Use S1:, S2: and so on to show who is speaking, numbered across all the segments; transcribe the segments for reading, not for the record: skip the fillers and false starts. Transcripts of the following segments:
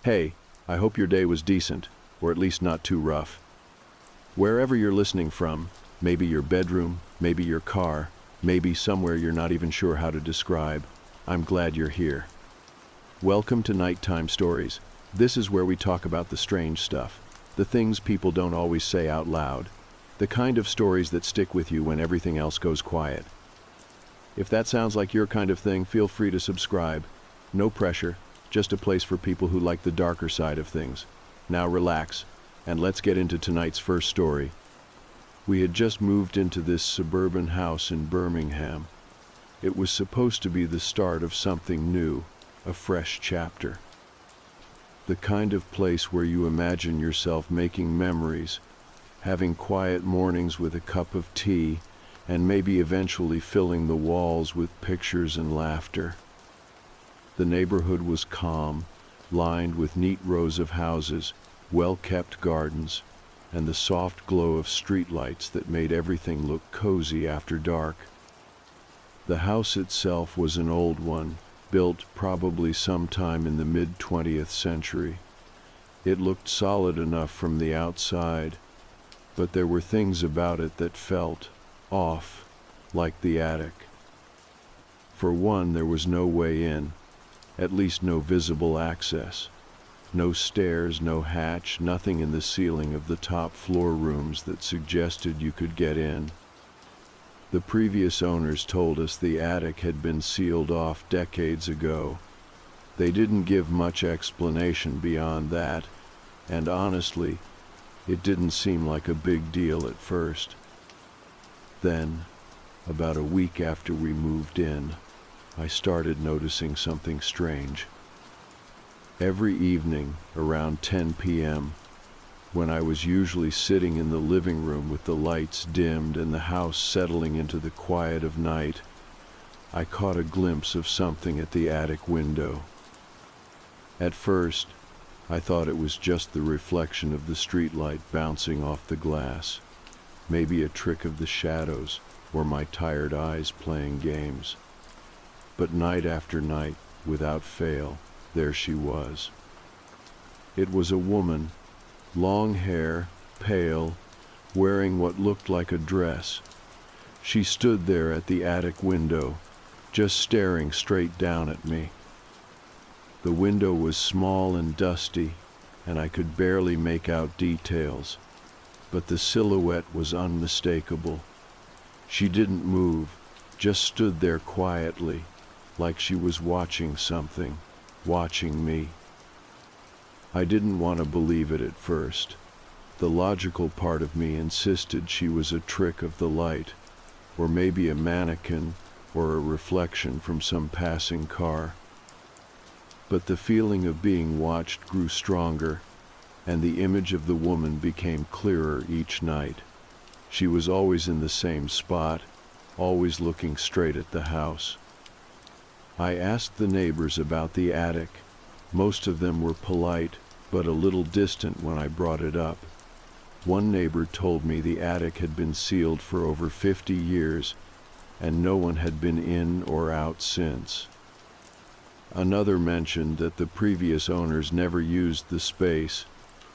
S1: Hey, I hope your day was decent, or at least not too rough. Wherever you're listening from, maybe your bedroom, maybe your car, maybe somewhere you're not even sure how to describe, I'm glad you're here. Welcome to Nighttime Stories. This is where we talk about the strange stuff, the things people don't always say out loud, the kind of stories that stick with you when everything else goes quiet. If that sounds like your kind of thing, feel free to subscribe. No pressure, just a place for people who like the darker side of things. Now relax, and let's get into tonight's first story. We had just moved into this suburban house in Birmingham. It was supposed to be the start of something new, a fresh chapter. The kind of place where you imagine yourself making memories, having quiet mornings with a cup of tea, and maybe eventually filling the walls with pictures and laughter. The neighborhood was calm, lined with neat rows of houses, well-kept gardens, and the soft glow of streetlights that made everything look cozy after dark. The house itself was an old one, built probably sometime in the mid-20th century. It looked solid enough from the outside, but there were things about it that felt off, like the attic. For one, there was no way in, at least no visible access. No stairs, no hatch, nothing in the ceiling of the top floor rooms that suggested you could get in. The previous owners told us the attic had been sealed off decades ago. They didn't give much explanation beyond that, and honestly, it didn't seem like a big deal at first. Then, about a week after we moved in, I started noticing something strange. Every evening, around 10 p.m., when I was usually sitting in the living room with the lights dimmed and the house settling into the quiet of night, I caught a glimpse of something at the attic window. At first, I thought it was just the reflection of the streetlight bouncing off the glass. Maybe a trick of the shadows, or my tired eyes playing games. But night after night, without fail, there she was. It was a woman, long hair, pale, wearing what looked like a dress. She stood there at the attic window, just staring straight down at me. The window was small and dusty, and I could barely make out details. But the silhouette was unmistakable. She didn't move, just stood there quietly, like she was watching something, watching me. I didn't want to believe it at first. The logical part of me insisted she was a trick of the light, or maybe a mannequin, or a reflection from some passing car. But the feeling of being watched grew stronger, and the image of the woman became clearer each night. She was always in the same spot, always looking straight at the house. I asked the neighbors about the attic. Most of them were polite, but a little distant when I brought it up. One neighbor told me the attic had been sealed for over 50 years, and no one had been in or out since. Another mentioned that the previous owners never used the space,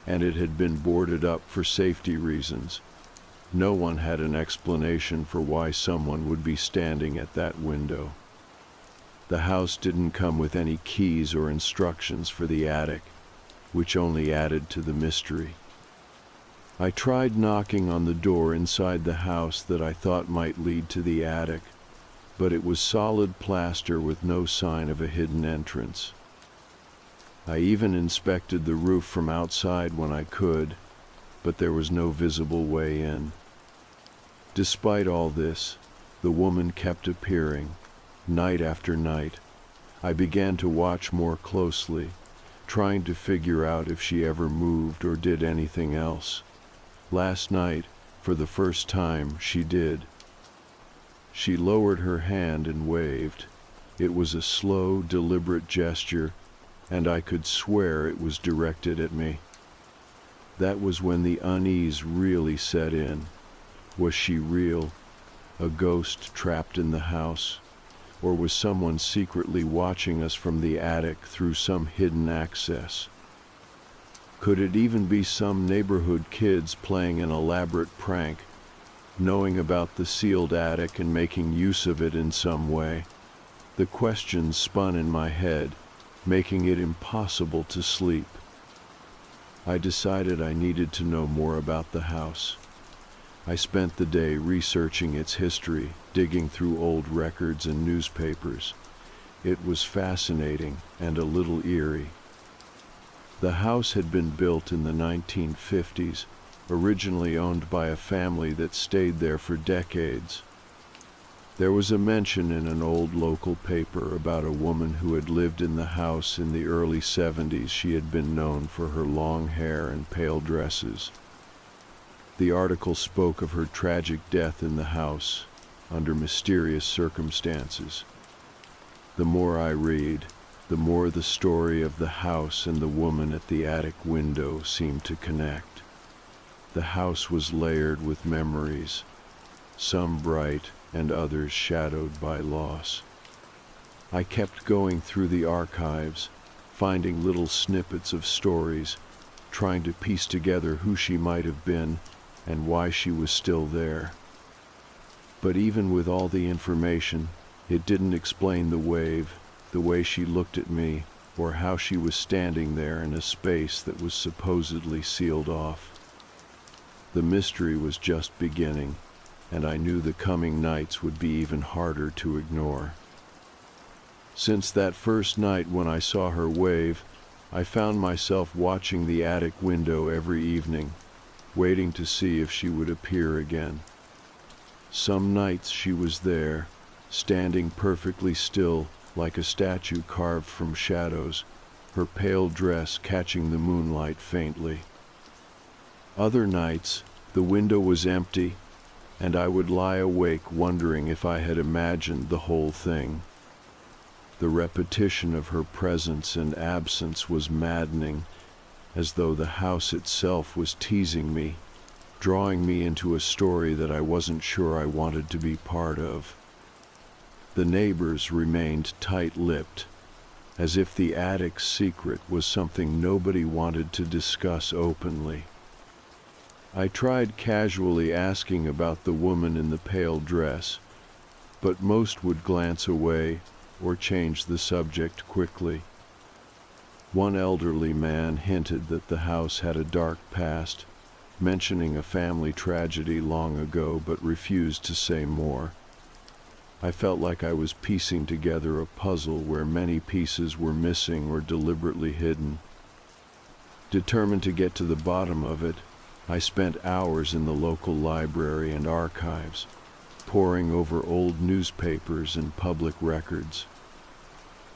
S1: and it had been boarded up for safety reasons. No one had an explanation for why someone would be standing at that window. The house didn't come with any keys or instructions for the attic, which only added to the mystery. I tried knocking on the door inside the house that I thought might lead to the attic, but it was solid plaster with no sign of a hidden entrance. I even inspected the roof from outside when I could, but there was no visible way in. Despite all this, the woman kept appearing, night after night. I began to watch more closely, trying to figure out if she ever moved or did anything else. Last night, for the first time, she did. She lowered her hand and waved. It was a slow, deliberate gesture, and I could swear it was directed at me. That was when the unease really set in. Was she real? A ghost trapped in the house? Or was someone secretly watching us from the attic through some hidden access? Could it even be some neighborhood kids playing an elaborate prank, knowing about the sealed attic and making use of it in some way? The questions spun in my head, making it impossible to sleep. I decided I needed to know more about the house. I spent the day researching its history, digging through old records and newspapers. It was fascinating and a little eerie. The house had been built in the 1950s, originally owned by a family that stayed there for decades. There was a mention in an old local paper about a woman who had lived in the house in the early 70s. She had been known for her long hair and pale dresses. The article spoke of her tragic death in the house, under mysterious circumstances. The more I read, the more the story of the house and the woman at the attic window seemed to connect. The house was layered with memories, some bright and others shadowed by loss. I kept going through the archives, finding little snippets of stories, trying to piece together who she might have been and why she was still there. But even with all the information, it didn't explain the way she looked at me, or how she was standing there in a space that was supposedly sealed off. The mystery was just beginning, and I knew the coming nights would be even harder to ignore. Since that first night when I saw her wave, I found myself watching the attic window every evening, waiting to see if she would appear again. Some nights she was there, standing perfectly still, like a statue carved from shadows, her pale dress catching the moonlight faintly. Other nights, the window was empty, and I would lie awake wondering if I had imagined the whole thing. The repetition of her presence and absence was maddening, as though the house itself was teasing me, drawing me into a story that I wasn't sure I wanted to be part of. The neighbors remained tight-lipped, as if the attic's secret was something nobody wanted to discuss openly. I tried casually asking about the woman in the pale dress, but most would glance away or change the subject quickly. One elderly man hinted that the house had a dark past, mentioning a family tragedy long ago, but refused to say more. I felt like I was piecing together a puzzle where many pieces were missing or deliberately hidden. Determined to get to the bottom of it, I spent hours in the local library and archives, poring over old newspapers and public records.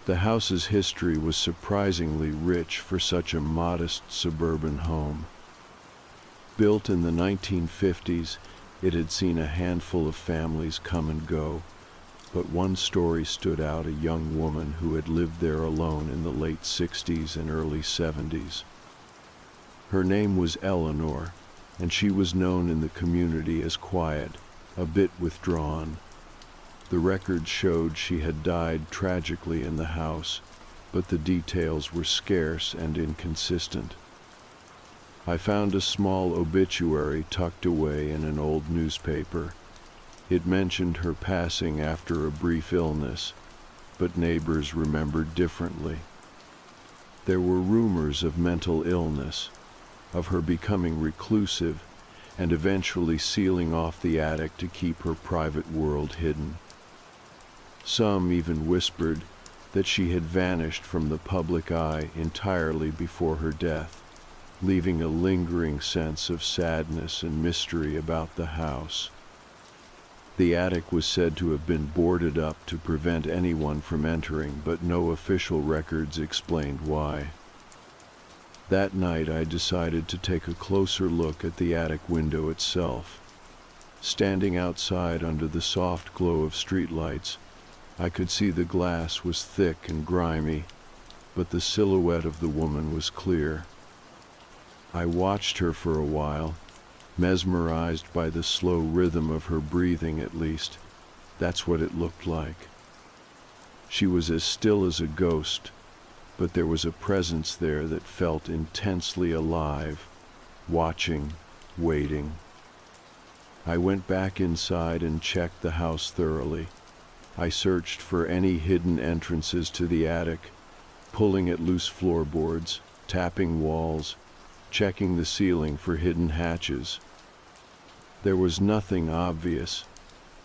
S1: The house's history was surprisingly rich for such a modest suburban home. Built in the 1950s, it had seen a handful of families come and go, but one story stood out: a young woman who had lived there alone in the late 60s and early 70s. Her name was Eleanor, and she was known in the community as quiet, a bit withdrawn. The records showed she had died tragically in the house, but the details were scarce and inconsistent. I found a small obituary tucked away in an old newspaper. It mentioned her passing after a brief illness, but neighbors remembered differently. There were rumors of mental illness, of her becoming reclusive and eventually sealing off the attic to keep her private world hidden. Some even whispered that she had vanished from the public eye entirely before her death, leaving a lingering sense of sadness and mystery about the house. The attic was said to have been boarded up to prevent anyone from entering, but no official records explained why. That night I decided to take a closer look at the attic window itself. Standing outside under the soft glow of streetlights, I could see the glass was thick and grimy, but the silhouette of the woman was clear. I watched her for a while, mesmerized by the slow rhythm of her breathing. At least that's what it looked like. She was as still as a ghost, but there was a presence there that felt intensely alive, watching, waiting. I went back inside and checked the house thoroughly. I searched for any hidden entrances to the attic, pulling at loose floorboards, tapping walls, checking the ceiling for hidden hatches. There was nothing obvious.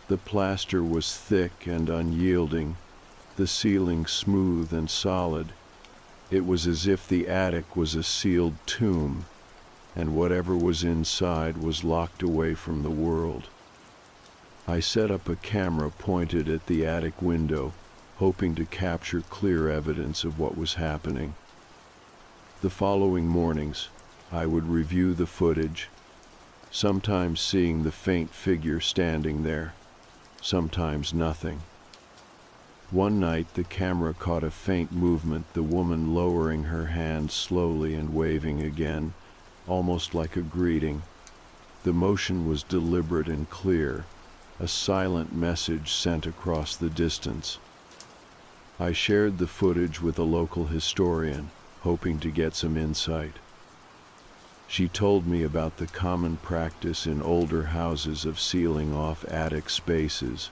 S1: The plaster was thick and unyielding, the ceiling smooth and solid. It was as if the attic was a sealed tomb, and whatever was inside was locked away from the world. I set up a camera pointed at the attic window, hoping to capture clear evidence of what was happening. The following mornings, I would review the footage, sometimes seeing the faint figure standing there, sometimes nothing. One night the camera caught a faint movement, the woman lowering her hand slowly and waving again, almost like a greeting. The motion was deliberate and clear, a silent message sent across the distance. I shared the footage with a local historian, hoping to get some insight. She told me about the common practice in older houses of sealing off attic spaces,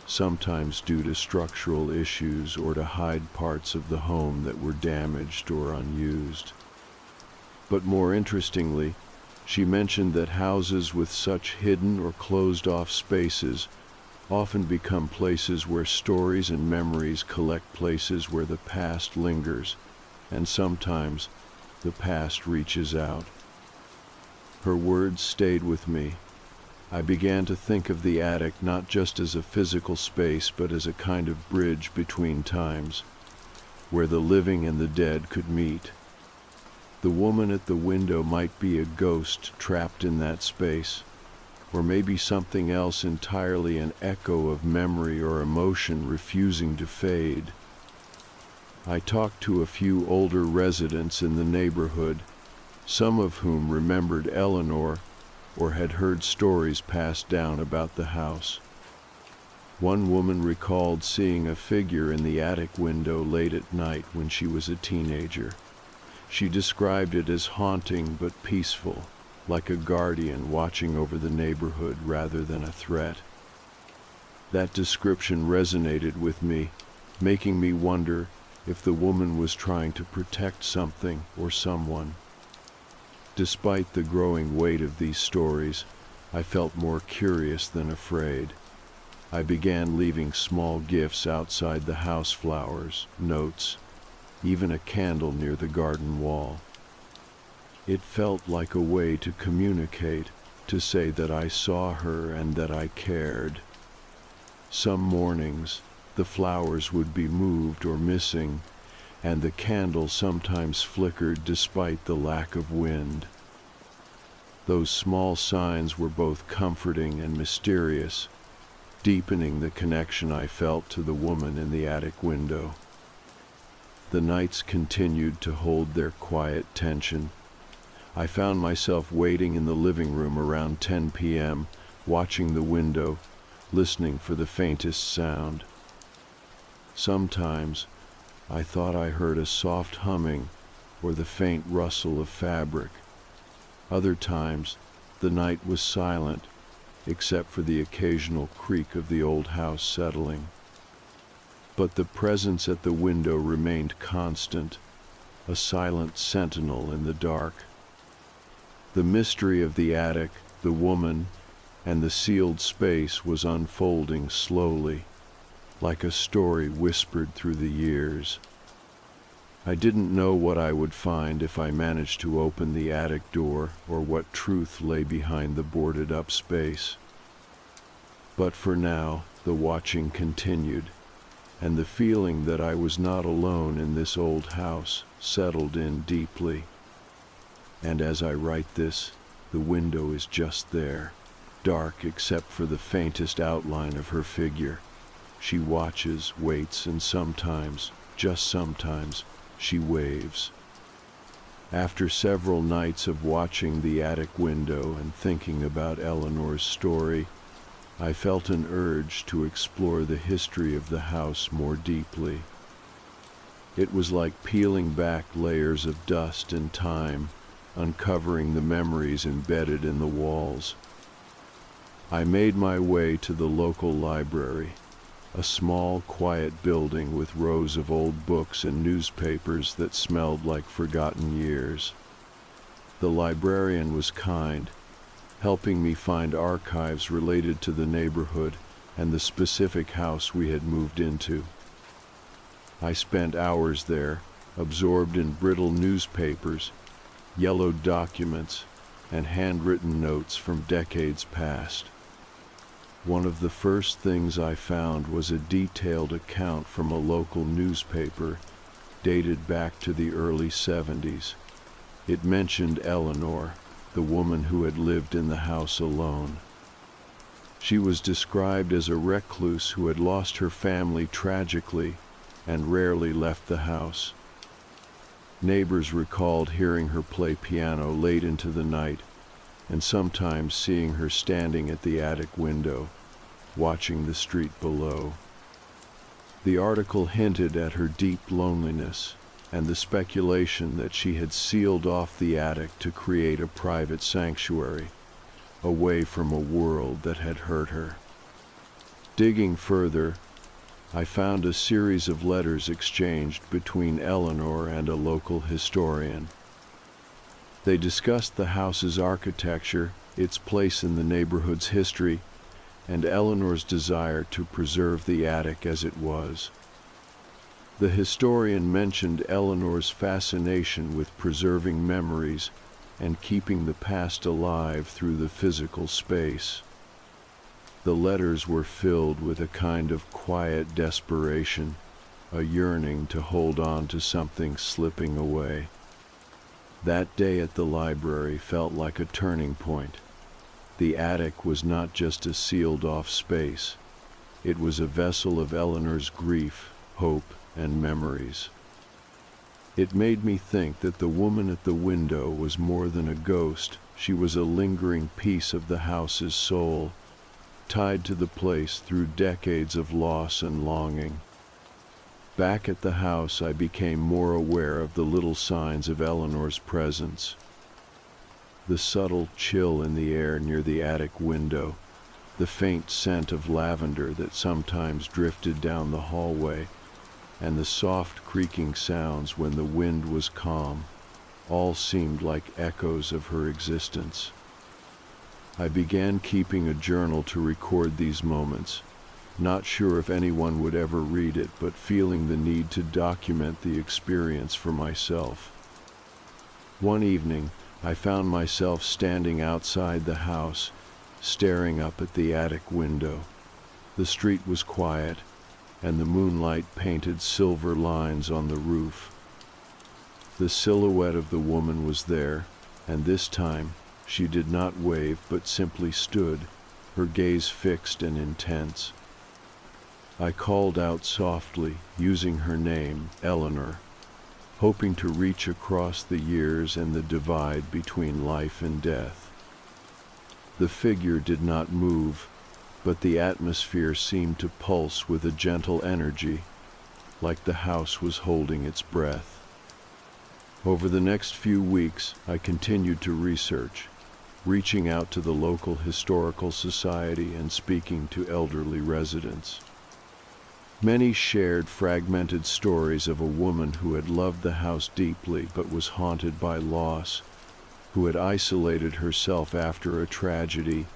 S1: sometimes due to structural issues or to hide parts of the home that were damaged or unused. But more interestingly, she mentioned that houses with such hidden or closed-off spaces often become places where stories and memories collect, places where the past lingers, and sometimes the past reaches out. Her words stayed with me. I began to think of the attic not just as a physical space, but as a kind of bridge between times, where the living and the dead could meet. The woman at the window might be a ghost trapped in that space, or maybe something else entirely, an echo of memory or emotion refusing to fade. I talked to a few older residents in the neighborhood, some of whom remembered Eleanor or had heard stories passed down about the house. One woman recalled seeing a figure in the attic window late at night when she was a teenager. She described it as haunting but peaceful, like a guardian watching over the neighborhood rather than a threat. That description resonated with me, making me wonder if the woman was trying to protect something or someone. Despite the growing weight of these stories, I felt more curious than afraid. I began leaving small gifts outside the house, flowers, notes, even a candle near the garden wall. It felt like a way to communicate, to say that I saw her and that I cared. Some mornings, the flowers would be moved or missing, and the candle sometimes flickered despite the lack of wind. Those small signs were both comforting and mysterious, deepening the connection I felt to the woman in the attic window. The nights continued to hold their quiet tension. I found myself waiting in the living room around 10 p.m., watching the window, listening for the faintest sound. Sometimes I thought I heard a soft humming or the faint rustle of fabric. Other times, the night was silent, except for the occasional creak of the old house settling. But the presence at the window remained constant, a silent sentinel in the dark. The mystery of the attic, the woman, and the sealed space was unfolding slowly, like a story whispered through the years. I didn't know what I would find if I managed to open the attic door, or what truth lay behind the boarded-up space. But for now, the watching continued, and the feeling that I was not alone in this old house settled in deeply. And as I write this, the window is just there, dark except for the faintest outline of her figure. She watches, waits, and sometimes, just sometimes, she waves. After several nights of watching the attic window and thinking about Eleanor's story, I felt an urge to explore the history of the house more deeply. It was like peeling back layers of dust and time, uncovering the memories embedded in the walls. I made my way to the local library, a small, quiet building with rows of old books and newspapers that smelled like forgotten years. The librarian was kind, helping me find archives related to the neighborhood and the specific house we had moved into. I spent hours there, absorbed in brittle newspapers, yellowed documents, and handwritten notes from decades past. One of the first things I found was a detailed account from a local newspaper dated back to the early 70s. It mentioned Eleanor, the woman who had lived in the house alone. She was described as a recluse who had lost her family tragically and rarely left the house. Neighbors recalled hearing her play piano late into the night, and sometimes seeing her standing at the attic window, watching the street below. The article hinted at her deep loneliness and the speculation that she had sealed off the attic to create a private sanctuary, away from a world that had hurt her. Digging further, I found a series of letters exchanged between Eleanor and a local historian. They discussed the house's architecture, its place in the neighborhood's history, and Eleanor's desire to preserve the attic as it was. The historian mentioned Eleanor's fascination with preserving memories and keeping the past alive through the physical space. The letters were filled with a kind of quiet desperation, a yearning to hold on to something slipping away. That day at the library felt like a turning point. The attic was not just a sealed-off space. It was a vessel of Eleanor's grief, hope, and memories. It made me think that the woman at the window was more than a ghost. She was a lingering piece of the house's soul, tied to the place through decades of loss and longing. Back at the house, I became more aware of the little signs of Eleanor's presence. The subtle chill in the air near the attic window, the faint scent of lavender that sometimes drifted down the hallway, and the soft creaking sounds when the wind was calm, all seemed like echoes of her existence. I began keeping a journal to record these moments, not sure if anyone would ever read it, but feeling the need to document the experience for myself. One evening, I found myself standing outside the house, staring up at the attic window. The street was quiet, and the moonlight painted silver lines on the roof. The silhouette of the woman was there, and this time she did not wave but simply stood, her gaze fixed and intense. I called out softly, using her name, Eleanor, hoping to reach across the years and the divide between life and death. The figure did not move, but the atmosphere seemed to pulse with a gentle energy, like the house was holding its breath. Over the next few weeks, I continued to research, reaching out to the local historical society and speaking to elderly residents. Many shared fragmented stories of a woman who had loved the house deeply but was haunted by loss, who had isolated herself after a tragedy,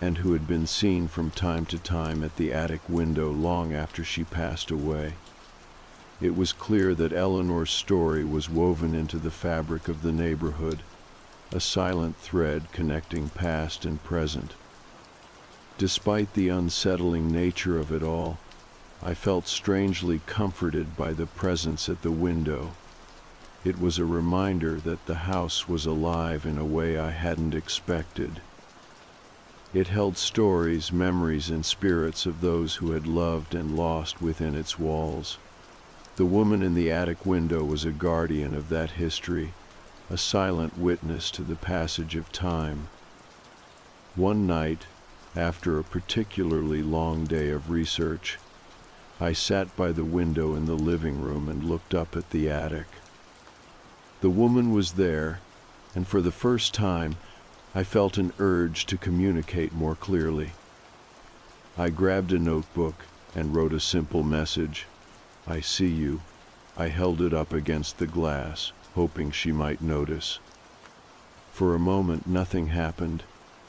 S1: and who had been seen from time to time at the attic window long after she passed away. It was clear that Eleanor's story was woven into the fabric of the neighborhood, a silent thread connecting past and present. Despite the unsettling nature of it all, I felt strangely comforted by the presence at the window. It was a reminder that the house was alive in a way I hadn't expected. It held stories, memories, and spirits of those who had loved and lost within its walls. The woman in the attic window was a guardian of that history, a silent witness to the passage of time. One night, after a particularly long day of research, I sat by the window in the living room and looked up at the attic. The woman was there, and for the first time, I felt an urge to communicate more clearly. I grabbed a notebook and wrote a simple message. "I see you." I held it up against the glass, hoping she might notice. For a moment nothing happened,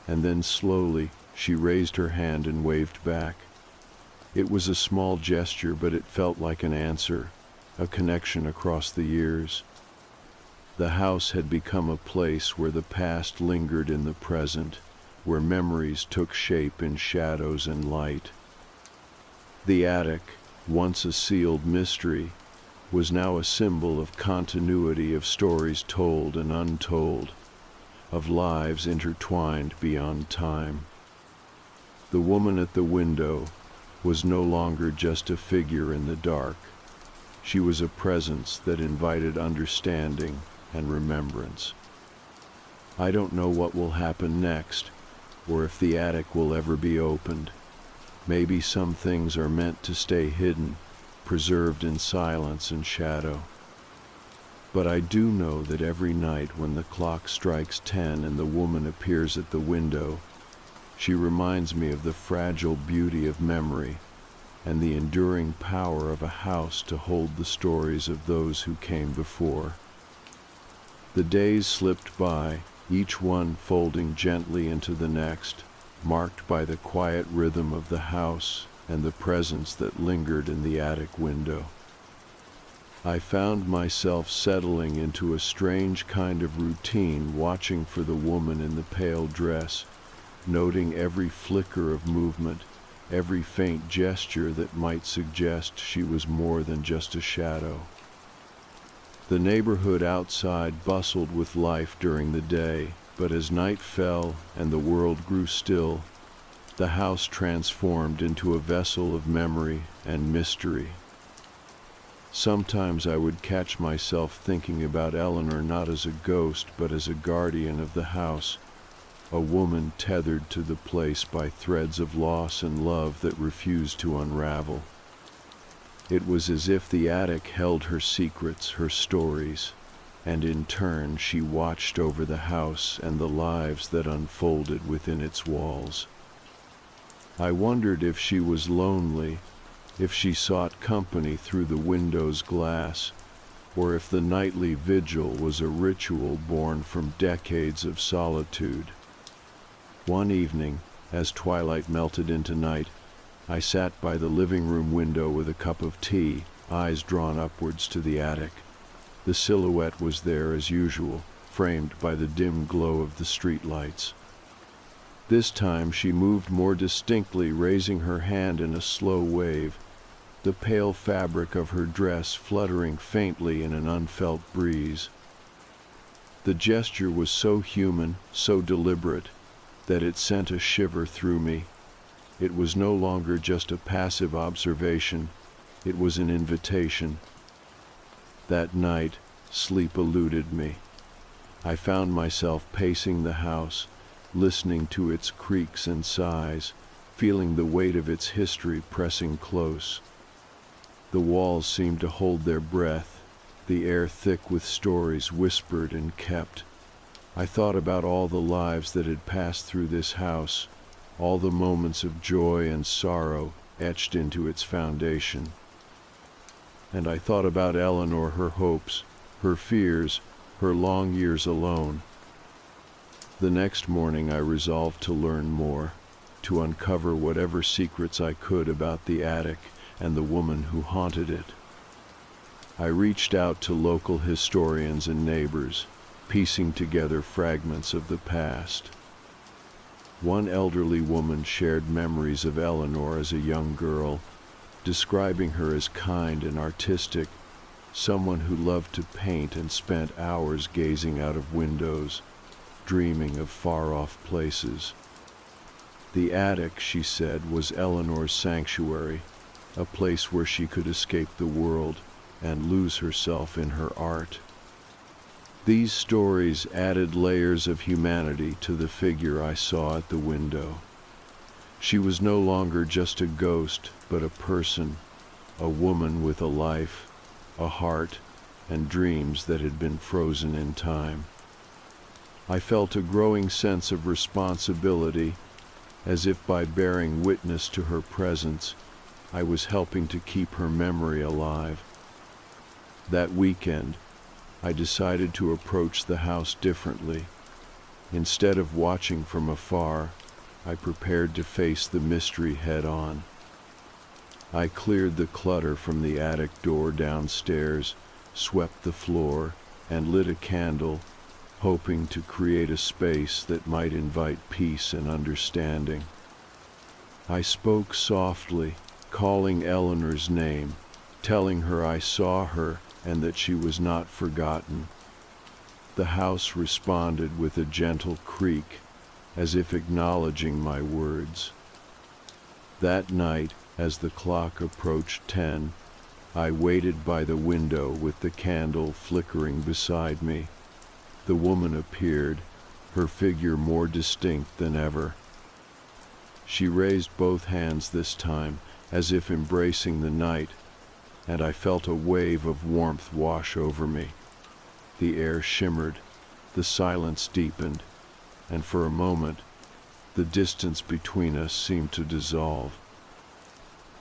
S1: and then slowly she raised her hand and waved back. It was a small gesture, but it felt like an answer, a connection across the years. The house had become a place where the past lingered in the present, where memories took shape in shadows and light. The attic, once a sealed mystery, was now a symbol of continuity, of stories told and untold, of lives intertwined beyond time. The woman at the window was no longer just a figure in the dark. She was a presence that invited understanding and remembrance. I don't know what will happen next, or if the attic will ever be opened. Maybe some things are meant to stay hidden, preserved in silence and shadow. But I do know that every night when the clock strikes 10 and the woman appears at the window, she reminds me of the fragile beauty of memory and the enduring power of a house to hold the stories of those who came before. The days slipped by, each one folding gently into the next, marked by the quiet rhythm of the house and the presence that lingered in the attic window. I found myself settling into a strange kind of routine, watching for the woman in the pale dress, noting every flicker of movement, every faint gesture that might suggest she was more than just a shadow. The neighborhood outside bustled with life during the day, but as night fell and the world grew still, the house transformed into a vessel of memory and mystery. Sometimes I would catch myself thinking about Eleanor not as a ghost, but as a guardian of the house, a woman tethered to the place by threads of loss and love that refused to unravel. It was as if the attic held her secrets, her stories, and in turn she watched over the house and the lives that unfolded within its walls. I wondered if she was lonely, if she sought company through the window's glass, or if the nightly vigil was a ritual born from decades of solitude. One evening, as twilight melted into night, I sat by the living room window with a cup of tea, eyes drawn upwards to the attic. The silhouette was there as usual, framed by the dim glow of the street lights. This time she moved more distinctly, raising her hand in a slow wave, the pale fabric of her dress fluttering faintly in an unfelt breeze. The gesture was so human, so deliberate, that it sent a shiver through me. It was no longer just a passive observation, it was an invitation. That night, sleep eluded me. I found myself pacing the house, listening to its creaks and sighs, feeling the weight of its history pressing close. The walls seemed to hold their breath, the air thick with stories whispered and kept. I thought about all the lives that had passed through this house, all the moments of joy and sorrow etched into its foundation. And I thought about Eleanor, her hopes, her fears, her long years alone. The next morning I resolved to learn more, to uncover whatever secrets I could about the attic and the woman who haunted it. I reached out to local historians and neighbors, piecing together fragments of the past. One elderly woman shared memories of Eleanor as a young girl, describing her as kind and artistic, someone who loved to paint and spent hours gazing out of windows, dreaming of far-off places. The attic, she said, was Eleanor's sanctuary, a place where she could escape the world and lose herself in her art. These stories added layers of humanity to the figure I saw at the window. She was no longer just a ghost, but a person, a woman with a life, a heart, and dreams that had been frozen in time. I felt a growing sense of responsibility, as if by bearing witness to her presence, I was helping to keep her memory alive. That weekend, I decided to approach the house differently. Instead of watching from afar, I prepared to face the mystery head-on. I cleared the clutter from the attic door downstairs, swept the floor, and lit a candle, hoping to create a space that might invite peace and understanding. I spoke softly, calling Eleanor's name, telling her I saw her and that she was not forgotten. The house responded with a gentle creak, as if acknowledging my words. That night, as the clock approached 10, I waited by the window with the candle flickering beside me. The woman appeared, her figure more distinct than ever. She raised both hands this time, as if embracing the night, and I felt a wave of warmth wash over me. The air shimmered, the silence deepened, and for a moment, the distance between us seemed to dissolve.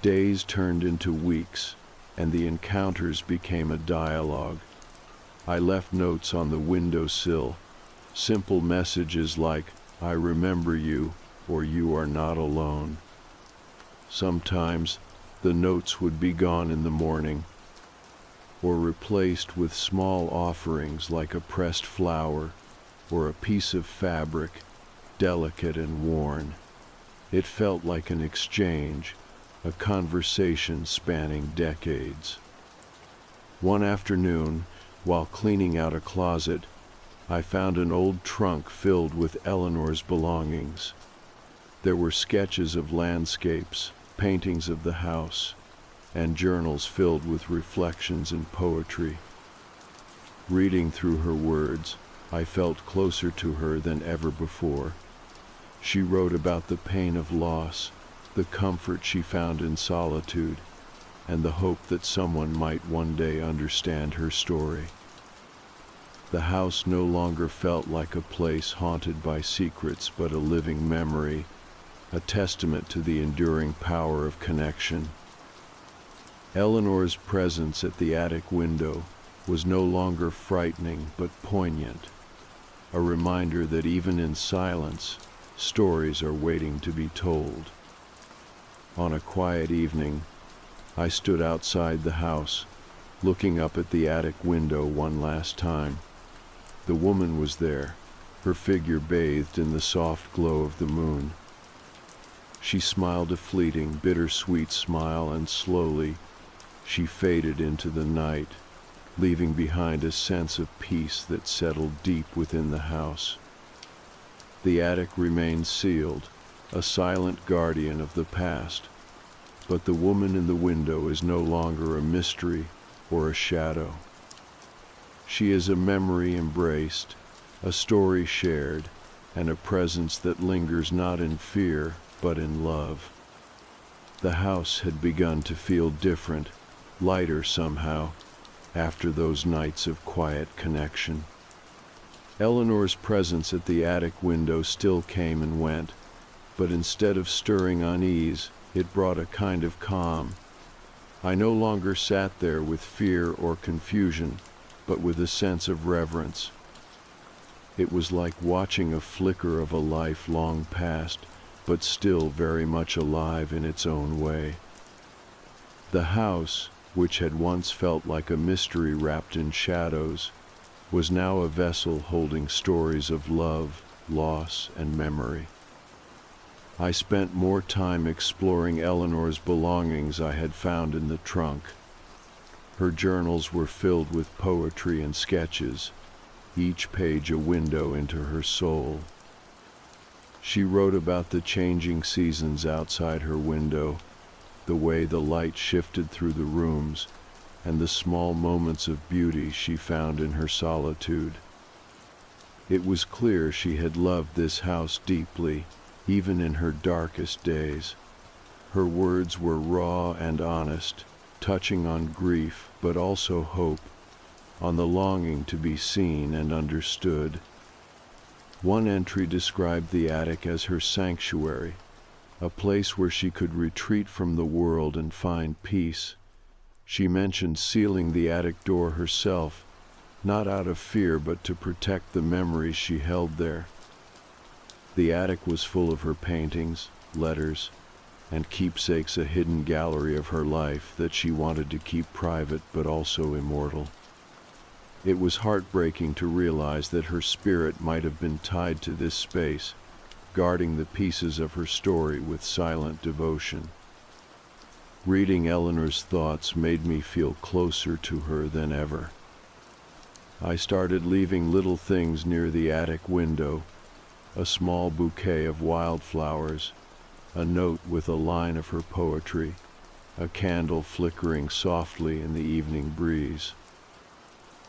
S1: Days turned into weeks, and the encounters became a dialogue. I left notes on the windowsill, simple messages like, "I remember you," or "You are not alone." Sometimes, the notes would be gone in the morning, or replaced with small offerings like a pressed flower or a piece of fabric, delicate and worn. It felt like an exchange, a conversation spanning decades. One afternoon, while cleaning out a closet, I found an old trunk filled with Eleanor's belongings. There were sketches of landscapes, paintings of the house, and journals filled with reflections and poetry. Reading through her words, I felt closer to her than ever before. She wrote about the pain of loss, the comfort she found in solitude, and the hope that someone might one day understand her story. The house no longer felt like a place haunted by secrets, but a living memory, a testament to the enduring power of connection. Eleanor's presence at the attic window was no longer frightening but poignant, a reminder that even in silence, stories are waiting to be told. On a quiet evening, I stood outside the house, looking up at the attic window one last time. The woman was there, her figure bathed in the soft glow of the moon. She smiled a fleeting, bittersweet smile, and slowly, she faded into the night, leaving behind a sense of peace that settled deep within the house. The attic remained sealed, a silent guardian of the past, but the woman in the window is no longer a mystery or a shadow. She is a memory embraced, a story shared, and a presence that lingers not in fear, but in love. The house had begun to feel different, lighter somehow, after those nights of quiet connection. Eleanor's presence at the attic window still came and went, but instead of stirring unease, it brought a kind of calm. I no longer sat there with fear or confusion, but with a sense of reverence. It was like watching a flicker of a life long past, but still very much alive in its own way. The house, which had once felt like a mystery wrapped in shadows, was now a vessel holding stories of love, loss, and memory. I spent more time exploring Eleanor's belongings I had found in the trunk. Her journals were filled with poetry and sketches, each page a window into her soul. She wrote about the changing seasons outside her window, the way the light shifted through the rooms, and the small moments of beauty she found in her solitude. It was clear she had loved this house deeply, even in her darkest days. Her words were raw and honest, touching on grief but also hope, on the longing to be seen and understood. One entry described the attic as her sanctuary, a place where she could retreat from the world and find peace. She mentioned sealing the attic door herself, not out of fear but to protect the memories she held there. The attic was full of her paintings, letters, and keepsakes, a hidden gallery of her life that she wanted to keep private but also immortal. It was heartbreaking to realize that her spirit might have been tied to this space, guarding the pieces of her story with silent devotion. Reading Eleanor's thoughts made me feel closer to her than ever. I started leaving little things near the attic window, a small bouquet of wildflowers, a note with a line of her poetry, a candle flickering softly in the evening breeze.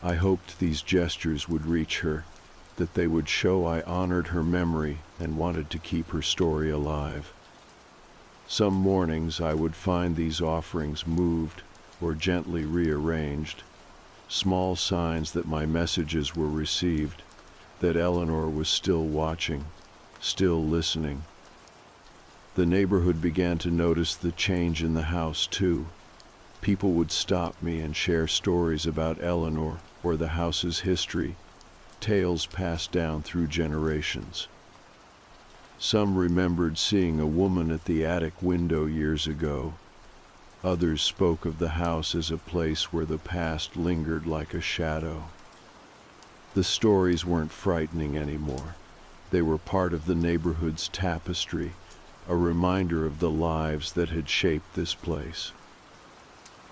S1: I hoped these gestures would reach her, that they would show I honored her memory and wanted to keep her story alive. Some mornings I would find these offerings moved or gently rearranged, small signs that my messages were received, that Eleanor was still watching, still listening. The neighborhood began to notice the change in the house too. People would stop me and share stories about Eleanor or the house's history, tales passed down through generations. Some remembered seeing a woman at the attic window years ago. Others spoke of the house as a place where the past lingered like a shadow. The stories weren't frightening anymore. They were part of the neighborhood's tapestry, a reminder of the lives that had shaped this place.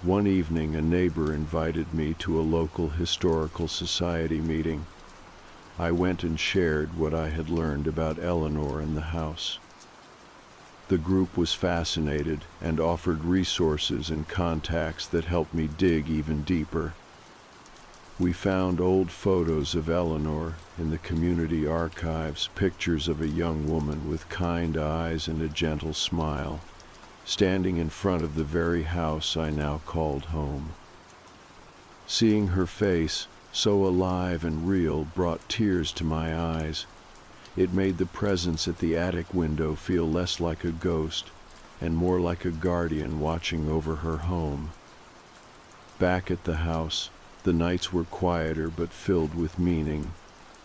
S1: One evening, a neighbor invited me to a local historical society meeting. I went and shared what I had learned about Eleanor and the house. The group was fascinated and offered resources and contacts that helped me dig even deeper. We found old photos of Eleanor in the community archives, pictures of a young woman with kind eyes and a gentle smile, standing in front of the very house I now called home. Seeing her face, so alive and real, brought tears to my eyes. It made the presence at the attic window feel less like a ghost and more like a guardian watching over her home. Back at the house, the nights were quieter but filled with meaning.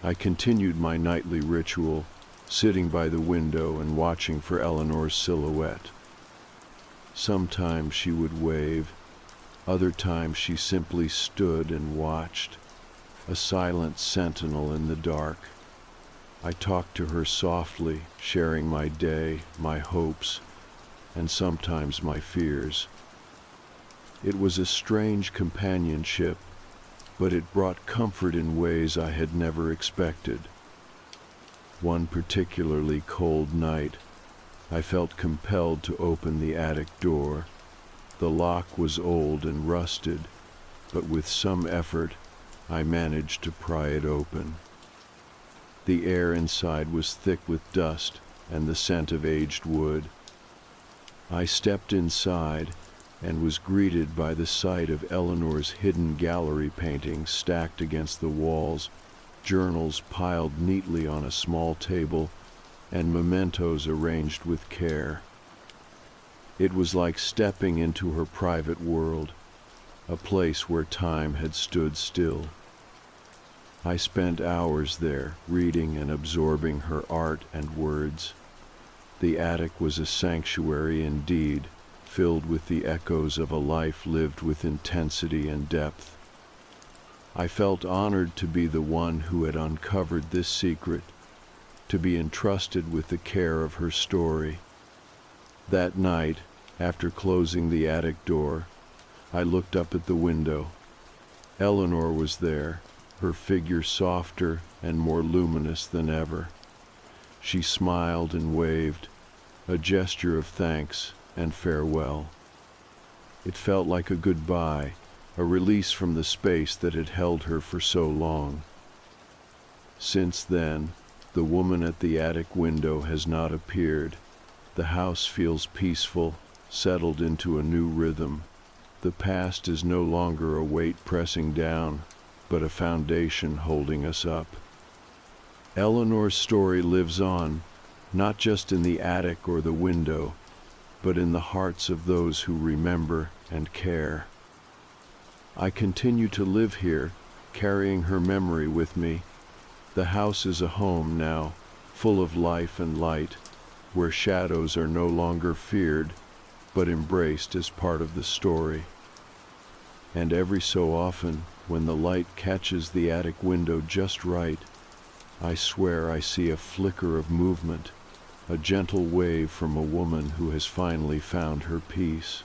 S1: I continued my nightly ritual, sitting by the window and watching for Eleanor's silhouette. Sometimes she would wave, other times she simply stood and watched, a silent sentinel in the dark. I talked to her softly, sharing my day, my hopes, and sometimes my fears. It was a strange companionship, but it brought comfort in ways I had never expected. One particularly cold night, I felt compelled to open the attic door. The lock was old and rusted, but with some effort, I managed to pry it open. The air inside was thick with dust and the scent of aged wood. I stepped inside and was greeted by the sight of Eleanor's hidden gallery paintings stacked against the walls, journals piled neatly on a small table, and mementos arranged with care. It was like stepping into her private world, a place where time had stood still. I spent hours there, reading and absorbing her art and words. The attic was a sanctuary indeed, filled with the echoes of a life lived with intensity and depth. I felt honored to be the one who had uncovered this secret, to be entrusted with the care of her story. That night, after closing the attic door, I looked up at the window. Eleanor was there, her figure softer and more luminous than ever. She smiled and waved, a gesture of thanks and farewell. It felt like a goodbye, a release from the space that had held her for so long. Since then, the woman at the attic window has not appeared. The house feels peaceful, settled into a new rhythm, The past is no longer a weight pressing down, but a foundation holding us up. Eleanor's story lives on, not just in the attic or the window, but in the hearts of those who remember and care. I continue to live here, carrying her memory with me. The house is a home now, full of life and light, where shadows are no longer feared, but embraced as part of the story. And every so often, when the light catches the attic window just right, I swear I see a flicker of movement, a gentle wave from a woman who has finally found her peace.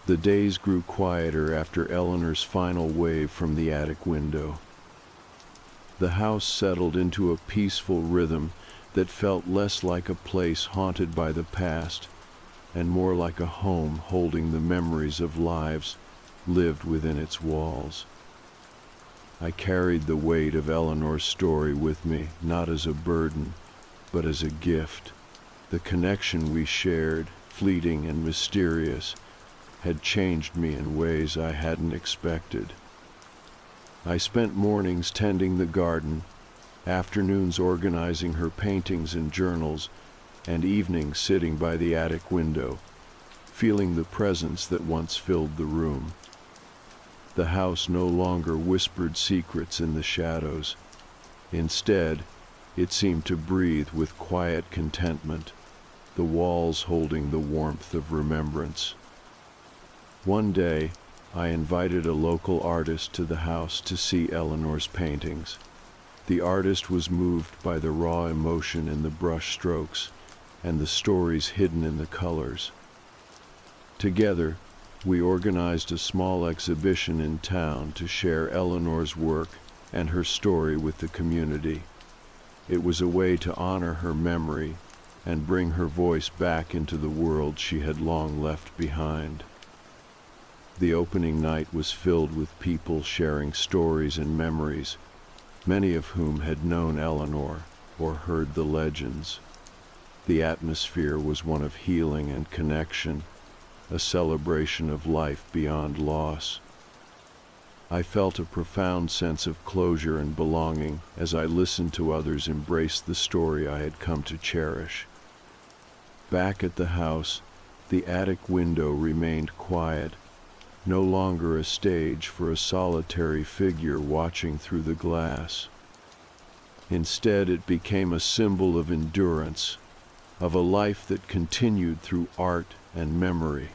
S1: The days grew quieter after Eleanor's final wave from the attic window. The house settled into a peaceful rhythm that felt less like a place haunted by the past and more like a home holding the memories of lives lived within its walls. I carried the weight of Eleanor's story with me, not as a burden, but as a gift. The connection we shared, fleeting and mysterious, had changed me in ways I hadn't expected. I spent mornings tending the garden, afternoons organizing her paintings and journals, and evenings sitting by the attic window, feeling the presence that once filled the room. The house no longer whispered secrets in the shadows. Instead, it seemed to breathe with quiet contentment, the walls holding the warmth of remembrance. One day, I invited a local artist to the house to see Eleanor's paintings. The artist was moved by the raw emotion in the brush strokes and the stories hidden in the colors. Together, we organized a small exhibition in town to share Eleanor's work and her story with the community. It was a way to honor her memory and bring her voice back into the world she had long left behind. The opening night was filled with people sharing stories and memories, many of whom had known Eleanor or heard the legends. The atmosphere was one of healing and connection, a celebration of life beyond loss. I felt a profound sense of closure and belonging as I listened to others embrace the story I had come to cherish. Back at the house, the attic window remained quiet, no longer a stage for a solitary figure watching through the glass. Instead, it became a symbol of endurance, of a life that continued through art and memory.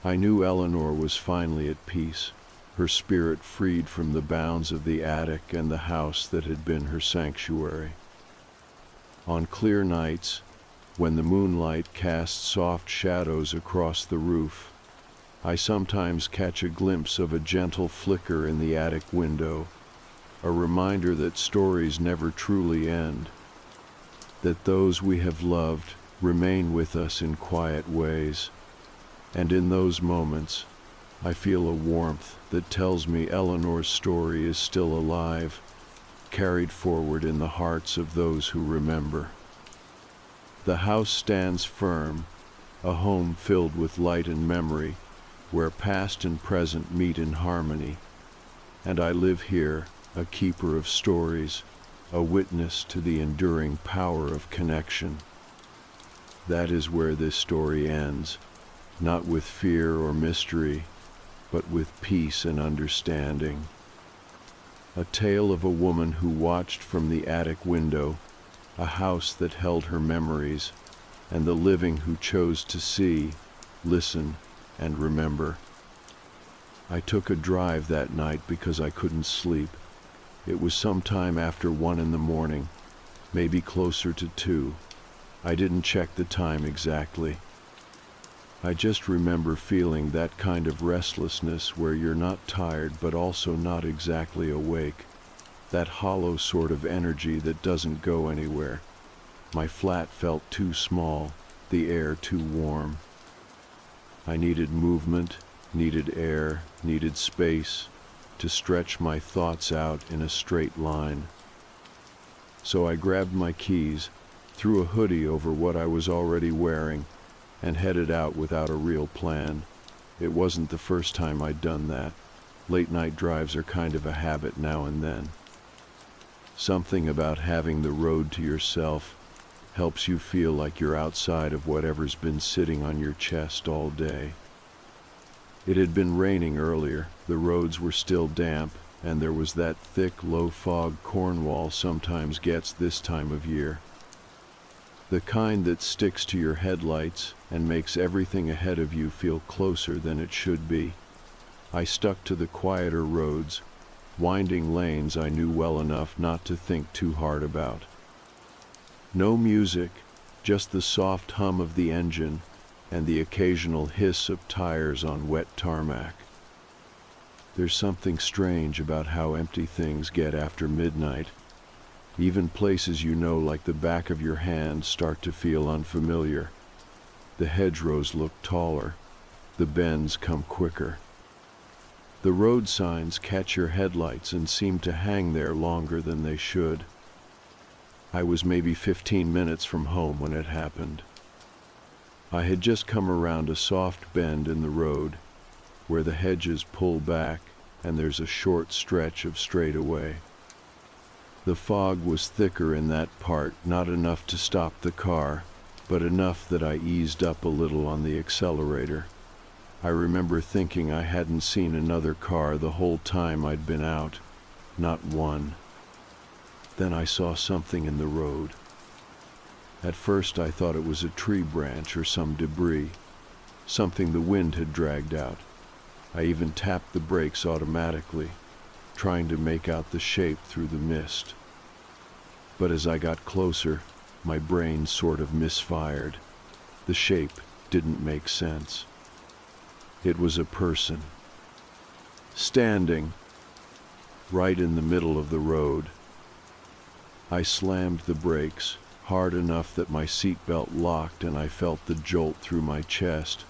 S1: I knew Eleanor was finally at peace, her spirit freed from the bounds of the attic and the house that had been her sanctuary. On clear nights, when the moonlight cast soft shadows across the roof, I sometimes catch a glimpse of a gentle flicker in the attic window, a reminder that stories never truly end, that those we have loved remain with us in quiet ways. And in those moments, I feel a warmth that tells me Eleanor's story is still alive, carried forward in the hearts of those who remember. The house stands firm, a home filled with light and memory, where past and present meet in harmony. And I live here, a keeper of stories, a witness to the enduring power of connection. That is where this story ends, not with fear or mystery, but with peace and understanding. A tale of a woman who watched from the attic window, a house that held her memories, and the living who chose to see, listen, and remember. I took a drive that night because I couldn't sleep. It was sometime after 1 a.m, maybe closer to 2. I didn't check the time exactly. I just remember feeling that kind of restlessness where you're not tired but also not exactly awake. That hollow sort of energy that doesn't go anywhere. My flat felt too small, the air too warm. I needed movement, needed air, needed space to stretch my thoughts out in a straight line. So I grabbed my keys, threw a hoodie over what I was already wearing, and headed out without a real plan, It wasn't the first time I'd done that. Late night drives are kind of a habit now and then. Something about having the road to yourself helps you feel like you're outside of whatever's been sitting on your chest all day. It had been raining earlier, the roads were still damp, and there was that thick, low fog Cornwall sometimes gets this time of year. The kind that sticks to your headlights and makes everything ahead of you feel closer than it should be. I stuck to the quieter roads, winding lanes I knew well enough not to think too hard about. No music, just the soft hum of the engine and the occasional hiss of tires on wet tarmac. There's something strange about how empty things get after midnight. Even places you know like the back of your hand start to feel unfamiliar. The hedgerows look taller. The bends come quicker. The road signs catch your headlights and seem to hang there longer than they should. I was maybe 15 minutes from home when it happened. I had just come around a soft bend in the road where the hedges pull back and there's a short stretch of straightaway. The fog was thicker in that part, not enough to stop the car, but enough that I eased up a little on the accelerator. I remember thinking I hadn't seen another car the whole time I'd been out. Not one. Then I saw something in the road. At first I thought it was a tree branch or some debris, something the wind had dragged out. I even tapped the brakes automatically, trying to make out the shape through the mist. But as I got closer, my brain sort of misfired. The shape didn't make sense. It was a person, standing right in the middle of the road. I slammed the brakes hard enough that my seatbelt locked and I felt the jolt through my chest.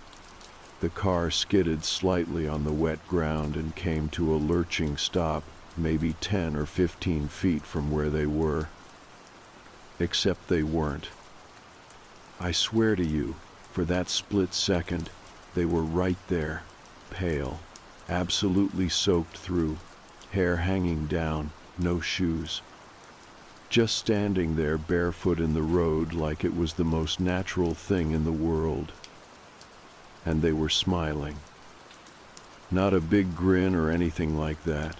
S1: The car skidded slightly on the wet ground and came to a lurching stop, maybe 10 or 15 feet from where they were. Except they weren't. I swear to you, for that split second, they were right there, pale, absolutely soaked through, hair hanging down, no shoes. Just standing there barefoot in the road like it was the most natural thing in the world. And they were smiling. Not a big grin or anything like that,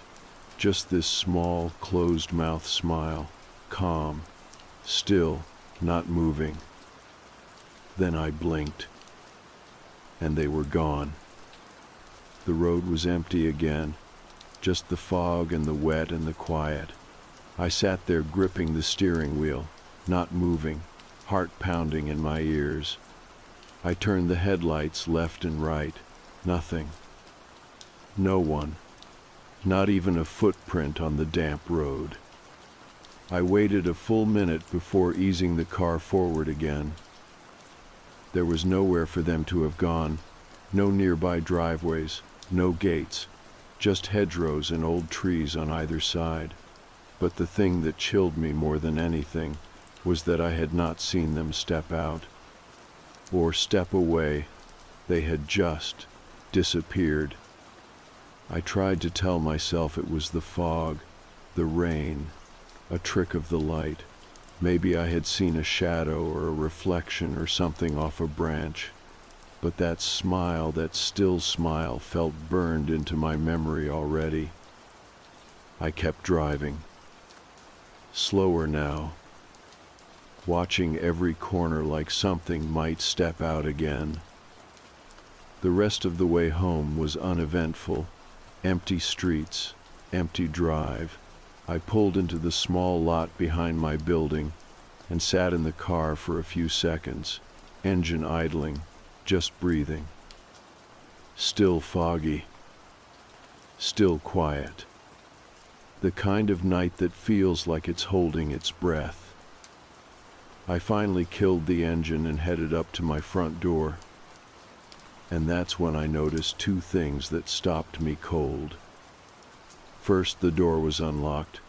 S1: just this small, closed-mouth smile, calm, still, not moving. Then I blinked, and they were gone. The road was empty again, just the fog and the wet and the quiet. I sat there gripping the steering wheel, not moving, heart pounding in my ears. I turned the headlights left and right. Nothing. No one. Not even a footprint on the damp road. I waited a full minute before easing the car forward again. There was nowhere for them to have gone. No nearby driveways, no gates, just hedgerows and old trees on either side. But the thing that chilled me more than anything was that I had not seen them step out. Or step away. They had just disappeared. I tried to tell myself it was the fog, the rain, a trick of the light. Maybe I had seen a shadow or a reflection or something off a branch. But that smile, that still smile, felt burned into my memory already. I kept driving. Slower now, watching every corner like something might step out again. The rest of the way home was uneventful. Empty streets, empty drive. I pulled into the small lot behind my building and sat in the car for a few seconds, engine idling, just breathing. Still foggy. Still quiet. The kind of night that feels like it's holding its breath. I finally killed the engine and headed up to my front door. And that's when I noticed two things that stopped me cold. First, the door was unlocked.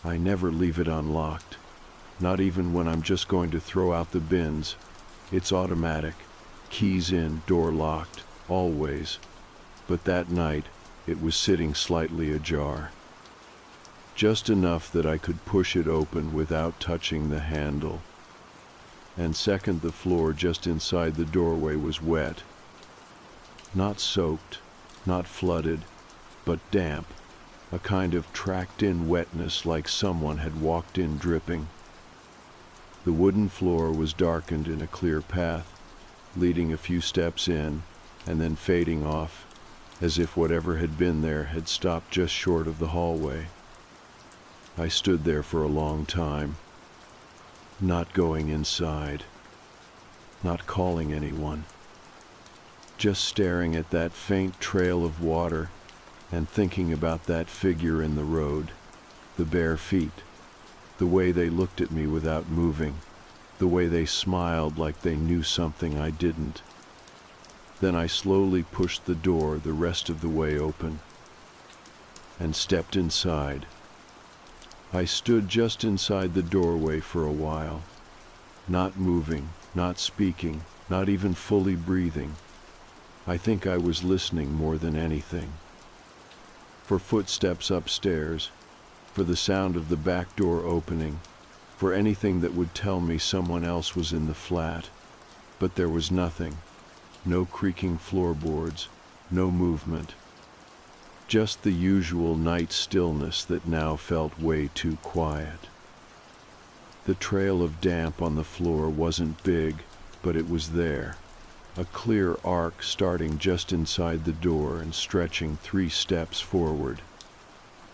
S1: I never leave it unlocked, not even when I'm just going to throw out the bins. It's automatic, keys in, door locked, always, but that night it was sitting slightly ajar. Just enough that I could push it open without touching the handle. And second, the floor just inside the doorway was wet. Not soaked, not flooded, but damp, a kind of tracked-in wetness like someone had walked in dripping. The wooden floor was darkened in a clear path, leading a few steps in and then fading off, as if whatever had been there had stopped just short of the hallway. I stood there for a long time, not going inside, not calling anyone, just staring at that faint trail of water and thinking about that figure in the road, the bare feet, the way they looked at me without moving, the way they smiled like they knew something I didn't. Then I slowly pushed the door the rest of the way open and stepped inside. I stood just inside the doorway for a while, not moving, not speaking, not even fully breathing. I think I was listening more than anything. For footsteps upstairs, for the sound of the back door opening, for anything that would tell me someone else was in the flat. But there was nothing, no creaking floorboards, no movement. Just the usual night stillness that now felt way too quiet. The trail of damp on the floor wasn't big, but it was there. A clear arc starting just inside the door and stretching 3 steps forward.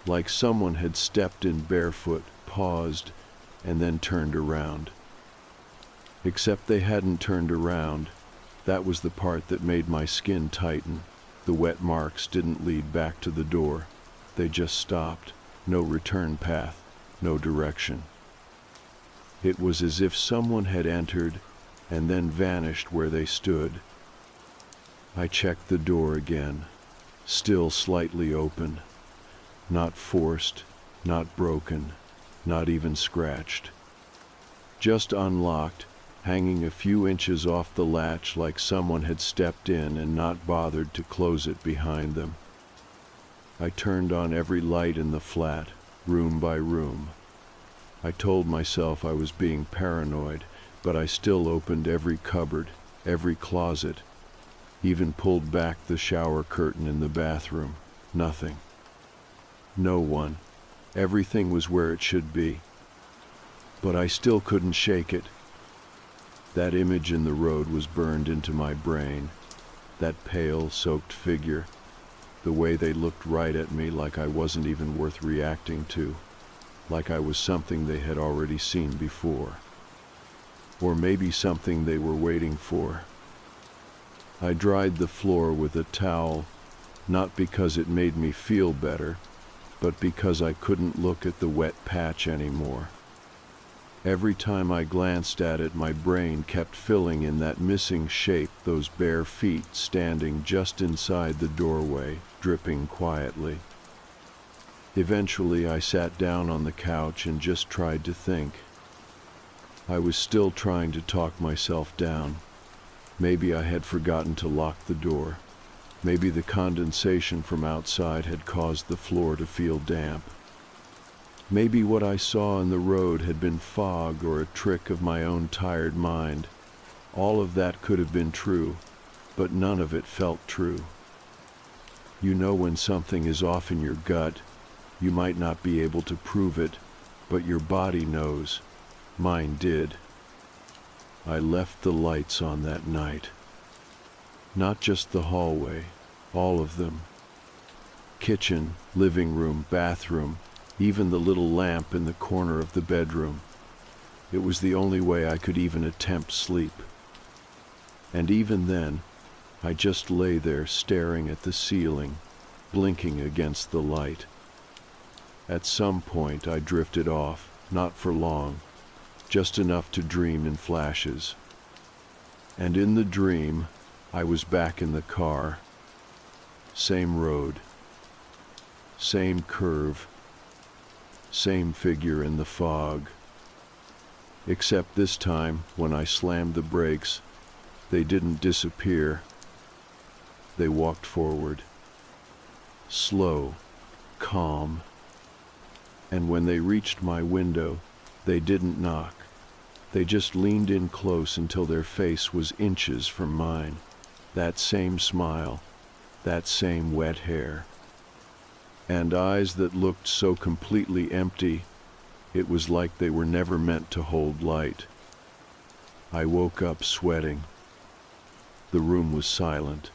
S1: Like someone had stepped in barefoot, paused, and then turned around. Except they hadn't turned around. That was the part that made my skin tighten. The wet marks didn't lead back to the door. They just stopped. No return path, no direction. It was as if someone had entered and then vanished where they stood. I checked the door again, still slightly open, not forced, not broken, not even scratched. Just unlocked, hanging a few inches off the latch like someone had stepped in and not bothered to close it behind them. I turned on every light in the flat, room by room. I told myself I was being paranoid, but I still opened every cupboard, every closet, even pulled back the shower curtain in the bathroom. Nothing. No one. Everything was where it should be. But I still couldn't shake it. That image in the road was burned into my brain. That pale, soaked figure. The way they looked right at me like I wasn't even worth reacting to. Like I was something they had already seen before. Or maybe something they were waiting for. I dried the floor with a towel, not because it made me feel better, but because I couldn't look at the wet patch anymore. Every time I glanced at it, my brain kept filling in that missing shape, those bare feet standing just inside the doorway, dripping quietly. Eventually, I sat down on the couch and just tried to think. I was still trying to talk myself down. Maybe I had forgotten to lock the door. Maybe the condensation from outside had caused the floor to feel damp. Maybe what I saw in the road had been fog or a trick of my own tired mind. All of that could have been true, but none of it felt true. You know when something is off in your gut, you might not be able to prove it, but your body knows. Mine did. I left the lights on that night. Not just the hallway, all of them. Kitchen, living room, bathroom, even the little lamp in the corner of the bedroom. It was the only way I could even attempt sleep. And even then, I just lay there staring at the ceiling, blinking against the light. At some point I drifted off, not for long, just enough to dream in flashes. And in the dream, I was back in the car. Same road. Same curve. Same figure in the fog. Except this time, when I slammed the brakes, they didn't disappear. They walked forward. Slow, calm. And when they reached my window, they didn't knock. They just leaned in close until their face was inches from mine. That same smile, that same wet hair. And eyes that looked so completely empty, it was like they were never meant to hold light. I woke up sweating. The room was silent.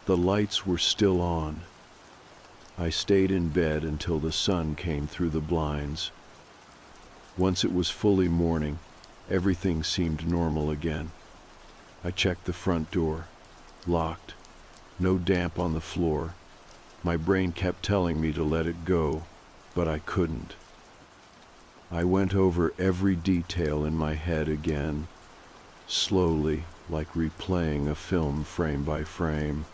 S1: The lights were still on. I stayed in bed until the sun came through the blinds. Once it was fully morning, everything seemed normal again. I checked the front door. Locked. No damp on the floor. My brain kept telling me to let it go, but I couldn't. I went over every detail in my head again, slowly, like replaying a film frame by frame.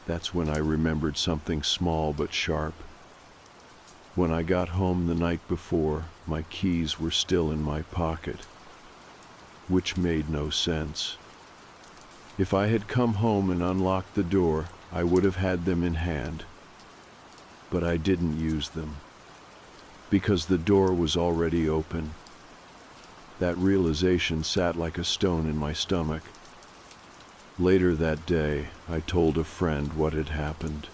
S1: That's when I remembered something small but sharp. When I got home the night before, my keys were still in my pocket, which made no sense. If I had come home and unlocked the door, I would have had them in hand. But I didn't use them, because the door was already open. That realization sat like a stone in my stomach. Later that day, I told a friend what had happened.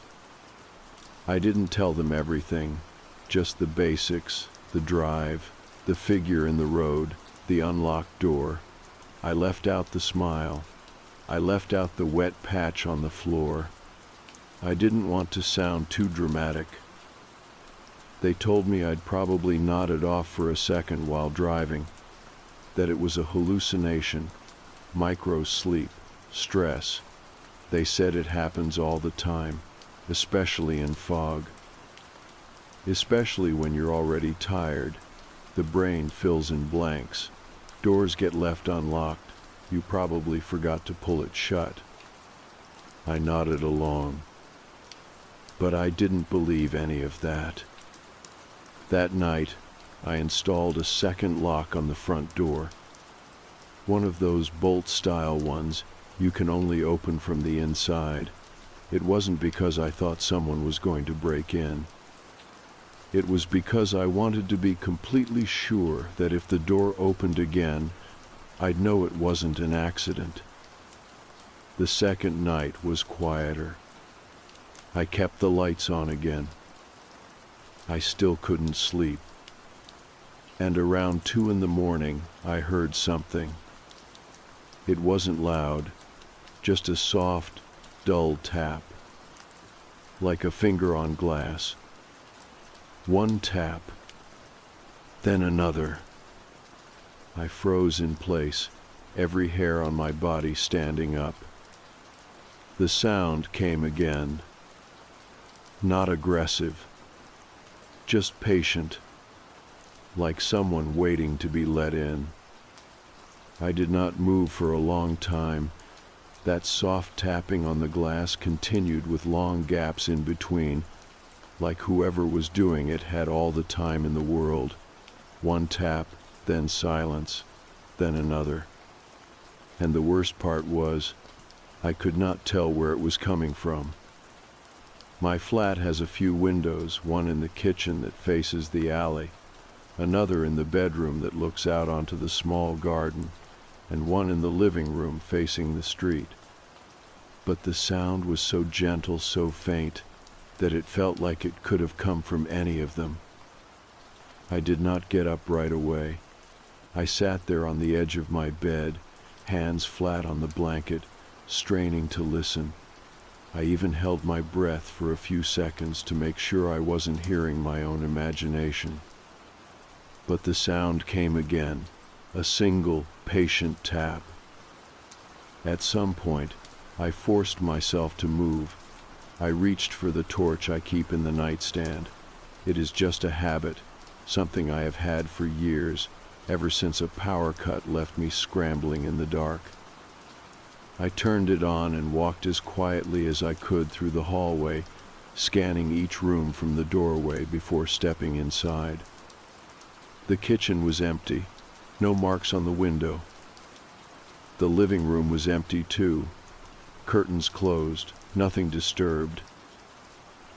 S1: I didn't tell them everything, just the basics, the drive, the figure in the road, the unlocked door. I left out the smile. I left out the wet patch on the floor. I didn't want to sound too dramatic. They told me I'd probably nodded off for a second while driving, that it was a hallucination, micro-sleep, stress. They said it happens all the time, especially in fog. Especially when you're already tired. The brain fills in blanks. Doors get left unlocked. You probably forgot to pull it shut. I nodded along. But I didn't believe any of that. That night, I installed a second lock on the front door. One of those bolt-style ones you can only open from the inside. It wasn't because I thought someone was going to break in. It was because I wanted to be completely sure that if the door opened again, I'd know it wasn't an accident. The second night was quieter. I kept the lights on again. I still couldn't sleep. And around 2 a.m, I heard something. It wasn't loud, just a soft, dull tap, like a finger on glass. One tap, then another. I froze in place, every hair on my body standing up. The sound came again. Not aggressive, just patient, like someone waiting to be let in. I did not move for a long time. That soft tapping on the glass continued with long gaps in between, like whoever was doing it had all the time in the world. One tap, then silence, then another. And the worst part was, I could not tell where it was coming from. My flat has a few windows, one in the kitchen that faces the alley, another in the bedroom that looks out onto the small garden, and one in the living room facing the street. But the sound was so gentle, so faint, that it felt like it could have come from any of them. I did not get up right away. I sat there on the edge of my bed, hands flat on the blanket, straining to listen. I even held my breath for a few seconds to make sure I wasn't hearing my own imagination. But the sound came again, a single, patient tap. At some point, I forced myself to move. I reached for the torch I keep in the nightstand. It is just a habit, something I have had for years, ever since a power cut left me scrambling in the dark. I turned it on and walked as quietly as I could through the hallway, scanning each room from the doorway before stepping inside. The kitchen was empty, no marks on the window. The living room was empty too. curtains closed, nothing disturbed.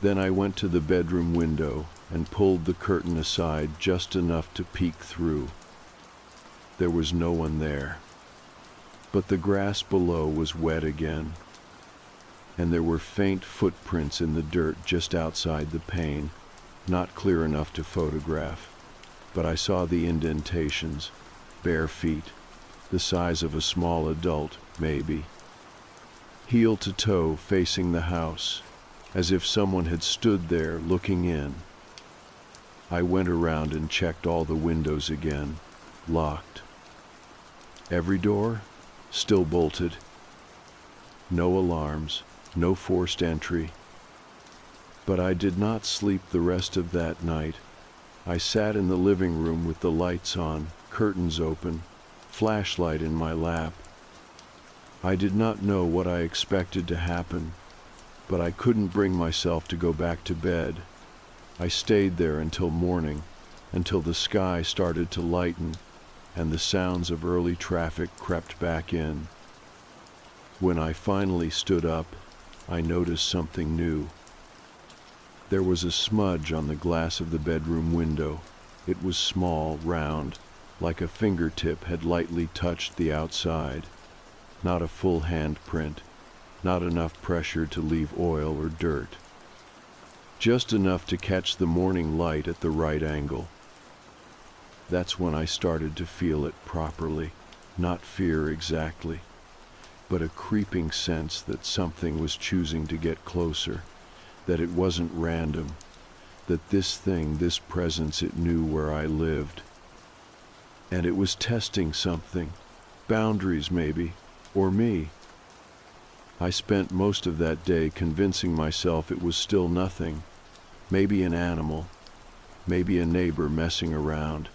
S1: Then I went to the bedroom window and pulled the curtain aside just enough to peek through. There was no one there. But the grass below was wet again, and there were faint footprints in the dirt just outside the pane, not clear enough to photograph. But I saw the indentations, bare feet, the size of a small adult, maybe. Heel to toe facing the house, as if someone had stood there looking in. I went around and checked all the windows again, locked. Every door, still bolted. No alarms, no forced entry. But I did not sleep the rest of that night. I sat in the living room with the lights on, curtains open, flashlight in my lap. I did not know what I expected to happen, but I couldn't bring myself to go back to bed. I stayed there until morning, until the sky started to lighten and the sounds of early traffic crept back in. When I finally stood up, I noticed something new. There was a smudge on the glass of the bedroom window. It was small, round, like a fingertip had lightly touched the outside. Not a full handprint, not enough pressure to leave oil or dirt. Just enough to catch the morning light at the right angle. That's when I started to feel it properly, not fear exactly, but a creeping sense that something was choosing to get closer, that it wasn't random, that this thing, this presence, it knew where I lived. And it was testing something, boundaries maybe, or me. I spent most of that day convincing myself it was still nothing, maybe an animal, maybe a neighbor messing around,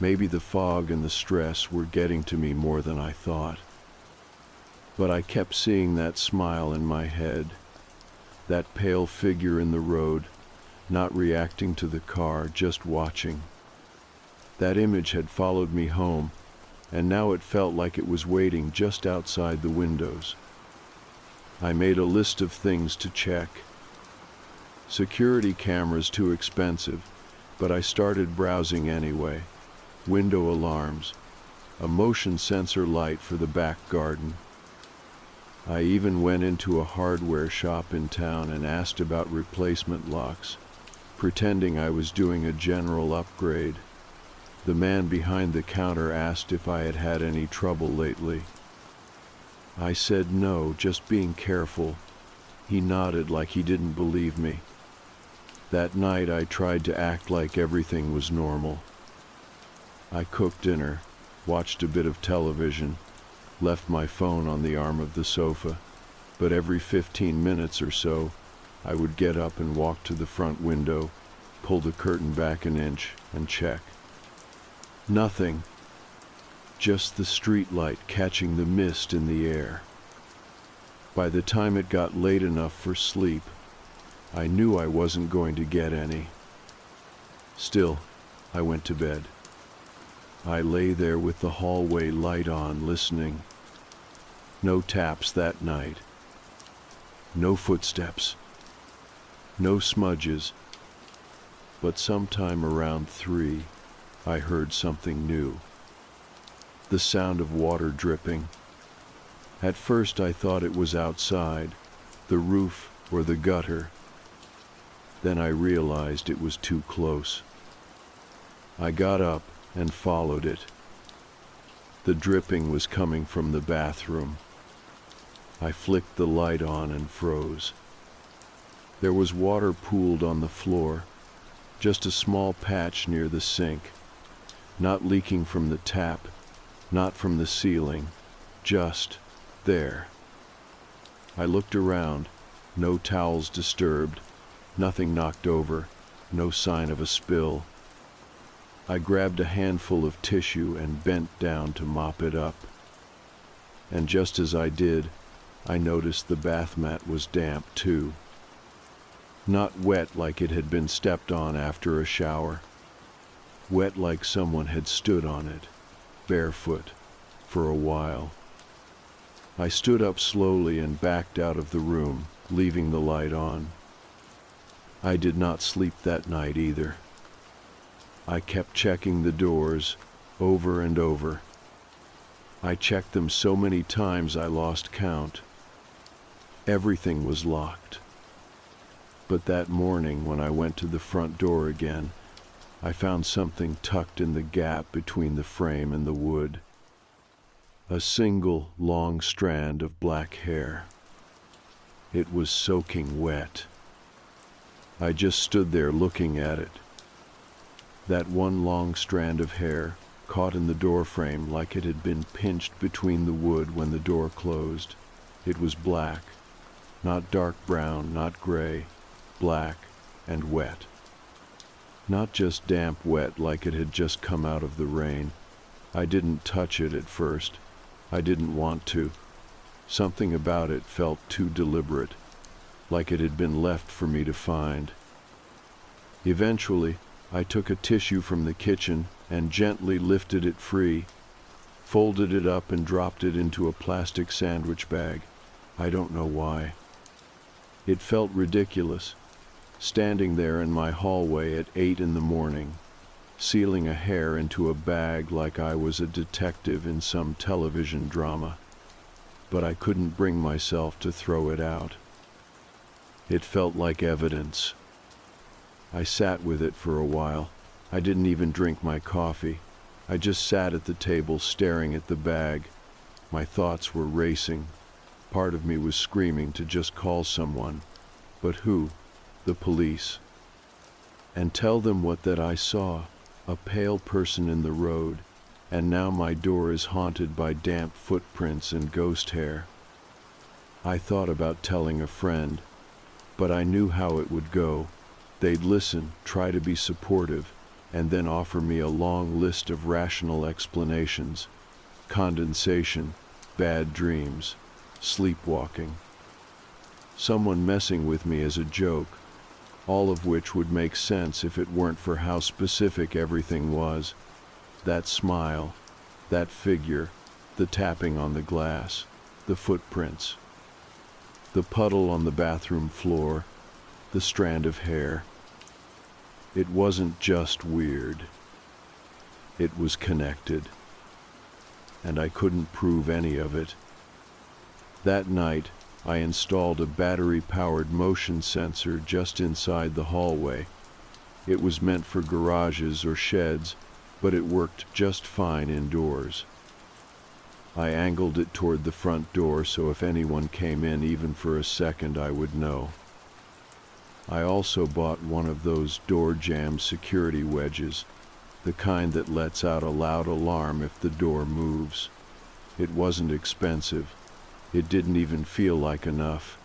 S1: maybe the fog and the stress were getting to me more than I thought. But I kept seeing that smile in my head, that pale figure in the road, not reacting to the car, just watching. That image had followed me home, and now it felt like it was waiting just outside the windows. I made a list of things to check. Security cameras too expensive, but I started browsing anyway. Window alarms, a motion sensor light for the back garden. I even went into a hardware shop in town and asked about replacement locks, pretending I was doing a general upgrade. The man behind the counter asked if I had had any trouble lately. I said no, just being careful. He nodded like he didn't believe me. That night I tried to act like everything was normal. I cooked dinner, watched a bit of television, left my phone on the arm of the sofa, but every 15 minutes or so, I would get up and walk to the front window, pull the curtain back an inch, and check. Nothing. Just the street light catching the mist in the air. By the time it got late enough for sleep, I knew I wasn't going to get any. Still, I went to bed. I lay there with the hallway light on, listening. No taps that night. No footsteps. No smudges. But sometime around 3, I heard something new. The sound of water dripping. At first I thought it was outside, the roof or the gutter. Then I realized it was too close. I got up and followed it. The dripping was coming from the bathroom. I flicked the light on and froze. There was water pooled on the floor, just a small patch near the sink, not leaking from the tap, not from the ceiling, just there. I looked around, no towels disturbed, nothing knocked over, no sign of a spill. I grabbed a handful of tissue and bent down to mop it up. And just as I did, I noticed the bath mat was damp too. Not wet like it had been stepped on after a shower. Wet like someone had stood on it, barefoot, for a while. I stood up slowly and backed out of the room, leaving the light on. I did not sleep that night either. I kept checking the doors over and over. I checked them so many times I lost count. Everything was locked. But that morning, when I went to the front door again, I found something tucked in the gap between the frame and the wood. A single long strand of black hair. It was soaking wet. I just stood there looking at it. That one long strand of hair caught in the door frame like it had been pinched between the wood when the door closed. It was black, not dark brown, not gray, black and wet. Not just damp wet like it had just come out of the rain. I didn't touch it at first. I didn't want to. Something about it felt too deliberate, like it had been left for me to find. Eventually, I took a tissue from the kitchen and gently lifted it free, folded it up and dropped it into a plastic sandwich bag. I don't know why. It felt ridiculous, standing there in my hallway at 8 in the morning, sealing a hair into a bag like I was a detective in some television drama. But I couldn't bring myself to throw it out. It felt like evidence. I sat with it for a while. I didn't even drink my coffee. I just sat at the table staring at the bag. My thoughts were racing. Part of me was screaming to just call someone. But who? The police. And tell them what that I saw, a pale person in the road, and now my door is haunted by damp footprints and ghost hair. I thought about telling a friend, but I knew how it would go. They'd listen, try to be supportive, and then offer me a long list of rational explanations. Condensation, bad dreams, sleepwalking. Someone messing with me as a joke, all of which would make sense if it weren't for how specific everything was. That smile, that figure, the tapping on the glass, the footprints, the puddle on the bathroom floor, the strand of hair. It wasn't just weird. It was connected. And I couldn't prove any of it. That night, I installed a battery-powered motion sensor just inside the hallway. It was meant for garages or sheds, but it worked just fine indoors. I angled it toward the front door so if anyone came in even for a second I would know. I also bought one of those door jamb security wedges, the kind that lets out a loud alarm if the door moves. It wasn't expensive. It didn't even feel like enough,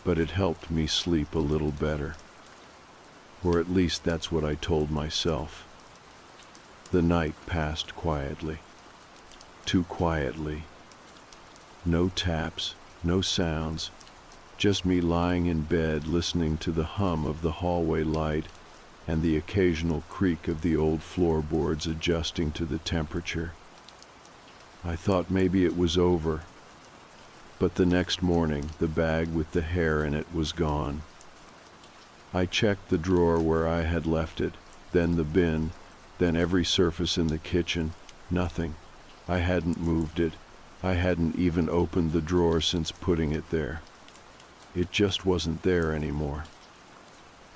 S1: but it helped me sleep a little better. Or at least that's what I told myself. The night passed quietly. Too quietly. No taps, no sounds, just me lying in bed listening to the hum of the hallway light and the occasional creak of the old floorboards adjusting to the temperature. I thought maybe it was over, but the next morning the bag with the hair in it was gone. I checked the drawer where I had left it, then the bin, then every surface in the kitchen. Nothing. I hadn't moved it. I hadn't even opened the drawer since putting it there. It just wasn't there anymore.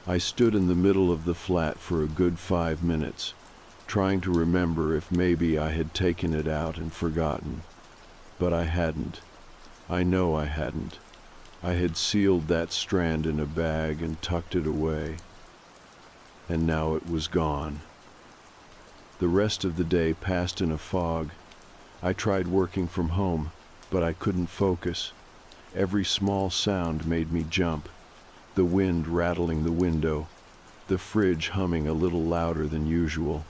S1: I stood in the middle of the flat for a good 5 minutes, trying to remember if maybe I had taken it out and forgotten. But I hadn't. I know I hadn't. I had sealed that strand in a bag and tucked it away. And now it was gone. The rest of the day passed in a fog. I tried working from home, but I couldn't focus. Every small sound made me jump. The wind rattling the window, the fridge humming a little louder than usual.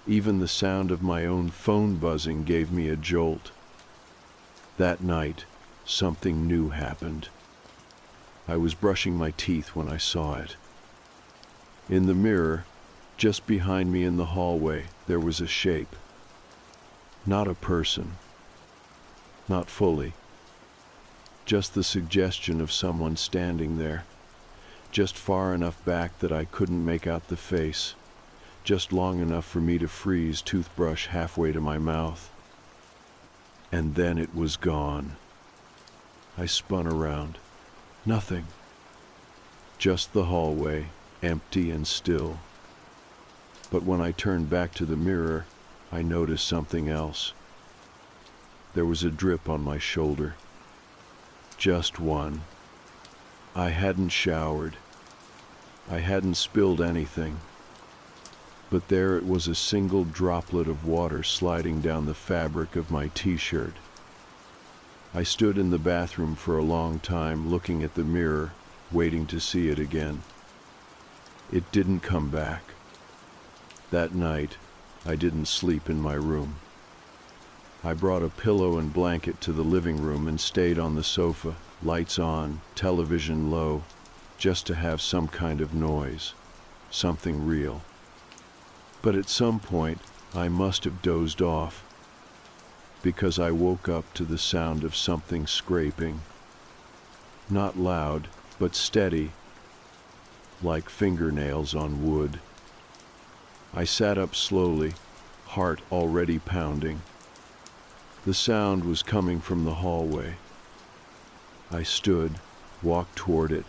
S1: Even the sound of my own phone buzzing gave me a jolt. That night, something new happened. I was brushing my teeth when I saw it. In the mirror, just behind me in the hallway, there was a shape. Not a person. not fully. Just the suggestion of someone standing there, just far enough back that I couldn't make out the face, just long enough for me to freeze, toothbrush halfway to my mouth. And then it was gone. I spun around. Nothing. Just the hallway, empty and still. But when I turned back to the mirror, I noticed something else. There was a drip on my shoulder. Just one. I hadn't showered. I hadn't spilled anything. But there it was, a single droplet of water sliding down the fabric of my t-shirt. I stood in the bathroom for a long time, looking at the mirror, waiting to see it again. It didn't come back. That night, I didn't sleep in my room. I brought a pillow and blanket to the living room and stayed on the sofa, lights on, television low, just to have some kind of noise, something real. But at some point, I must have dozed off, because I woke up to the sound of something scraping. Not loud, but steady, like fingernails on wood. I sat up slowly, heart already pounding. The sound was coming from the hallway. I stood, walked toward it,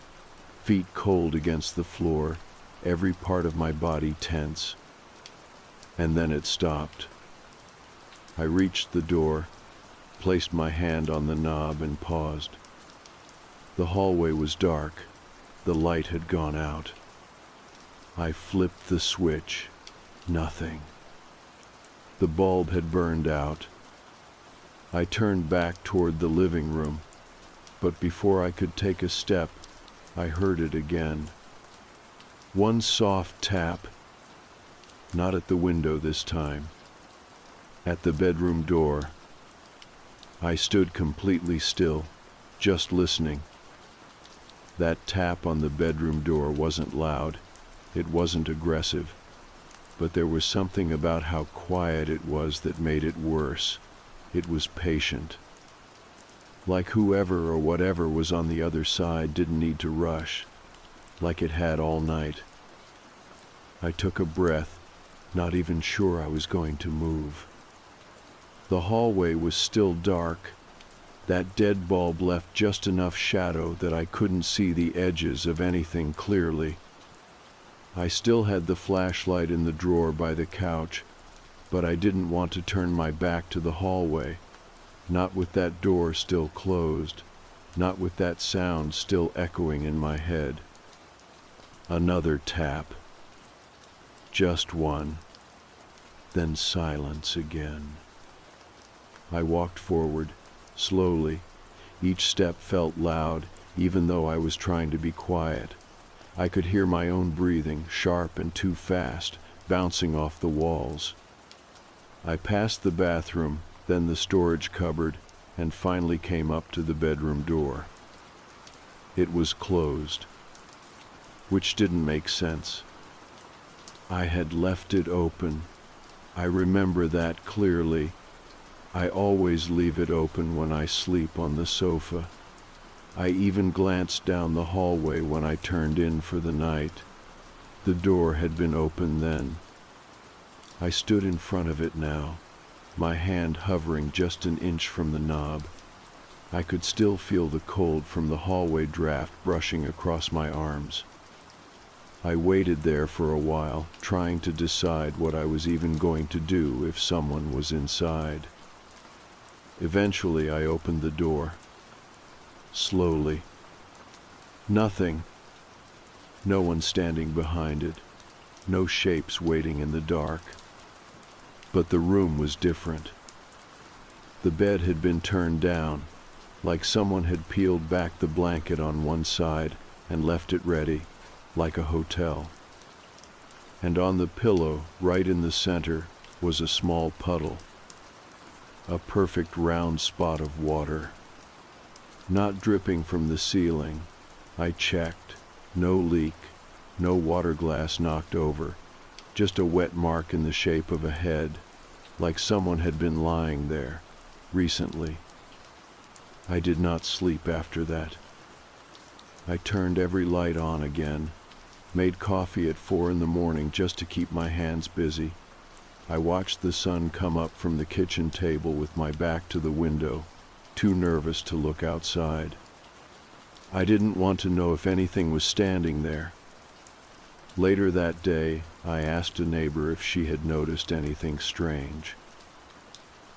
S1: feet cold against the floor, every part of my body tense. And then it stopped. I reached the door, placed my hand on the knob and paused. The hallway was dark. The light had gone out. I flipped the switch. Nothing. The bulb had burned out. I turned back toward the living room, but before I could take a step, I heard it again. One soft tap, not at the window this time, at the bedroom door. I stood completely still, just listening. That tap on the bedroom door wasn't loud, it wasn't aggressive, but there was something about how quiet it was that made it worse. It was patient. Like whoever or whatever was on the other side didn't need to rush, like it had all night. I took a breath, not even sure I was going to move. The hallway was still dark. That dead bulb left just enough shadow that I couldn't see the edges of anything clearly. I still had the flashlight in the drawer by the couch, but I didn't want to turn my back to the hallway, not with that door still closed, not with that sound still echoing in my head. Another tap. Just one. Then silence again. I walked forward, slowly. Each step felt loud, even though I was trying to be quiet. I could hear my own breathing, sharp and too fast, bouncing off the walls. I passed the bathroom, then the storage cupboard, and finally came up to the bedroom door. It was closed, which didn't make sense. I had left it open. I remember that clearly. I always leave it open when I sleep on the sofa. I even glanced down the hallway when I turned in for the night. The door had been open then. I stood in front of it now, my hand hovering just an inch from the knob. I could still feel the cold from the hallway draft brushing across my arms. I waited there for a while, trying to decide what I was even going to do if someone was inside. Eventually, I opened the door. Slowly. Nothing. No one standing behind it. No shapes waiting in the dark. But the room was different. The bed had been turned down, like someone had peeled back the blanket on one side and left it ready, like a hotel. And on the pillow, right in the center, was a small puddle. A perfect round spot of water. Not dripping from the ceiling. I checked. No leak. No water glass knocked over. Just a wet mark in the shape of a head, like someone had been lying there, recently. I did not sleep after that. I turned every light on again, made coffee at 4 in the morning just to keep my hands busy. I watched the sun come up from the kitchen table with my back to the window, too nervous to look outside. I didn't want to know if anything was standing there. Later that day, I asked a neighbor if she had noticed anything strange.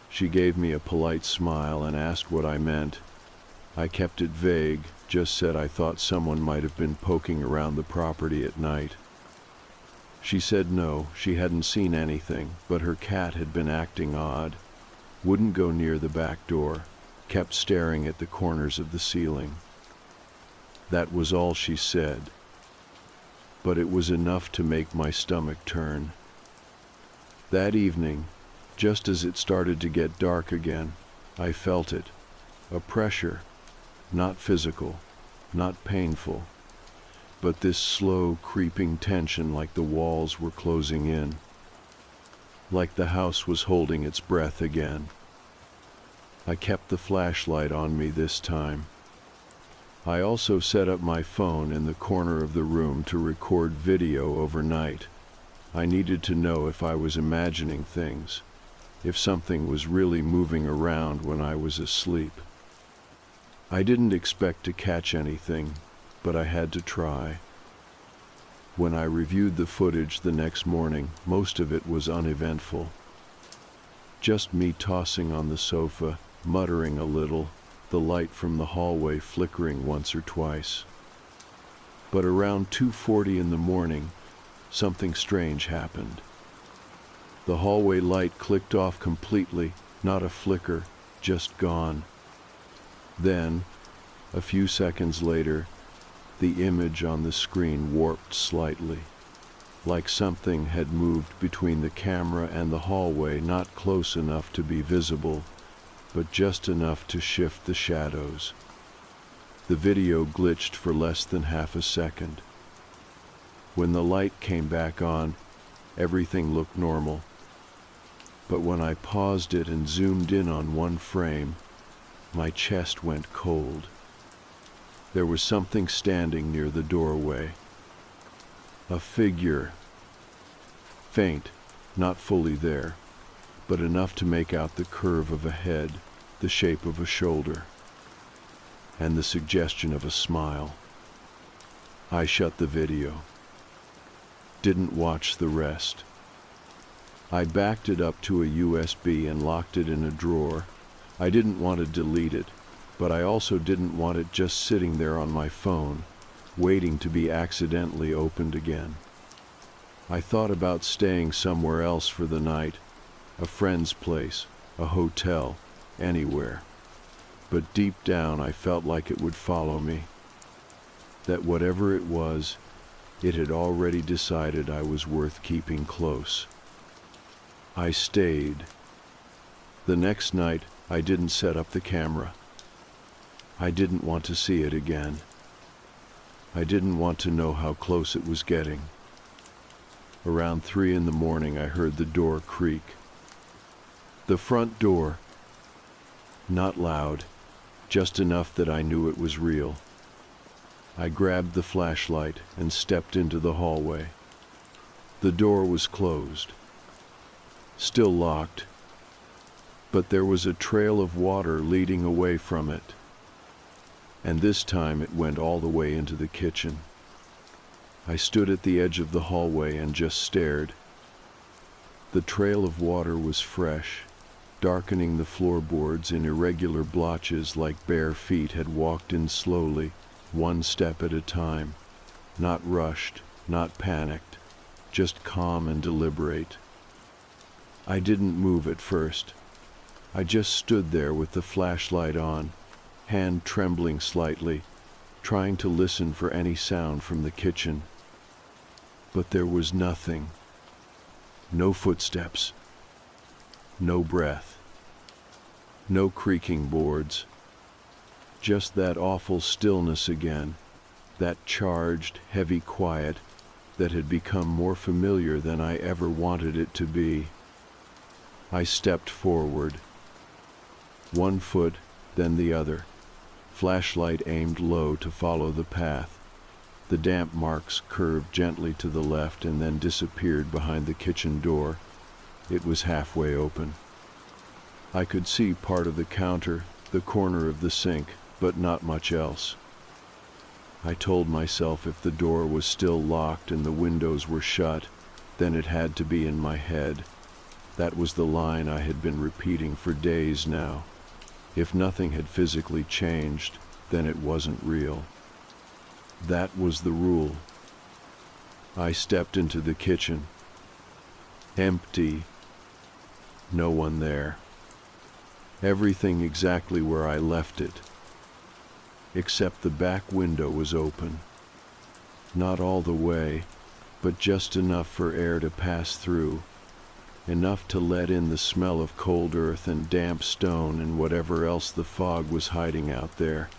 S1: She gave me a polite smile and asked what I meant. I kept it vague, just said I thought someone might have been poking around the property at night. She said no, she hadn't seen anything, but her cat had been acting odd, wouldn't go near the back door, kept staring at the corners of the ceiling. That was all she said, but it was enough to make my stomach turn. That evening, just as it started to get dark again, I felt it, a pressure, not physical, not painful, but this slow, creeping tension like the walls were closing in, like the house was holding its breath again. I kept the flashlight on me this time. I also set up my phone in the corner of the room to record video overnight. I needed to know if I was imagining things, if something was really moving around when I was asleep. I didn't expect to catch anything, but I had to try. When I reviewed the footage the next morning, most of it was uneventful. Just me tossing on the sofa, muttering a little, the light from the hallway flickering once or twice. But around 2:40 in the morning, something strange happened. The hallway light clicked off completely, not a flicker, just gone. Then, a few seconds later, the image on the screen warped slightly, like something had moved between the camera and the hallway, not close enough to be visible, but just enough to shift the shadows. The video glitched for less than half a second. When the light came back on, everything looked normal. But when I paused it and zoomed in on one frame, my chest went cold. There was something standing near the doorway. A figure. Faint, not fully there, but enough to make out the curve of a head, the shape of a shoulder, and the suggestion of a smile. I shut the video. Didn't watch the rest. I backed it up to a USB and locked it in a drawer. I didn't want to delete it, but I also didn't want it just sitting there on my phone, waiting to be accidentally opened again. I thought about staying somewhere else for the night, a friend's place, a hotel, anywhere. But deep down I felt like it would follow me, that whatever it was, it had already decided I was worth keeping close. I stayed. The next night, I didn't set up the camera. I didn't want to see it again. I didn't want to know how close it was getting. Around 3 in the morning, I heard the door creak. The front door. Not loud, just enough that I knew it was real. I grabbed the flashlight and stepped into the hallway. The door was closed. Still locked, but there was a trail of water leading away from it, and this time it went all the way into the kitchen. I stood at the edge of the hallway and just stared. The trail of water was fresh, darkening the floorboards in irregular blotches like bare feet had walked in slowly, one step at a time, not rushed, not panicked, just calm and deliberate. I didn't move at first. I just stood there with the flashlight on, hand trembling slightly, trying to listen for any sound from the kitchen. But there was nothing. No footsteps. No breath. No creaking boards. Just that awful stillness again, that charged, heavy quiet that had become more familiar than I ever wanted it to be. I stepped forward. One foot, then the other, flashlight aimed low to follow the path. The damp marks curved gently to the left and then disappeared behind the kitchen door. It was halfway open. I could see part of the counter, the corner of the sink, but not much else. I told myself if the door was still locked and the windows were shut, then it had to be in my head. That was the line I had been repeating for days now. If nothing had physically changed, then it wasn't real. That was the rule. I stepped into the kitchen. Empty. No one there. Everything exactly where I left it. Except the back window was open. Not all the way, but just enough for air to pass through. Enough to let in the smell of cold earth and damp stone and whatever else the fog was hiding out there.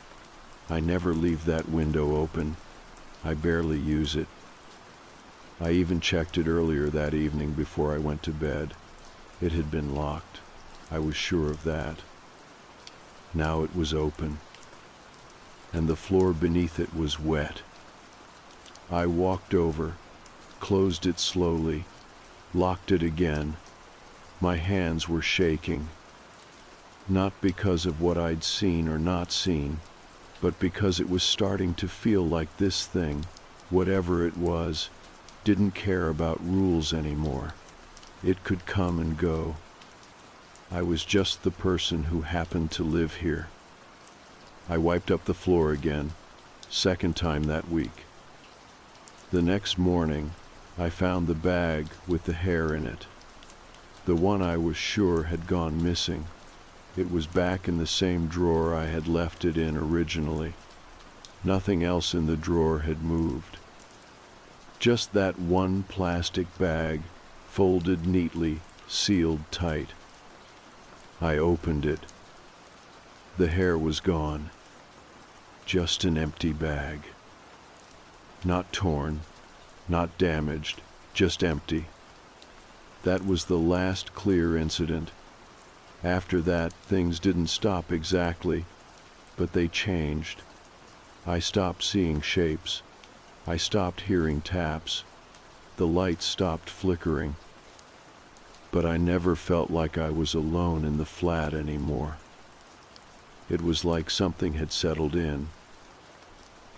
S1: I never leave that window open. I barely use it. I even checked it earlier that evening before I went to bed. It had been locked. I was sure of that. Now it was open, and the floor beneath it was wet. I walked over, closed it slowly, locked it again. My hands were shaking. Not because of what I'd seen or not seen, but because it was starting to feel like this thing, whatever it was, didn't care about rules anymore. It could come and go. I was just the person who happened to live here. I wiped up the floor again, second time that week. The next morning, I found the bag with the hair in it. The one I was sure had gone missing. It was back in the same drawer I had left it in originally. Nothing else in the drawer had moved. Just that one plastic bag, folded neatly, sealed tight. I opened it. The hair was gone. Just an empty bag. Not torn, not damaged, just empty. That was the last clear incident. After that, things didn't stop exactly, but they changed. I stopped seeing shapes. I stopped hearing taps. The lights stopped flickering. But I never felt like I was alone in the flat anymore. It was like something had settled in.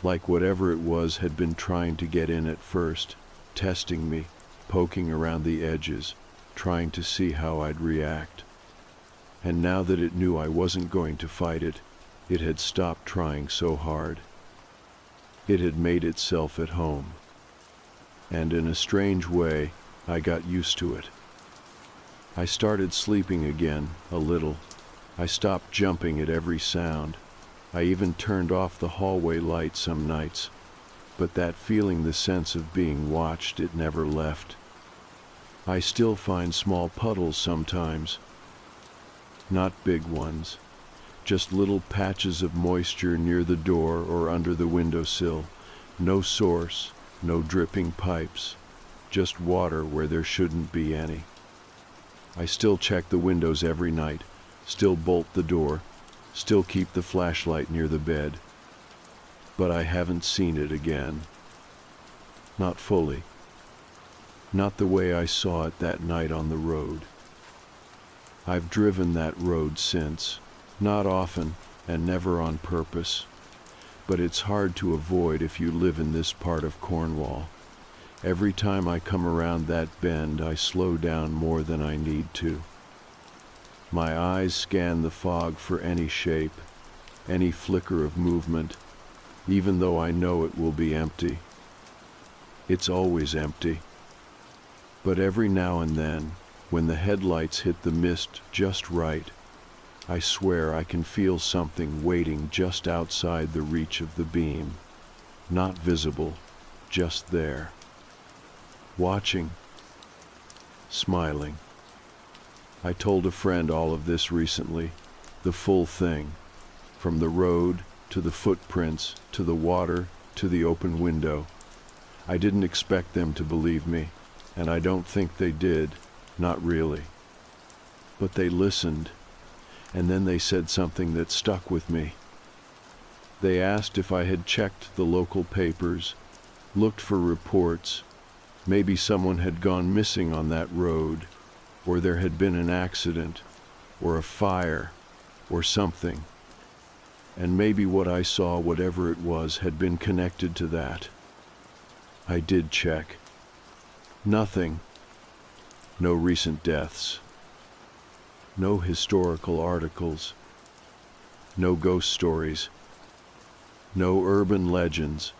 S1: Like whatever it was had been trying to get in at first, testing me, poking around the edges, trying to see how I'd react. And now that it knew I wasn't going to fight it, it had stopped trying so hard. It had made itself at home. And in a strange way, I got used to it. I started sleeping again, a little. I stopped jumping at every sound. I even turned off the hallway light some nights. But that feeling, the sense of being watched, it never left. I still find small puddles sometimes. Not big ones. Just little patches of moisture near the door or under the windowsill. No source, no dripping pipes. Just water where there shouldn't be any. I still check the windows every night, still bolt the door, still keep the flashlight near the bed. But I haven't seen it again. Not fully. Not the way I saw it that night on the road. I've driven that road since, not often and never on purpose, but it's hard to avoid if you live in this part of Cornwall. Every time I come around that bend, I slow down more than I need to. My eyes scan the fog for any shape, any flicker of movement, even though I know it will be empty. It's always empty. But every now and then, when the headlights hit the mist just right, I swear I can feel something waiting just outside the reach of the beam. Not visible, just there. Watching. Smiling. I told a friend all of this recently, the full thing, from the road to the footprints to the water to the open window. I didn't expect them to believe me, and I don't think they did, not really. But they listened, and then they said something that stuck with me. They asked if I had checked the local papers, looked for reports. Maybe someone had gone missing on that road, or there had been an accident, or a fire, or something. And maybe what I saw, whatever it was, had been connected to that. I did check. Nothing. No recent deaths. No historical articles. No ghost stories. No urban legends.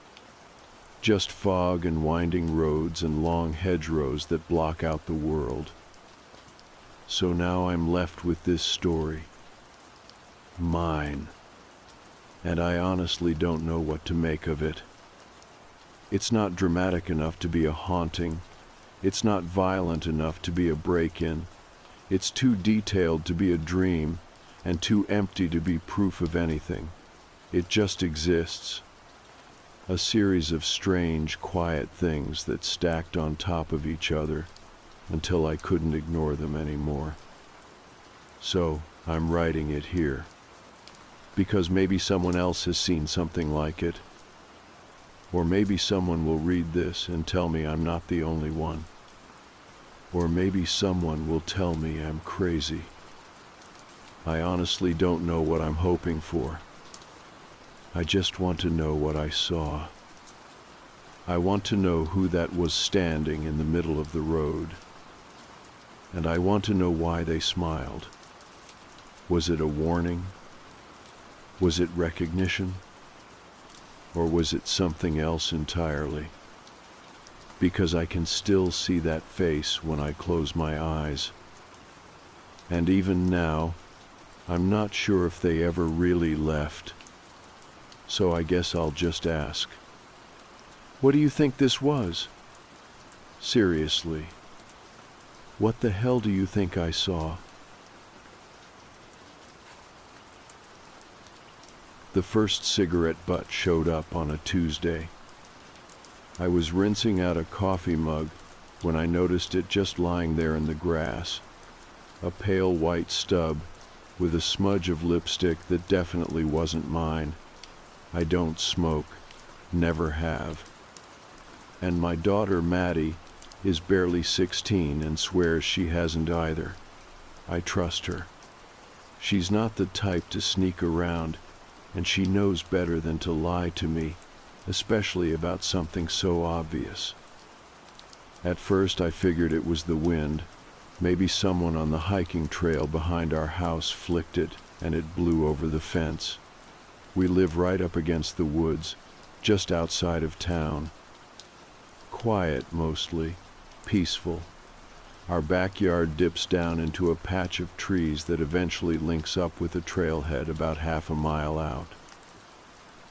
S1: Just fog and winding roads and long hedgerows that block out the world. So now I'm left with this story. Mine. And I honestly don't know what to make of it. It's not dramatic enough to be a haunting. It's not violent enough to be a break-in. It's too detailed to be a dream, and too empty to be proof of anything. It just exists. A series of strange, quiet things that stacked on top of each other until I couldn't ignore them anymore. So, I'm writing it here. Because maybe someone else has seen something like it. Or maybe someone will read this and tell me I'm not the only one. Or maybe someone will tell me I'm crazy. I honestly don't know what I'm hoping for. I just want to know what I saw. I want to know who that was standing in the middle of the road. And I want to know why they smiled. Was it a warning? Was it recognition? Or was it something else entirely? Because I can still see that face when I close my eyes. And even now, I'm not sure if they ever really left. So I guess I'll just ask. What do you think this was? Seriously. What the hell do you think I saw? The first cigarette butt showed up on a Tuesday. I was rinsing out a coffee mug when I noticed it just lying there in the grass. A pale white stub with a smudge of lipstick that definitely wasn't mine. I don't smoke, never have. And my daughter Maddie is barely 16 and swears she hasn't either. I trust her. She's not the type to sneak around, and she knows better than to lie to me, especially about something so obvious. At first I figured it was the wind. Maybe someone on the hiking trail behind our house flicked it and it blew over the fence. We live right up against the woods, just outside of town. Quiet mostly, peaceful. Our backyard dips down into a patch of trees that eventually links up with a trailhead about half a mile out.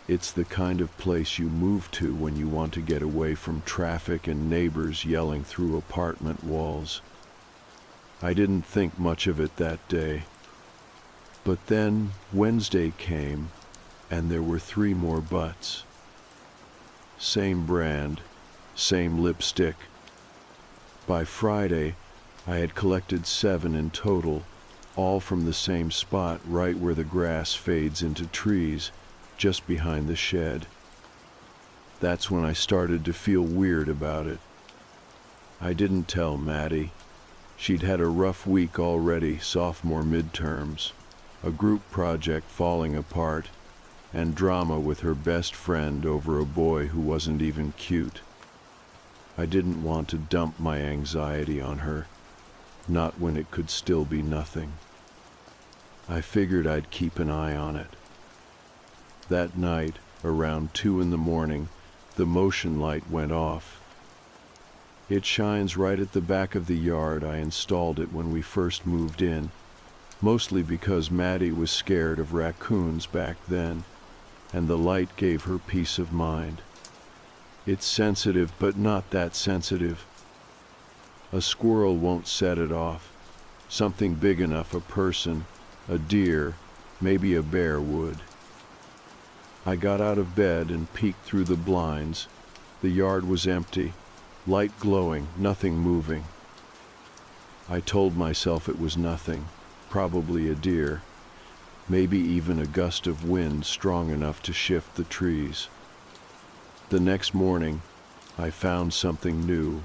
S1: It's the kind of place you move to when you want to get away from traffic and neighbors yelling through apartment walls. I didn't think much of it that day. But then Wednesday came, and there were 3 more butts. Same brand, same lipstick. By Friday, I had collected 7 in total, all from the same spot right where the grass fades into trees, just behind the shed. That's when I started to feel weird about it. I didn't tell Maddie. She'd had a rough week already, sophomore midterms, a group project falling apart, and drama with her best friend over a boy who wasn't even cute. I didn't want to dump my anxiety on her, not when it could still be nothing. I figured I'd keep an eye on it. That night, around 2 in the morning, the motion light went off. It shines right at the back of the yard. I installed it when we first moved in, mostly because Maddie was scared of raccoons back then, and the light gave her peace of mind. It's sensitive, but not that sensitive. A squirrel won't set it off. Something big enough, a person, a deer, maybe a bear would. I got out of bed and peeked through the blinds. The yard was empty, light glowing, nothing moving. I told myself it was nothing, probably a deer, maybe even a gust of wind strong enough to shift the trees. The next morning, I found something new.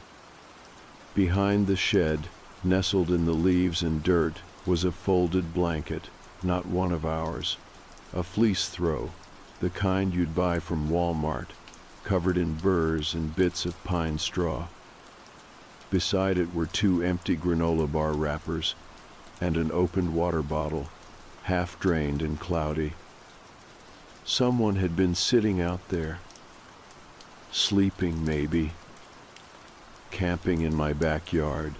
S1: Behind the shed, nestled in the leaves and dirt, was a folded blanket, not one of ours. A fleece throw, the kind you'd buy from Walmart, covered in burrs and bits of pine straw. Beside it were 2 empty granola bar wrappers and an opened water bottle, half drained and cloudy. Someone had been sitting out there, sleeping maybe, camping in my backyard.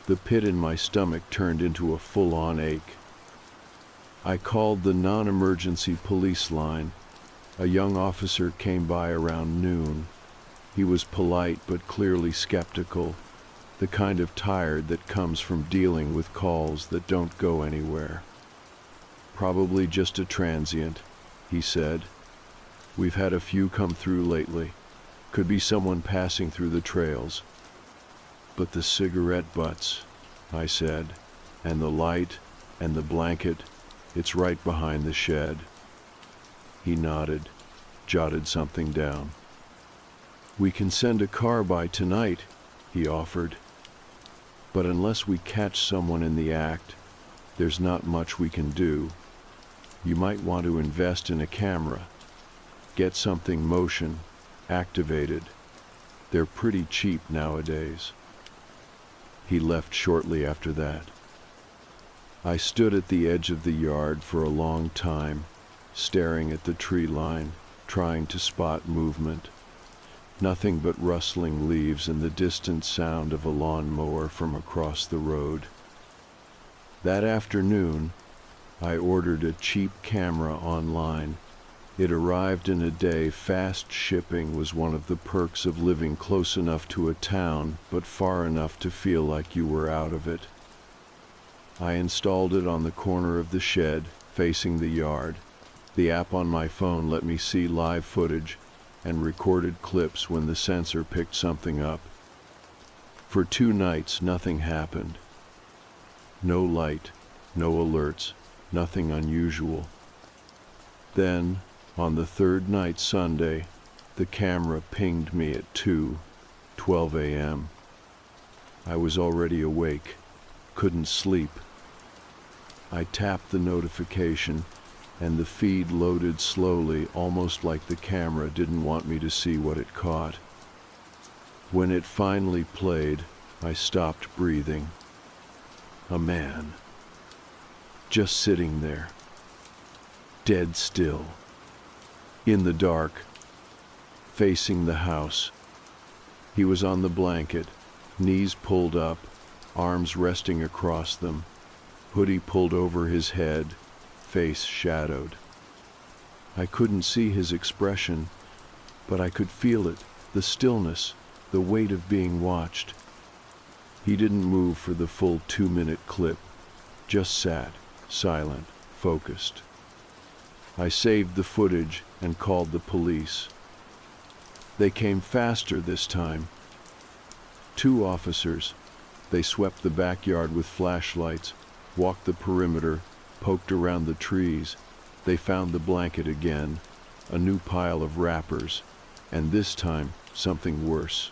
S1: The pit in my stomach turned into a full-on ache. I called the non-emergency police line. A young officer came by around noon. He was polite but clearly skeptical, the kind of tired that comes from dealing with calls that don't go anywhere. "Probably just a transient," he said. "We've had a few come through lately. Could be someone passing through the trails." "But the cigarette butts," I said, "and the light, and the blanket, it's right behind the shed." He nodded, jotted something down. "We can send a car by tonight," he offered. "But unless we catch someone in the act, there's not much we can do. You might want to invest in a camera. Get something motion activated. They're pretty cheap nowadays." He left shortly after that. I stood at the edge of the yard for a long time, staring at the tree line, trying to spot movement. Nothing but rustling leaves and the distant sound of a lawnmower from across the road. That afternoon, I ordered a cheap camera online. It arrived in a day. Fast shipping was one of the perks of living close enough to a town, but far enough to feel like you were out of it. I installed it on the corner of the shed, facing the yard. The app on my phone let me see live footage and recorded clips when the sensor picked something up. For 2 nights, nothing happened. No light, no alerts, nothing unusual. Then, on the 3rd night, Sunday, the camera pinged me at 2:12 a.m. I was already awake, couldn't sleep. I tapped the notification, and the feed loaded slowly, almost like the camera didn't want me to see what it caught. When it finally played, I stopped breathing. A man, just sitting there, dead still, in the dark, facing the house. He was on the blanket, knees pulled up, arms resting across them, hoodie pulled over his head, face shadowed. I couldn't see his expression, but I could feel it, the stillness, the weight of being watched. He didn't move for the full 2-minute clip, just sat, silent, focused. I saved the footage and called the police. They came faster this time. 2 officers. They swept the backyard with flashlights, walked the perimeter, poked around the trees. They found the blanket again, a new pile of wrappers, and this time something worse.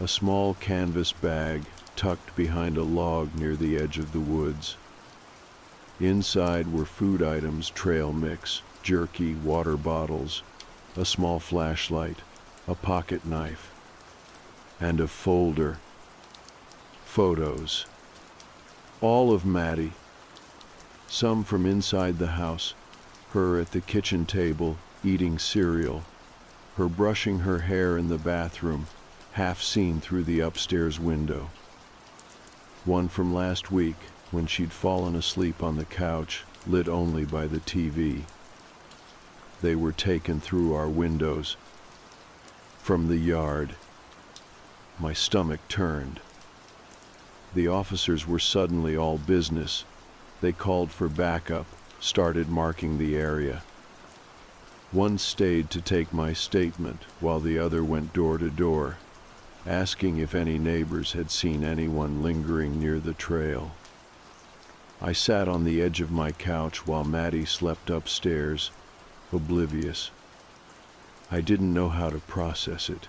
S1: A small canvas bag tucked behind a log near the edge of the woods. Inside were food items, trail mix, jerky, water bottles, a small flashlight, a pocket knife, and a folder. Photos. All of Maddie. Some from inside the house, her at the kitchen table, eating cereal, her brushing her hair in the bathroom, half seen through the upstairs window. One from last week, when she'd fallen asleep on the couch, lit only by the TV. They were taken through our windows. From the yard. My stomach turned. The officers were suddenly all business. They called for backup, started marking the area. One stayed to take my statement while the other went door to door, asking if any neighbors had seen anyone lingering near the trail. I sat on the edge of my couch while Maddie slept upstairs, oblivious. I didn't know how to process it.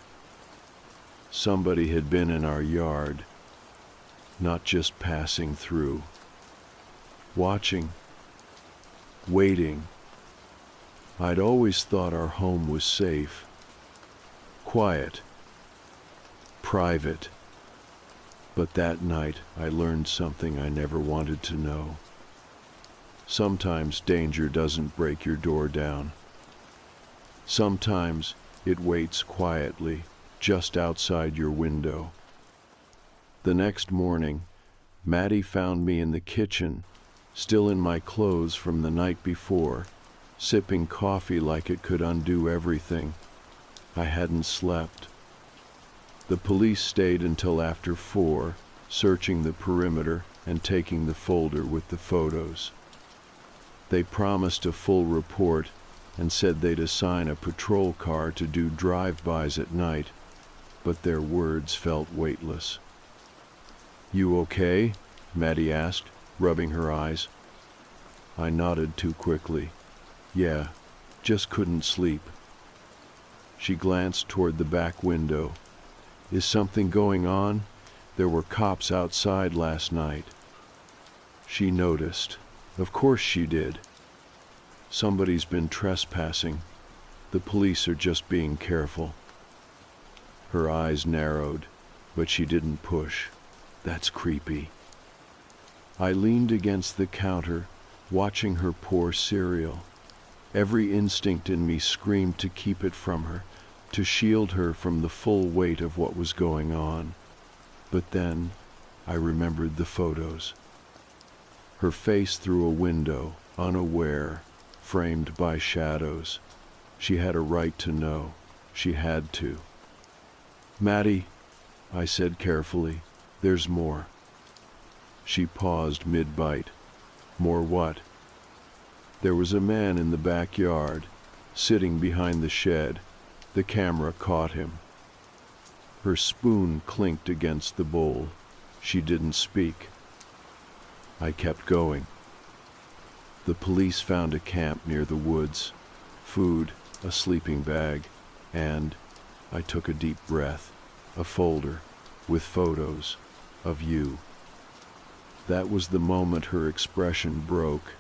S1: Somebody had been in our yard, not just passing through. Watching, waiting. I'd always thought our home was safe, quiet, private. But that night I learned something I never wanted to know. Sometimes danger doesn't break your door down. Sometimes it waits quietly just outside your window. The next morning, Maddie found me in the kitchen, still in my clothes from the night before, sipping coffee like it could undo everything. I hadn't slept. The police stayed until after 4, searching the perimeter and taking the folder with the photos. They promised a full report and said they'd assign a patrol car to do drive-bys at night, but their words felt weightless. "You okay?" Maddie asked, rubbing her eyes. I nodded too quickly. "Yeah, just couldn't sleep." She glanced toward the back window. "Is something going on? There were cops outside last night." She noticed. Of course she did. Somebody's been trespassing. The police are just being careful. Her eyes narrowed, but she didn't push. That's creepy. I leaned against the counter, watching her pour cereal. Every instinct in me screamed to keep it from her, to shield her from the full weight of what was going on. But then I remembered the photos. Her face through a window, unaware, framed by shadows. She had a right to know. She had to. "Maddie," I said carefully, "there's more." She paused mid-bite. "More what?" There was a man in the backyard, sitting behind the shed. The camera caught him. Her spoon clinked against the bowl. She didn't speak. I kept going. The police found a camp near the woods, food, a sleeping bag, and I took a deep breath, a folder with photos of you. That was the moment her expression broke.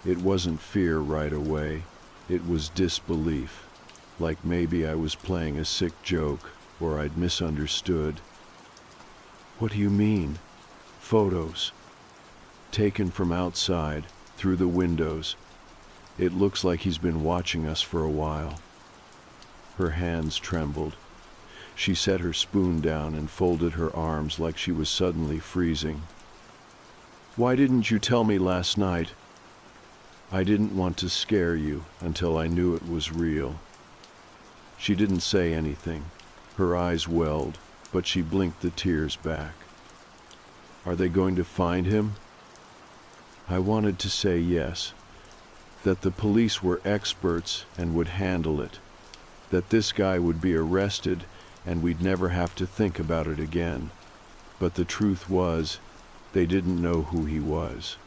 S1: It wasn't fear right away. It was disbelief, like maybe I was playing a sick joke or I'd misunderstood. "What do you mean?" "Photos. Taken from outside, through the windows. It looks like he's been watching us for a while." Her hands trembled. She set her spoon down and folded her arms like she was suddenly freezing. "Why didn't you tell me last night?" "I didn't want to scare you until I knew it was real." She didn't say anything. Her eyes welled, but she blinked the tears back. "Are they going to find him?" I wanted to say yes, that the police were experts and would handle it, that this guy would be arrested and we'd never have to think about it again. But the truth was, they didn't know who he was.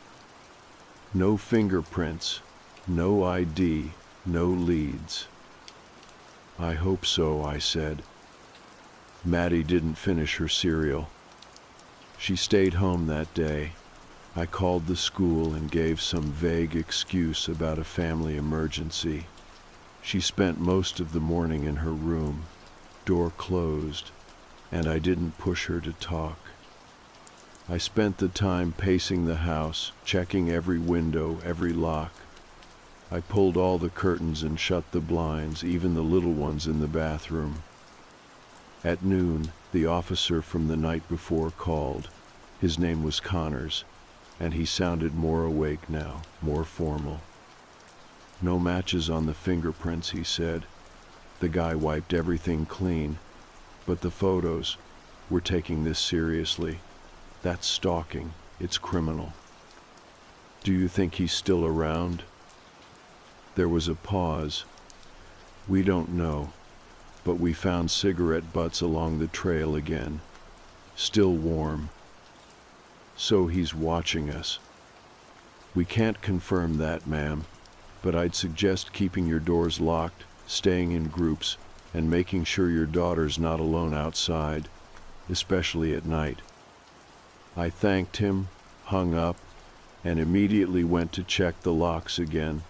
S1: No fingerprints, no ID, no leads. "I hope so," I said. Maddie didn't finish her cereal. She stayed home that day. I called the school and gave some vague excuse about a family emergency. She spent most of the morning in her room, door closed, and I didn't push her to talk. I spent the time pacing the house, checking every window, every lock. I pulled all the curtains and shut the blinds, even the little ones in the bathroom. At noon, the officer from the night before called. His name was Connors, and he sounded more awake now, more formal. "No matches on the fingerprints," he said. "The guy wiped everything clean. But the photos, we're taking this seriously. That's stalking. It's criminal." "Do you think he's still around?" There was a pause. "We don't know, but we found cigarette butts along the trail again, still warm. So he's watching us." We can't confirm that, ma'am, but I'd suggest keeping your doors locked, staying in groups, and making sure your daughter's not alone outside, especially at night. I thanked him, hung up, and immediately went to check the locks again,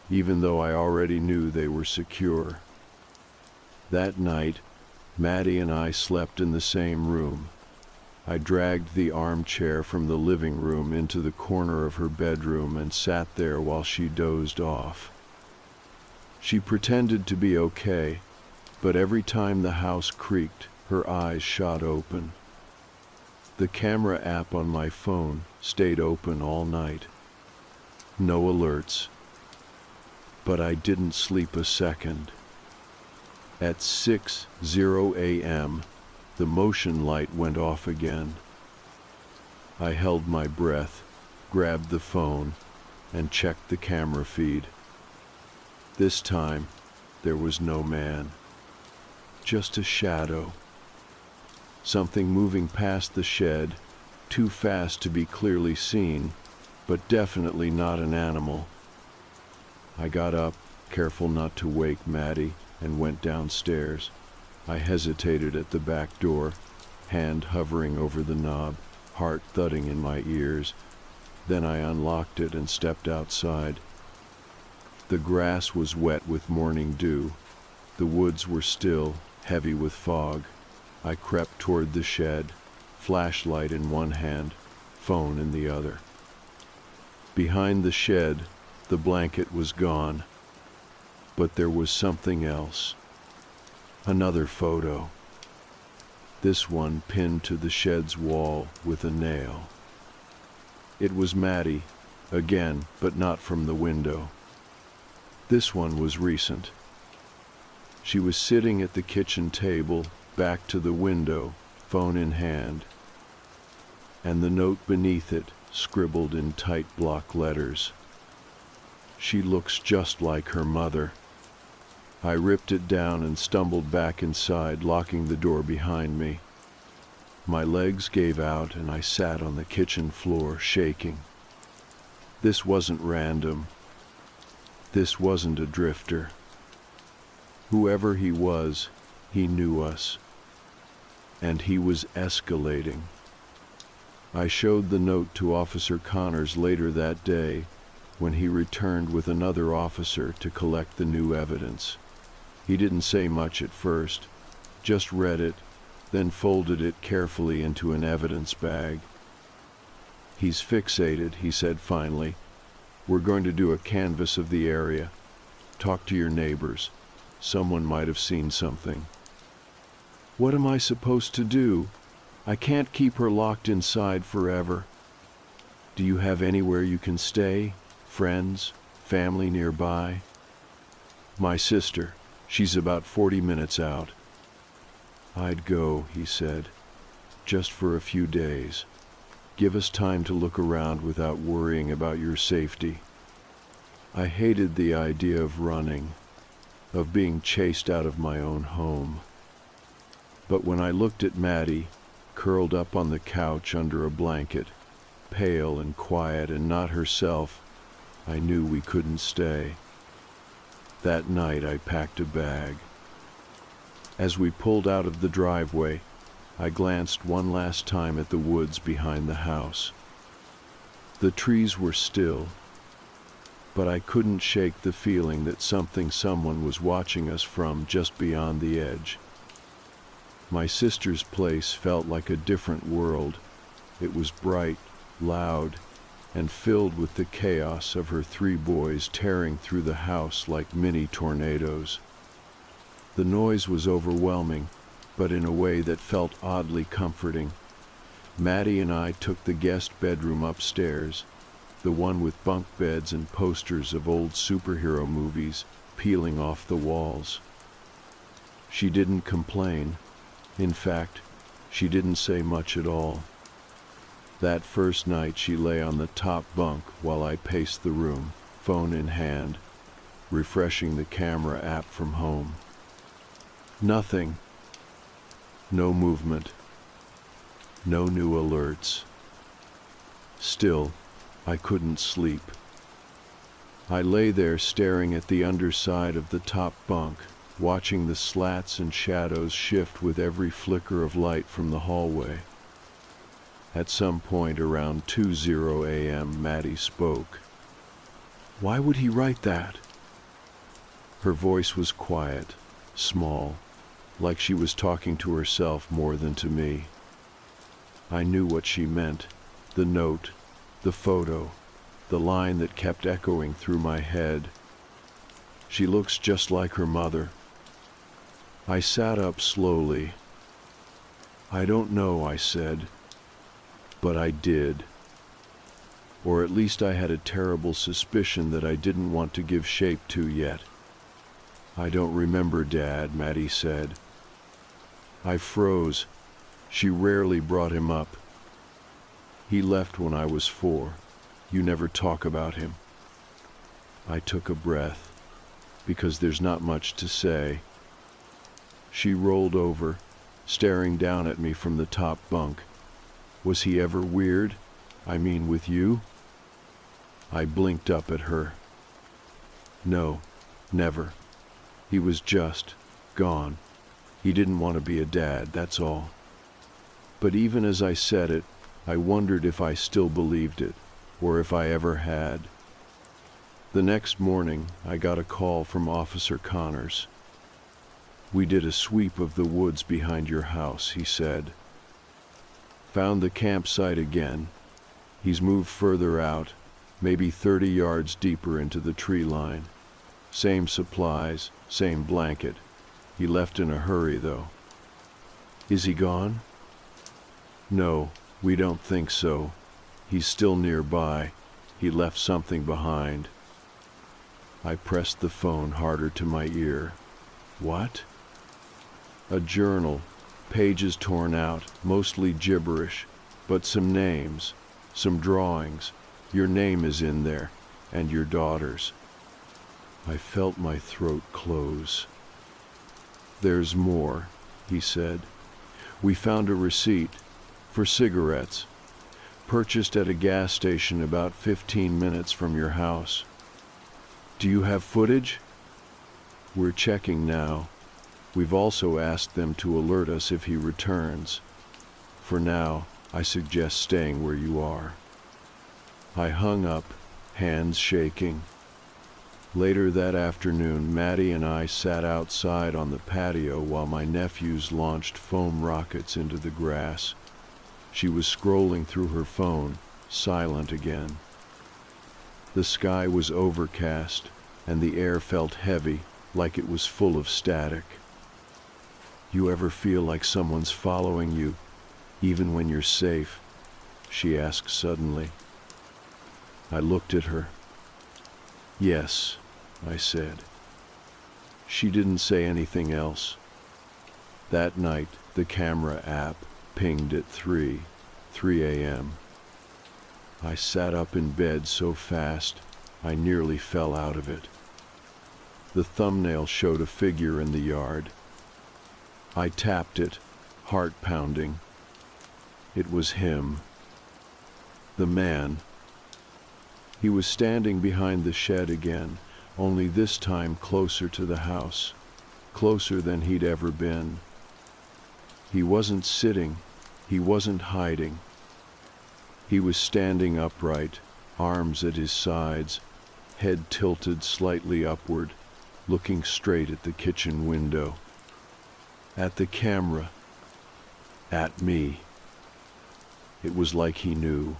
S1: even though I already knew they were secure. That night, Maddie and I slept in the same room. I dragged the armchair from the living room into the corner of her bedroom and sat there while she dozed off. She pretended to be okay, but every time the house creaked, her eyes shot open. The camera app on my phone stayed open all night. No alerts. But I didn't sleep a second. At 6:00 a.m., the motion light went off again. I held my breath, grabbed the phone, and checked the camera feed. This time, there was no man. Just a shadow. Something moving past the shed, too fast to be clearly seen, but definitely not an animal. I got up, careful not to wake Maddie, and went downstairs. I hesitated at the back door, hand hovering over the knob, heart thudding in my ears. Then I unlocked it and stepped outside. The grass was wet with morning dew. The woods were still, heavy with fog. I crept toward the shed, flashlight in one hand, phone in the other. Behind the shed, the blanket was gone. But there was something else. Another photo. This one pinned to the shed's wall with a nail. It was Maddie, again, but not from the window. This one was recent. She was sitting at the kitchen table, back to the window, phone in hand. And the note beneath it, scribbled in tight block letters. She looks just like her mother. I ripped it down and stumbled back inside, locking the door behind me. My legs gave out and I sat on the kitchen floor, shaking. This wasn't random. This wasn't a drifter. Whoever he was, he knew us. And he was escalating. I showed the note to Officer Connors later that day, when he returned with another officer to collect the new evidence. He didn't say much at first, just read it, then folded it carefully into an evidence bag. "He's fixated," he said finally. "We're going to do a canvass of the area. Talk to your neighbors. Someone might have seen something." "What am I supposed to do? I can't keep her locked inside forever." "Do you have anywhere you can stay? Friends? Family nearby?" "My sister. She's about 40 minutes out." "I'd go," he said, "just for a few days. Give us time to look around without worrying about your safety." I hated the idea of running, of being chased out of my own home. But when I looked at Maddie, curled up on the couch under a blanket, pale and quiet and not herself, I knew we couldn't stay. That night I packed a bag. As we pulled out of the driveway, I glanced one last time at the woods behind the house. The trees were still, but I couldn't shake the feeling that someone was watching us from just beyond the edge. My sister's place felt like a different world. It was bright, loud, and filled with the chaos of her 3 boys tearing through the house like mini tornadoes. The noise was overwhelming, but in a way that felt oddly comforting. Maddie and I took the guest bedroom upstairs, the one with bunk beds and posters of old superhero movies peeling off the walls. She didn't complain. In fact, she didn't say much at all. That first night she lay on the top bunk while I paced the room, phone in hand, refreshing the camera app from home. Nothing. No movement. No new alerts. Still, I couldn't sleep. I lay there staring at the underside of the top bunk, watching the slats and shadows shift with every flicker of light from the hallway. At some point around 2:00 a.m., Maddie spoke. "Why would he write that?" Her voice was quiet, small, like she was talking to herself more than to me. I knew what she meant, the note, the photo, the line that kept echoing through my head. She looks just like her mother. I sat up slowly. "I don't know," I said, but I did. Or at least I had a terrible suspicion that I didn't want to give shape to yet. "I don't remember, Dad," Maddie said. I froze. She rarely brought him up. "He left when I was 4. You never talk about him." I took a breath, because there's not much to say. She rolled over, staring down at me from the top bunk. "Was he ever weird? I mean, with you?" I blinked up at her. "No, never. He was just gone. He didn't want to be a dad, that's all." But even as I said it, I wondered if I still believed it, or if I ever had. The next morning, I got a call from Officer Connors. "We did a sweep of the woods behind your house," he said. "Found the campsite again. He's moved further out, maybe 30 yards deeper into the tree line. Same supplies, same blanket. He left in a hurry, though." "Is he gone?" "No, we don't think so. He's still nearby. He left something behind." I pressed the phone harder to my ear. "What?" "A journal, pages torn out, mostly gibberish, but some names, some drawings. Your name is in there, and your daughter's." I felt my throat close. "There's more," he said. "We found a receipt for cigarettes, purchased at a gas station about 15 minutes from your house. Do you have footage?" "We're checking now. We've also asked them to alert us if he returns. For now, I suggest staying where you are." I hung up, hands shaking. Later that afternoon, Maddie and I sat outside on the patio while my nephews launched foam rockets into the grass. She was scrolling through her phone, silent again. The sky was overcast, and the air felt heavy, like it was full of static. "You ever feel like someone's following you, even when you're safe?" she asked suddenly. I looked at her. "Yes," I said. She didn't say anything else. That night, the camera app pinged at 3 a.m. I sat up in bed so fast, I nearly fell out of it. The thumbnail showed a figure in the yard. I tapped it, heart pounding. It was him. The man. He was standing behind the shed again, only this time closer to the house, closer than he'd ever been. He wasn't sitting, he wasn't hiding. He was standing upright, arms at his sides, head tilted slightly upward, looking straight at the kitchen window. At the camera. At me. It was like he knew.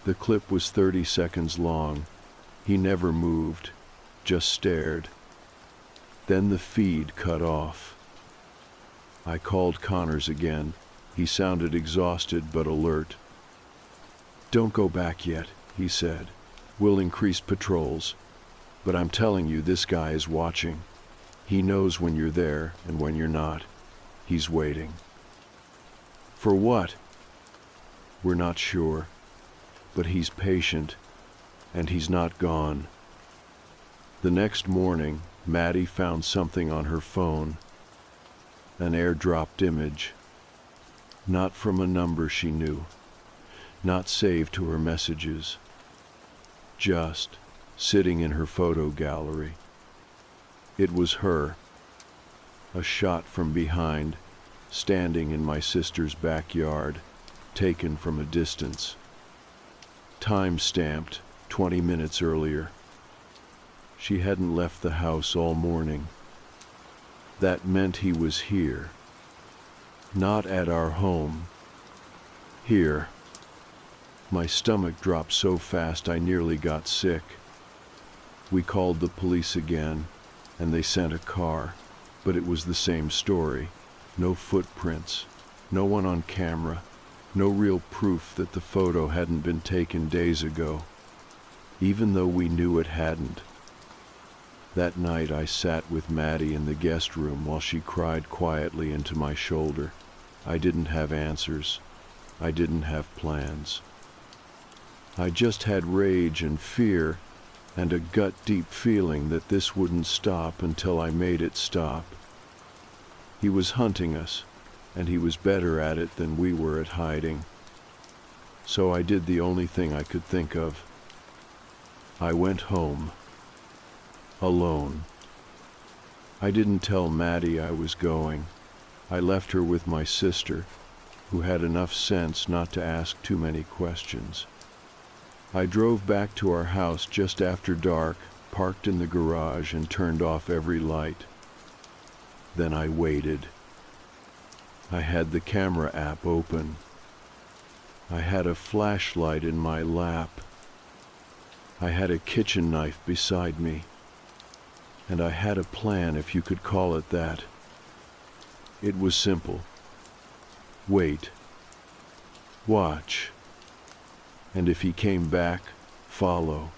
S1: The clip was 30 seconds long. He never moved, just stared. Then the feed cut off. I called Connors again. He sounded exhausted but alert. "Don't go back yet," he said. "We'll increase patrols. But I'm telling you, this guy is watching. He knows when you're there and when you're not. He's waiting." "For what?" "We're not sure. But he's patient, and he's not gone." The next morning, Maddie found something on her phone. An airdropped image. Not from a number she knew. not saved to her messages, just sitting in her photo gallery. It was her, a shot from behind, standing in my sister's backyard, taken from a distance. Time stamped 20 minutes earlier. She hadn't left the house all morning. That meant he was here. Not at our home. Here. My stomach dropped so fast I nearly got sick. We called the police again, and they sent a car, but it was the same story. No footprints, no one on camera, no real proof that the photo hadn't been taken days ago, even though we knew it hadn't. That night I sat with Maddie in the guest room while she cried quietly into my shoulder. I didn't have answers. I didn't have plans. I just had rage and fear and a gut-deep feeling that this wouldn't stop until I made it stop. He was hunting us, and he was better at it than we were at hiding. So I did the only thing I could think of. I went home. Alone. I didn't tell Maddie I was going. I left her with my sister, who had enough sense not to ask too many questions. I drove back to our house just after dark, parked in the garage, and turned off every light. Then I waited. I had the camera app open. I had a flashlight in my lap. I had a kitchen knife beside me. And I had a plan, if you could call it that. It was simple. Wait. Watch. And if he came back, follow.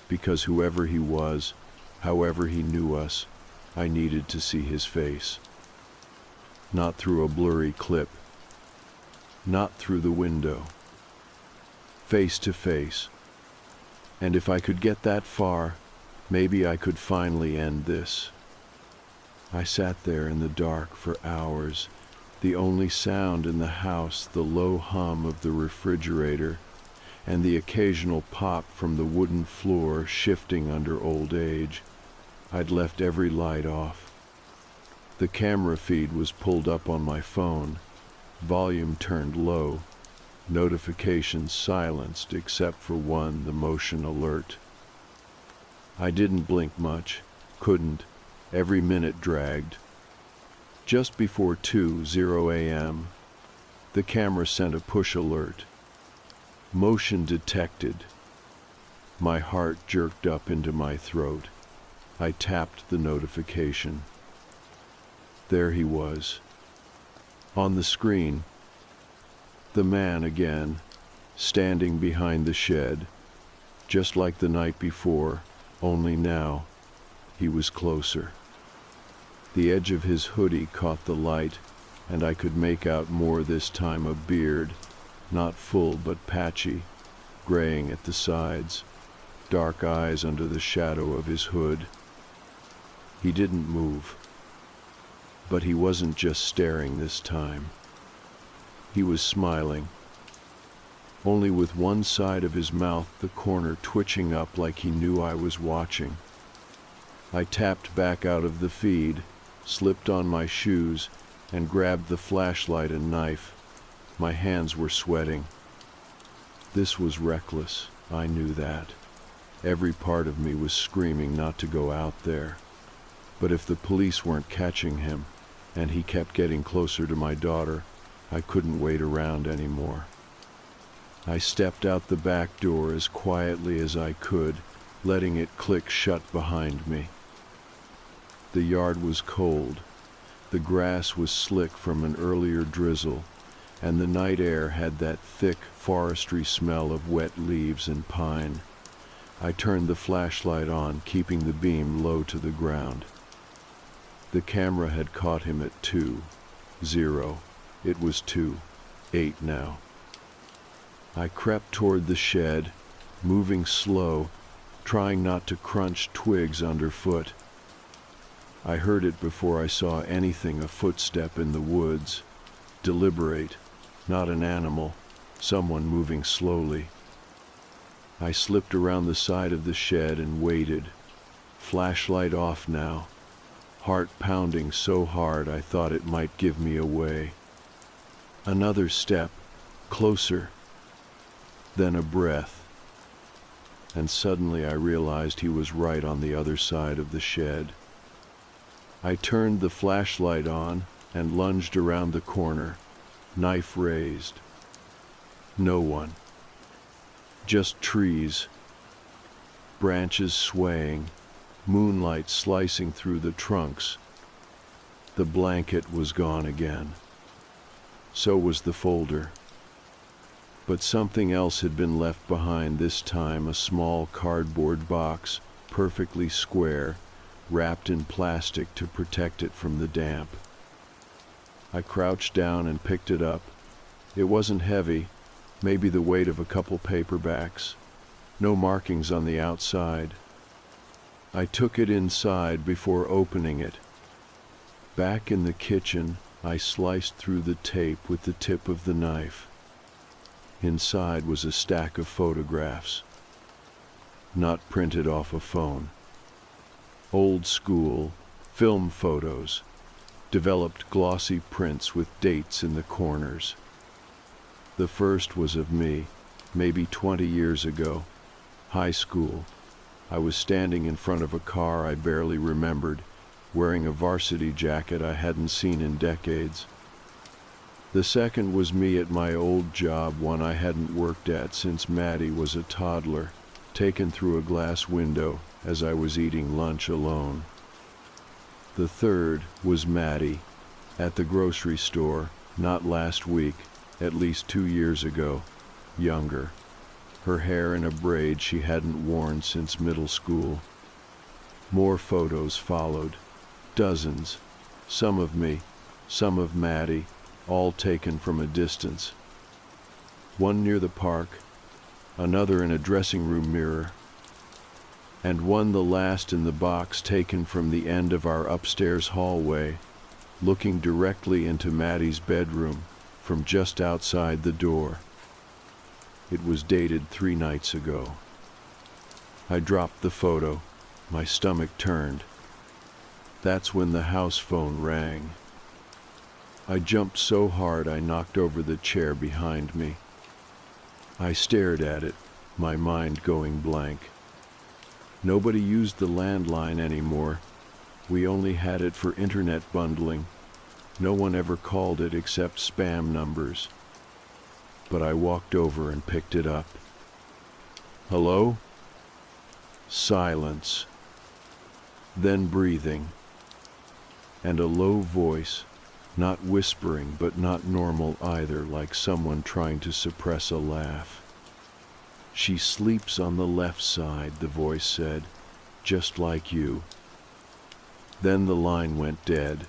S1: Because whoever he was, however he knew us, I needed to see his face. Not through a blurry clip. Not through the window. Face to face. And if I could get that far, maybe I could finally end this. I sat there in the dark for hours, the only sound in the house the low hum of the refrigerator and the occasional pop from the wooden floor shifting under old age. I'd left every light off. The camera feed was pulled up on my phone, volume turned low, notifications silenced except for one, the motion alert. I didn't blink much, couldn't. Every minute dragged. Just before 2:00 a.m., the camera sent a push alert. Motion detected. My heart jerked up into my throat. I tapped the notification. There he was. On the screen. The man again, standing behind the shed, just like the night before, only now he was closer. The edge of his hoodie caught the light, and I could make out more this time a beard, not full but patchy, graying at the sides, dark eyes under the shadow of his hood. He didn't move. But he wasn't just staring this time. He was smiling, only with one side of his mouth, the corner twitching up like he knew I was watching. I tapped back out of the feed, slipped on my shoes, and grabbed the flashlight and knife. My hands were sweating. This was reckless, I knew that. Every part of me was screaming not to go out there. But if the police weren't catching him, and he kept getting closer to my daughter, I couldn't wait around anymore. I stepped out the back door as quietly as I could, letting it click shut behind me. The yard was cold. The grass was slick from an earlier drizzle, and the night air had that thick forestry smell of wet leaves and pine. I turned the flashlight on, keeping the beam low to the ground. The camera had caught him at 2:00. It was 2:08 now. I crept toward the shed, moving slow, trying not to crunch twigs underfoot. I heard it before I saw anything, a footstep in the woods. Deliberate, not an animal, someone moving slowly. I slipped around the side of the shed and waited. Flashlight off now, heart pounding so hard I thought it might give me away. Another step, closer, then a breath, and suddenly I realized he was right on the other side of the shed. I turned the flashlight on and lunged around the corner, knife raised. No one. Just trees, branches swaying, moonlight slicing through the trunks. The blanket was gone again. So was the folder. But something else had been left behind this time, a small cardboard box, perfectly square, wrapped in plastic to protect it from the damp. I crouched down and picked it up. It wasn't heavy, maybe the weight of a couple paperbacks. No markings on the outside. I took it inside before opening it. Back in the kitchen, I sliced through the tape with the tip of the knife. Inside was a stack of photographs, not printed off a phone. Old school, film photos, developed glossy prints with dates in the corners. The first was of me, maybe 20 years ago, high school. I was standing in front of a car I barely remembered, wearing a varsity jacket I hadn't seen in decades. The second was me at my old job, one I hadn't worked at since Maddie was a toddler, taken through a glass window as I was eating lunch alone. The third was Maddie, at the grocery store, not last week, at least 2 years ago, younger. Her hair in a braid she hadn't worn since middle school. More photos followed, dozens, some of me, some of Maddie, all taken from a distance. One near the park, another in a dressing room mirror, and one, the last in the box, taken from the end of our upstairs hallway, looking directly into Maddie's bedroom from just outside the door. It was dated 3 nights ago. I dropped the photo. My stomach turned. That's when the house phone rang. I jumped so hard I knocked over the chair behind me. I stared at it, my mind going blank. Nobody used the landline anymore. We only had it for internet bundling. No one ever called it except spam numbers. But I walked over and picked it up. Hello? Silence. Then breathing. And a low voice, not whispering but not normal either, like someone trying to suppress a laugh. She sleeps on the left side, the voice said, just like you. Then the line went dead.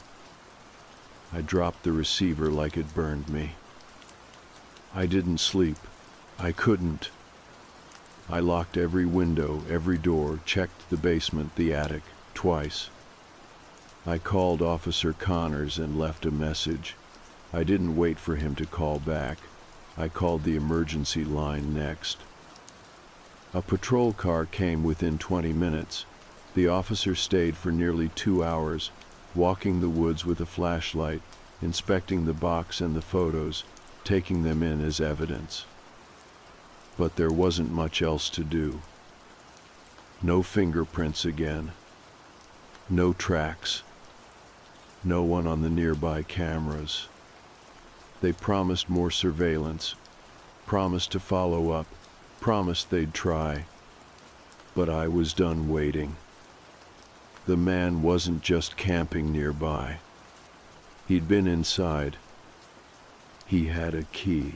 S1: I dropped the receiver like it burned me. I didn't sleep. I couldn't. I locked every window, every door, checked the basement, the attic, twice. I called Officer Connors and left a message. I didn't wait for him to call back. I called the emergency line next. A patrol car came within 20 minutes. The officer stayed for nearly 2 hours, walking the woods with a flashlight, inspecting the box and the photos, taking them in as evidence. But there wasn't much else to do. No fingerprints again. No tracks. No one on the nearby cameras. They promised more surveillance, promised to follow up, promised they'd try. But I was done waiting. The man wasn't just camping nearby. He'd been inside. He had a key.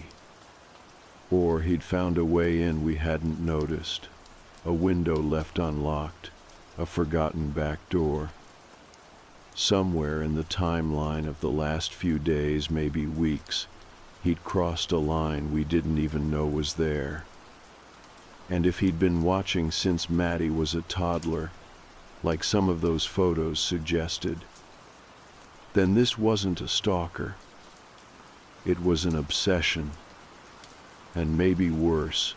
S1: Or he'd found a way in we hadn't noticed. A window left unlocked, a forgotten back door. Somewhere in the timeline of the last few days, maybe weeks, he'd crossed a line we didn't even know was there. And if he'd been watching since Maddie was a toddler, like some of those photos suggested, then this wasn't a stalker. It was an obsession. and maybe worse.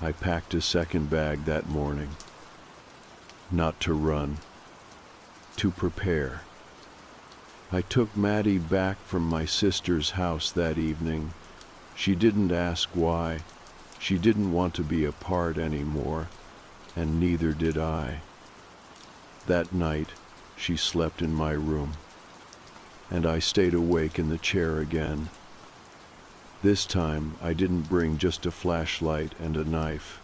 S1: I packed a second bag that morning. Not to run, to prepare. I took Maddie back from my sister's house that evening. She didn't ask why. She didn't want to be apart anymore, and neither did I. That night, she slept in my room, and I stayed awake in the chair again. This time, I didn't bring just a flashlight and a knife.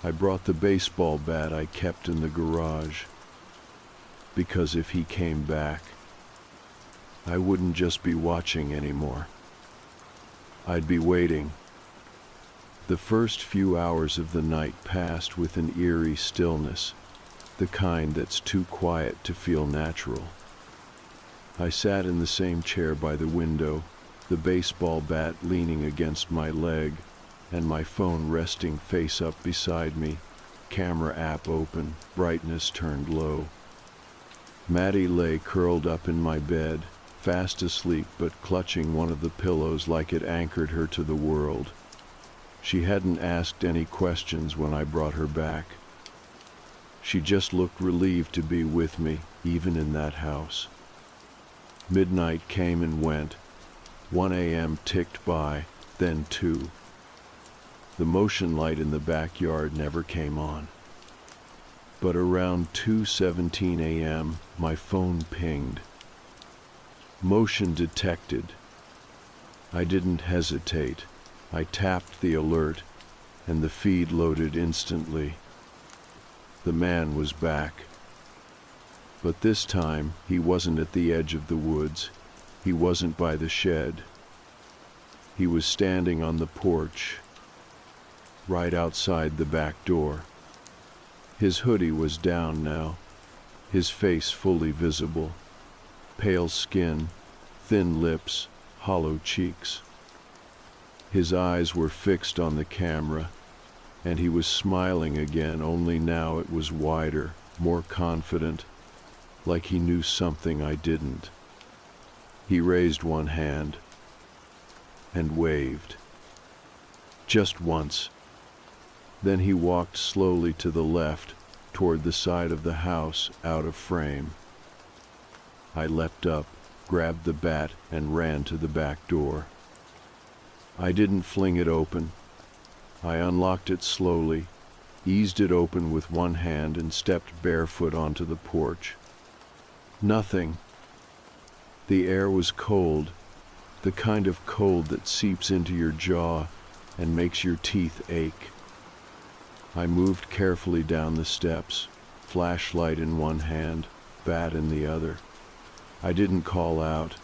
S1: I brought the baseball bat I kept in the garage, because if he came back, I wouldn't just be watching anymore. I'd be waiting. The first few hours of the night passed with an eerie stillness, the kind that's too quiet to feel natural. I sat in the same chair by the window, the baseball bat leaning against my leg, and my phone resting face up beside me, camera app open, brightness turned low. Maddie lay curled up in my bed, fast asleep but clutching one of the pillows like it anchored her to the world. She hadn't asked any questions when I brought her back. She just looked relieved to be with me, even in that house. Midnight came and went. 1 a.m. ticked by, then 2. The motion light in the backyard never came on. But around 2:17 a.m., my phone pinged. Motion detected. I didn't hesitate. I tapped the alert, and the feed loaded instantly. The man was back. But this time, he wasn't at the edge of the woods. He wasn't by the shed. He was standing on the porch, right outside the back door. His hoodie was down now, his face fully visible. Pale skin, thin lips, hollow cheeks. His eyes were fixed on the camera, and he was smiling again, only now it was wider, more confident, like he knew something I didn't. He raised one hand and waved. Just once. Then he walked slowly to the left, toward the side of the house, out of frame. I leapt up, grabbed the bat, and ran to the back door. I didn't fling it open. I unlocked it slowly, eased it open with one hand, and stepped barefoot onto the porch. Nothing. The air was cold, the kind of cold that seeps into your jaw and makes your teeth ache. I moved carefully down the steps, flashlight in one hand, bat in the other. I didn't call out.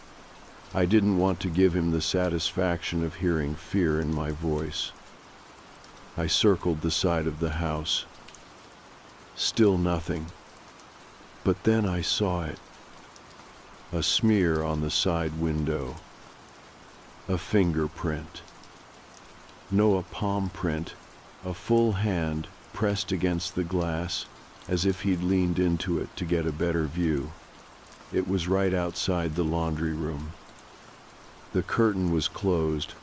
S1: I didn't want to give him the satisfaction of hearing fear in my voice. I circled the side of the house. Still nothing. But then I saw it. A smear on the side window. A fingerprint. No, a palm print. A full hand pressed against the glass, as if he'd leaned into it to get a better view. It was right outside the laundry room. The curtain was closed,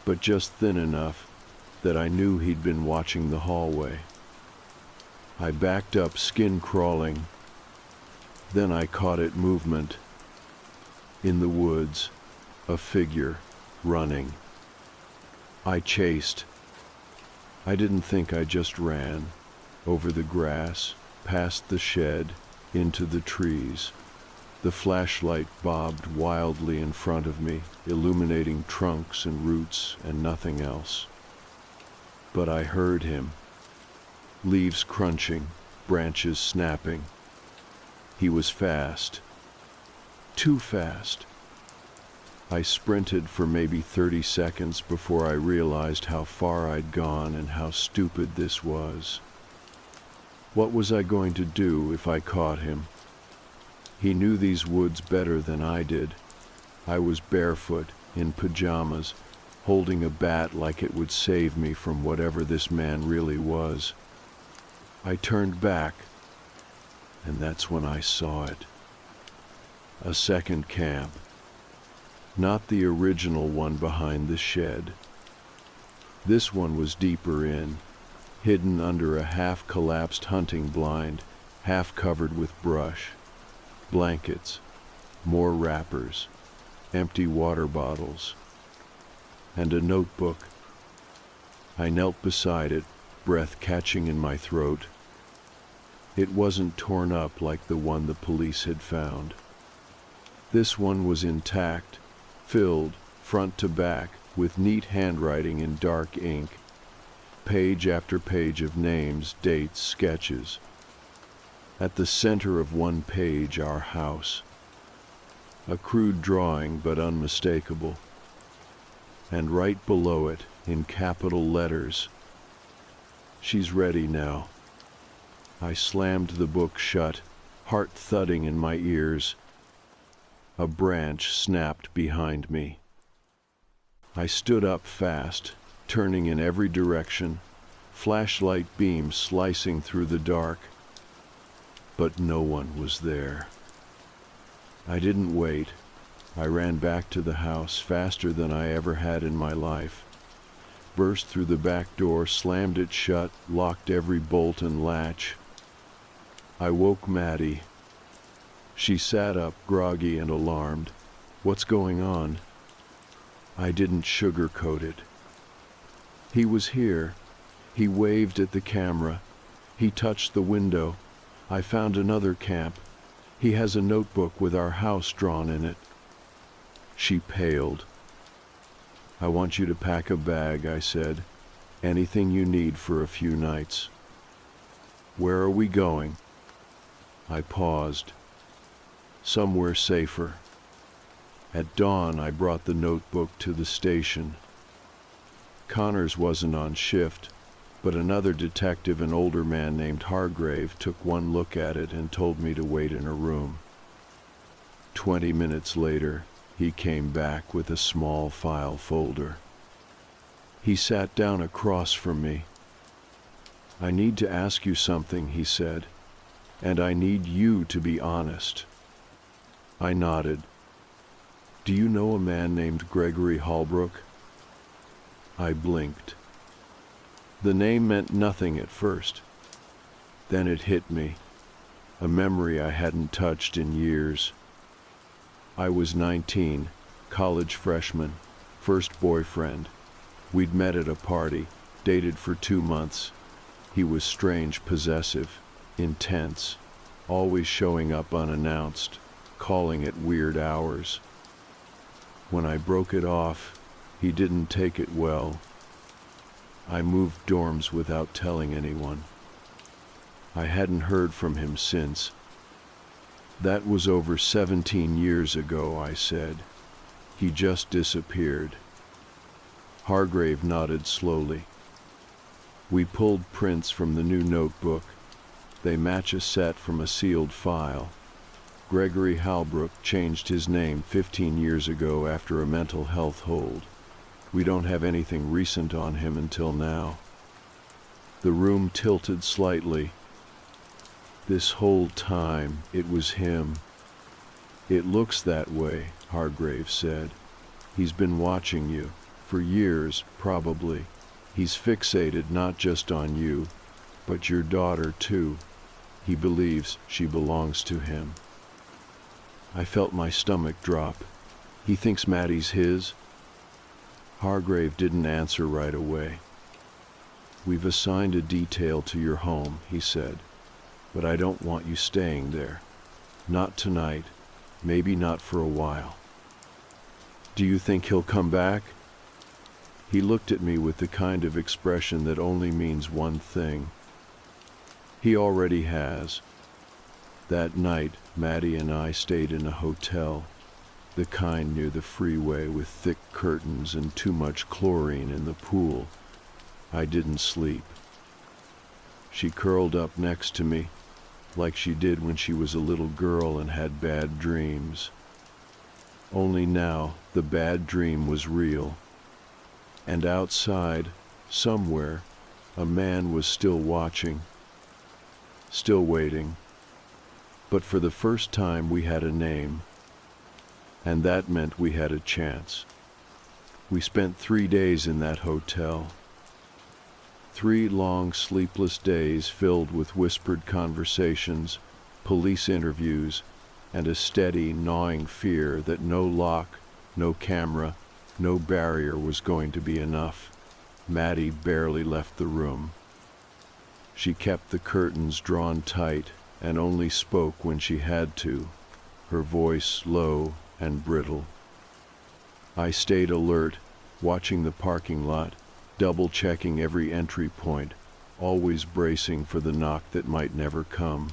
S1: but just thin enough that I knew he'd been watching the hallway. I backed up, skin crawling. Then I caught it movement. In the woods, a figure, running. I chased. I didn't think, I just ran. Over the grass, past the shed, into the trees. The flashlight bobbed wildly in front of me, illuminating trunks and roots and nothing else. But I heard him. Leaves crunching, branches snapping. He was fast. Too fast. I sprinted for maybe 30 seconds before I realized how far I'd gone and how stupid this was. What was I going to do if I caught him? He knew these woods better than I did. I was barefoot, in pajamas, holding a bat like it would save me from whatever this man really was. I turned back, and that's when I saw it. A second camp. Not the original one behind the shed. This one was deeper in, hidden under a half-collapsed hunting blind, half covered with brush, blankets, more wrappers, empty water bottles, and a notebook. I knelt beside it, breath catching in my throat. It wasn't torn up like the one the police had found. This one was intact, filled, front to back, with neat handwriting in dark ink, page after page of names, dates, sketches. At the center of one page, our house. A crude drawing, but unmistakable. And right below it, in capital letters, "She's ready now." I slammed the book shut, heart thudding in my ears. A branch snapped behind me. I stood up fast, turning in every direction, flashlight beams slicing through the dark. But no one was there. I didn't wait. I ran back to the house faster than I ever had in my life. Burst through the back door, slammed it shut, locked every bolt and latch. I woke Maddie. She sat up, groggy and alarmed. "What's going on?" I didn't sugarcoat it. He was here. He waved at the camera. He touched the window. I found another camp. He has a notebook with our house drawn in it. She paled. "I want you to pack a bag," I said. "Anything you need for a few nights." "Where are we going?" I paused. "Somewhere safer." At dawn, I brought the notebook to the station. Connors wasn't on shift, but another detective, an older man named Hargrave, took one look at it and told me to wait in a room. 20 minutes later, he came back with a small file folder. He sat down across from me. "I need to ask you something," he said, "and I need you to be honest." I nodded. "Do you know a man named Gregory Holbrook?" I blinked. The name meant nothing at first. Then it hit me, a memory I hadn't touched in years. I was 19, college freshman, first boyfriend. We'd met at a party, dated for 2 months. He was strange, possessive, intense, always showing up unannounced, calling at weird hours. When I broke it off, he didn't take it well. I moved dorms without telling anyone. I hadn't heard from him since. "That was over 17 years ago," I said. "He just disappeared." Hargrave nodded slowly. We pulled prints from the new notebook. They match a set from a sealed file. Gregory Holbrook changed his name 15 years ago after a mental health hold. We don't have anything recent on him until now. The room tilted slightly. "This whole time, it was him." "It looks that way," Hargrave said. "He's been watching you, for years, probably. He's fixated not just on you, but your daughter, too. He believes she belongs to him." I felt my stomach drop. "He thinks Maddie's his?" Hargrave didn't answer right away. "We've assigned a detail to your home," he said, "but I don't want you staying there. Not tonight, maybe not for a while." "Do you think he'll come back?" He looked at me with the kind of expression that only means one thing. "He already has." That night, Maddie and I stayed in a hotel, the kind near the freeway with thick curtains and too much chlorine in the pool. I didn't sleep. She curled up next to me, like she did when she was a little girl and had bad dreams. Only now, the bad dream was real. And outside, somewhere, a man was still watching, still waiting. But for the first time, we had a name. And that meant we had a chance. We spent 3 days in that hotel, 3 long, sleepless days filled with whispered conversations, police interviews, and a steady, gnawing fear that no lock, no camera, no barrier was going to be enough. Maddie barely left the room. She kept the curtains drawn tight and only spoke when she had to, her voice low and brittle. I stayed alert, watching the parking lot, double-checking every entry point, always bracing for the knock that might never come.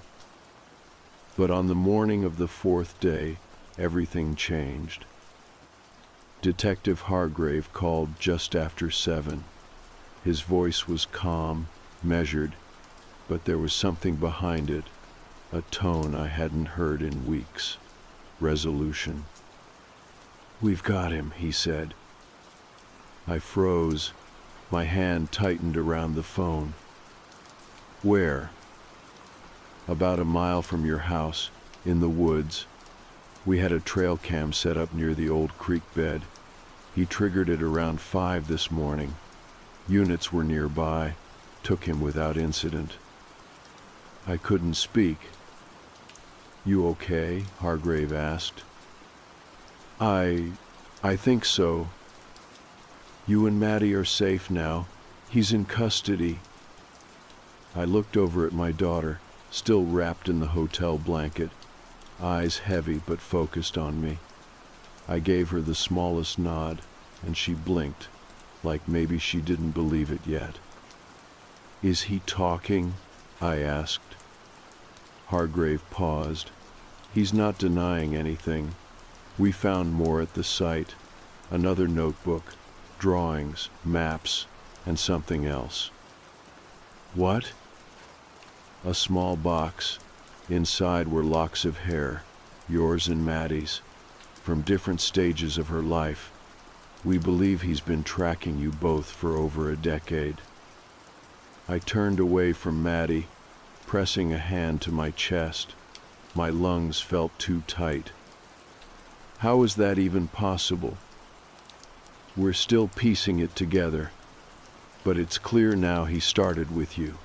S1: But on the morning of the 4th day, everything changed. Detective Hargrave called just after 7. His voice was calm, measured, but there was something behind it, a tone I hadn't heard in weeks. Resolution. "We've got him," he said. I froze. My hand tightened around the phone. "Where?" "About a mile from your house, in the woods. We had a trail cam set up near the old creek bed. He triggered it around 5 this morning. Units were nearby, took him without incident." I couldn't speak. "You okay?" Hargrave asked. I think so. You and Maddie are safe now. He's in custody." I looked over at my daughter, still wrapped in the hotel blanket, eyes heavy but focused on me. I gave her the smallest nod, and she blinked, like maybe she didn't believe it yet. "Is he talking?" I asked. Hargrave paused. "He's not denying anything. We found more at the site, another notebook, drawings, maps, and something else." "What?" "A small box. Inside were locks of hair, yours and Maddie's, from different stages of her life. We believe he's been tracking you both for over a decade." I turned away from Maddie, pressing a hand to my chest. My lungs felt too tight. "How is that even possible?" "We're still piecing it together. But it's clear now he started with you.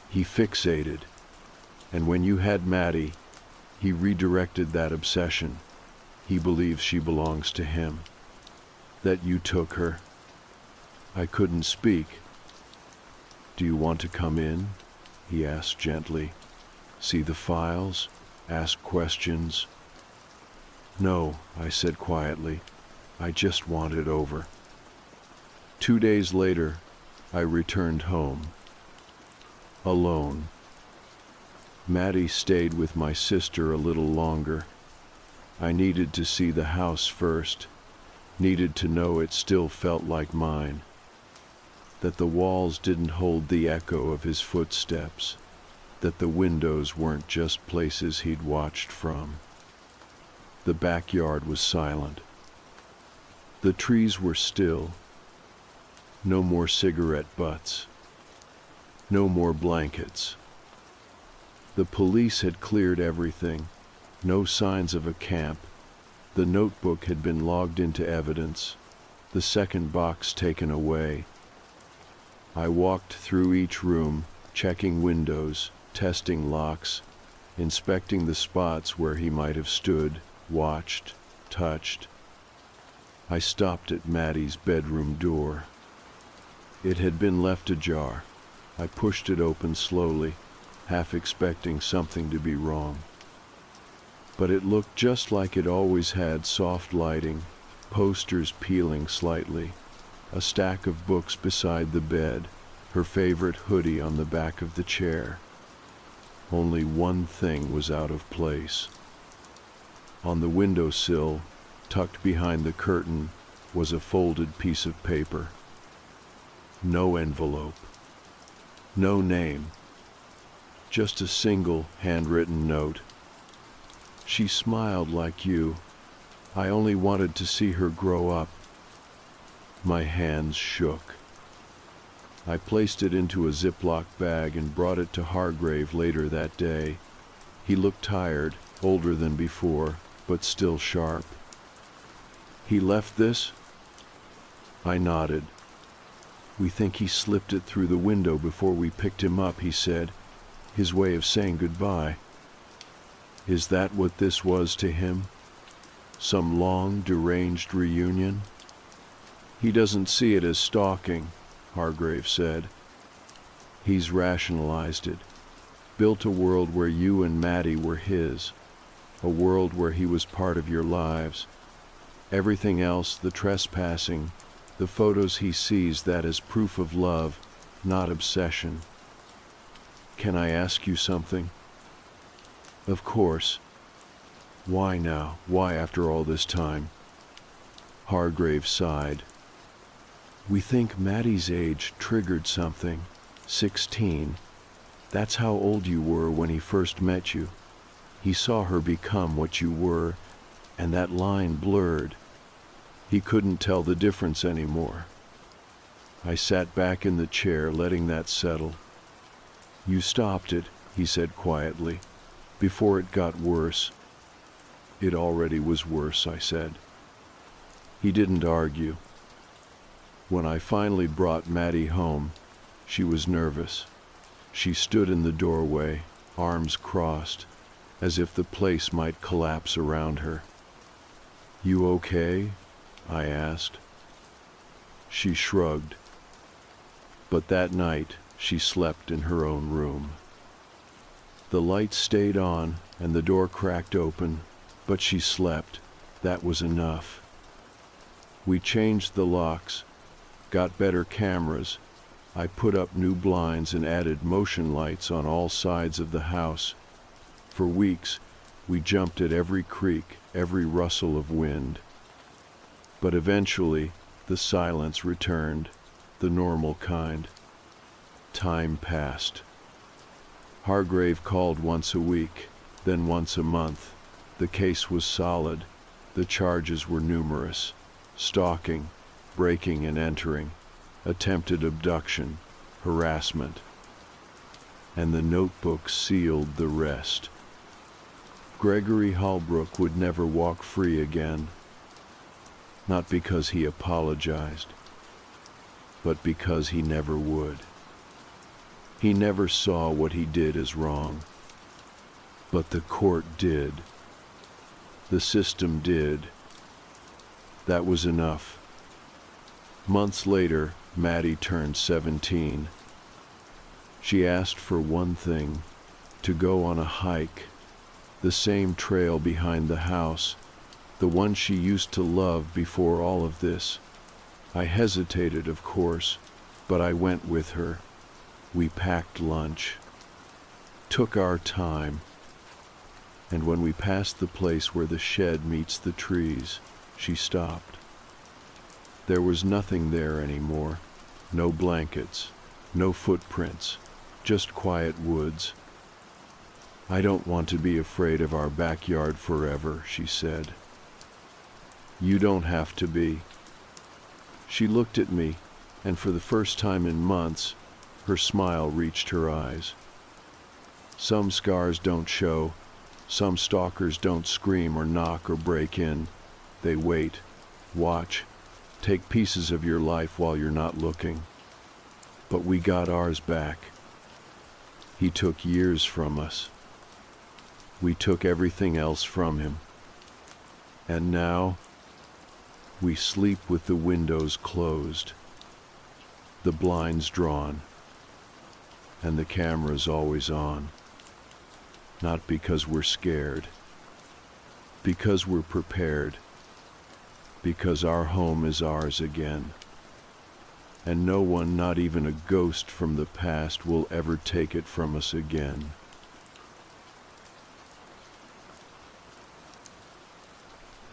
S1: He fixated. And when you had Maddie, he redirected that obsession. He believes she belongs to him. That you took her." I couldn't speak. "Do you want to come in?" he asked gently. "See the files? Ask questions?" "No," I said quietly. "I just want it over." 2 days later, I returned home. Alone. Maddie stayed with my sister a little longer. I needed to see the house first, needed to know it still felt like mine, that the walls didn't hold the echo of his footsteps, that the windows weren't just places he'd watched from. The backyard was silent. The trees were still. No more cigarette butts. No more blankets. The police had cleared everything. No signs of a camp. The notebook had been logged into evidence. The second box taken away. I walked through each room, checking windows, testing locks, inspecting the spots where he might have stood, watched, touched. I stopped at Maddie's bedroom door. It had been left ajar. I pushed it open slowly, half expecting something to be wrong. But it looked just like it always had: soft lighting, posters peeling slightly, a stack of books beside the bed, her favorite hoodie on the back of the chair. Only one thing was out of place. On the windowsill, tucked behind the curtain, was a folded piece of paper. No envelope. No name. Just a single handwritten note. "She smiled like you. I only wanted to see her grow up." My hands shook. I placed it into a Ziploc bag and brought it to Hargrave later that day. He looked tired, older than before, but still sharp. "He left this?" I nodded. "We think he slipped it through the window before we picked him up," he said, his way of saying goodbye. Is that what this was to him? Some long, deranged reunion? "He doesn't see it as stalking," Hargrave said. "He's rationalized it, built a world where you and Maddie were his, a world where he was part of your lives. Everything else, the trespassing, the photos, he sees that as proof of love, not obsession." "Can I ask you something?" "Of course." "Why now? Why after all this time?" Hargrave sighed. "We think Maddie's age triggered something. 16. That's how old you were when he first met you. He saw her become what you were, and that line blurred. He couldn't tell the difference anymore." I sat back in the chair, letting that settle. "You stopped it," he said quietly, "before it got worse." "It already was worse," I said. He didn't argue. When I finally brought Maddie home, she was nervous. She stood in the doorway, arms crossed, as if the place might collapse around her. "You okay?" I asked. She shrugged. But that night, she slept in her own room. The lights stayed on, and the door cracked open, but she slept. That was enough. We changed the locks, got better cameras. I put up new blinds and added motion lights on all sides of the house. For weeks, we jumped at every creak, every rustle of wind. But eventually, the silence returned, the normal kind. Time passed. Hargrave called once a week, then once a month. The case was solid. The charges were numerous: stalking, breaking and entering, attempted abduction, harassment. And the notebook sealed the rest. Gregory Holbrook would never walk free again. Not because he apologized, but because he never would. He never saw what he did as wrong. But the court did. The system did. That was enough. Months later, Maddie turned 17. She asked for one thing: to go on a hike, the same trail behind the house, the one she used to love before all of this. I hesitated, of course, but I went with her. We packed lunch, took our time, and when we passed the place where the shed meets the trees, she stopped. There was nothing there anymore. No blankets, no footprints, just quiet woods. "I don't want to be afraid of our backyard forever," she said. "You don't have to be." She looked at me, and for the first time in months, her smile reached her eyes. "Some scars don't show. Some stalkers don't scream or knock or break in. They wait, watch, take pieces of your life while you're not looking. But we got ours back. He took years from us. We took everything else from him. And now, we sleep with the windows closed, the blinds drawn, and the camera's always on. Not because we're scared, because we're prepared, because our home is ours again. And no one, not even a ghost from the past, will ever take it from us again.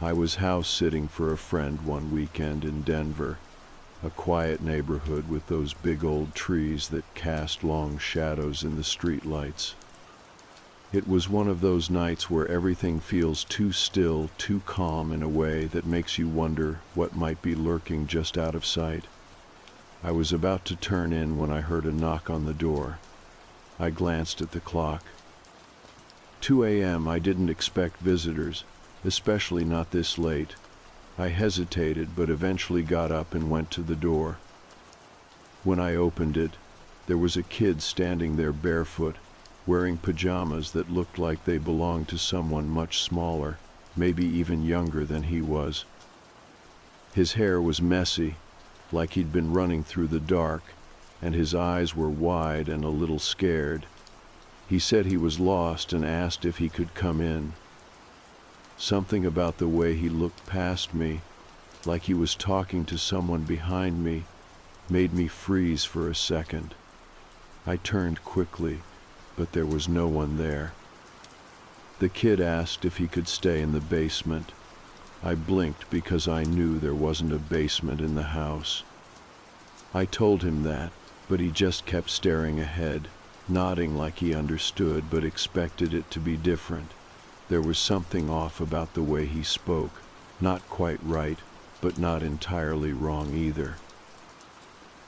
S1: I was house sitting for a friend one weekend in Denver, a quiet neighborhood with those big old trees that cast long shadows in the streetlights. It was one of those nights where everything feels too still, too calm in a way that makes you wonder what might be lurking just out of sight. I was about to turn in when I heard a knock on the door. I glanced at the clock. 2 a.m. I didn't expect visitors, especially not this late. I hesitated, but eventually got up and went to the door. When I opened it, there was a kid standing there barefoot, wearing pajamas that looked like they belonged to someone much smaller, maybe even younger than he was. His hair was messy, like he'd been running through the dark, and his eyes were wide and a little scared. He said he was lost and asked if he could come in. Something about the way he looked past me, like he was talking to someone behind me, made me freeze for a second. I turned quickly, but there was no one there. The kid asked if he could stay in the basement. I blinked because I knew there wasn't a basement in the house. I told him that, but he just kept staring ahead, nodding like he understood but expected it to be different. There was something off about the way he spoke, not quite right, but not entirely wrong either.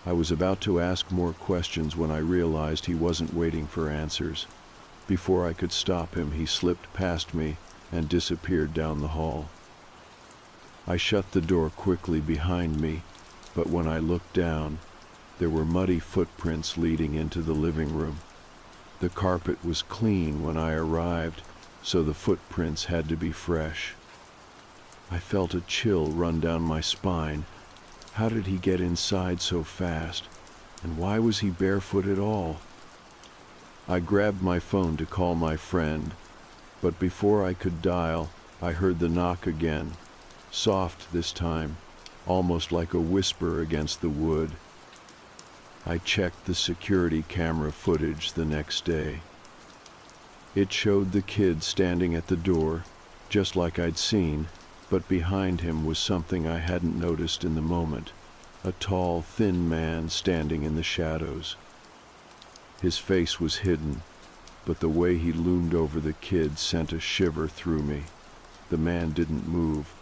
S1: I was about to ask more questions when I realized he wasn't waiting for answers. Before I could stop him, he slipped past me and disappeared down the hall. I shut the door quickly behind me, but when I looked down, there were muddy footprints leading into the living room. The carpet was clean when I arrived, so the footprints had to be fresh. I felt a chill run down my spine. How did he get inside so fast? And why was he barefoot at all? I grabbed my phone to call my friend, but before I could dial, I heard the knock again, soft this time, almost like a whisper against the wood. I checked the security camera footage the next day. It showed the kid standing at the door, just like I'd seen, but behind him was something I hadn't noticed in the moment, a tall, thin man standing in the shadows. His face was hidden, but the way he loomed over the kid sent a shiver through me. The man didn't move,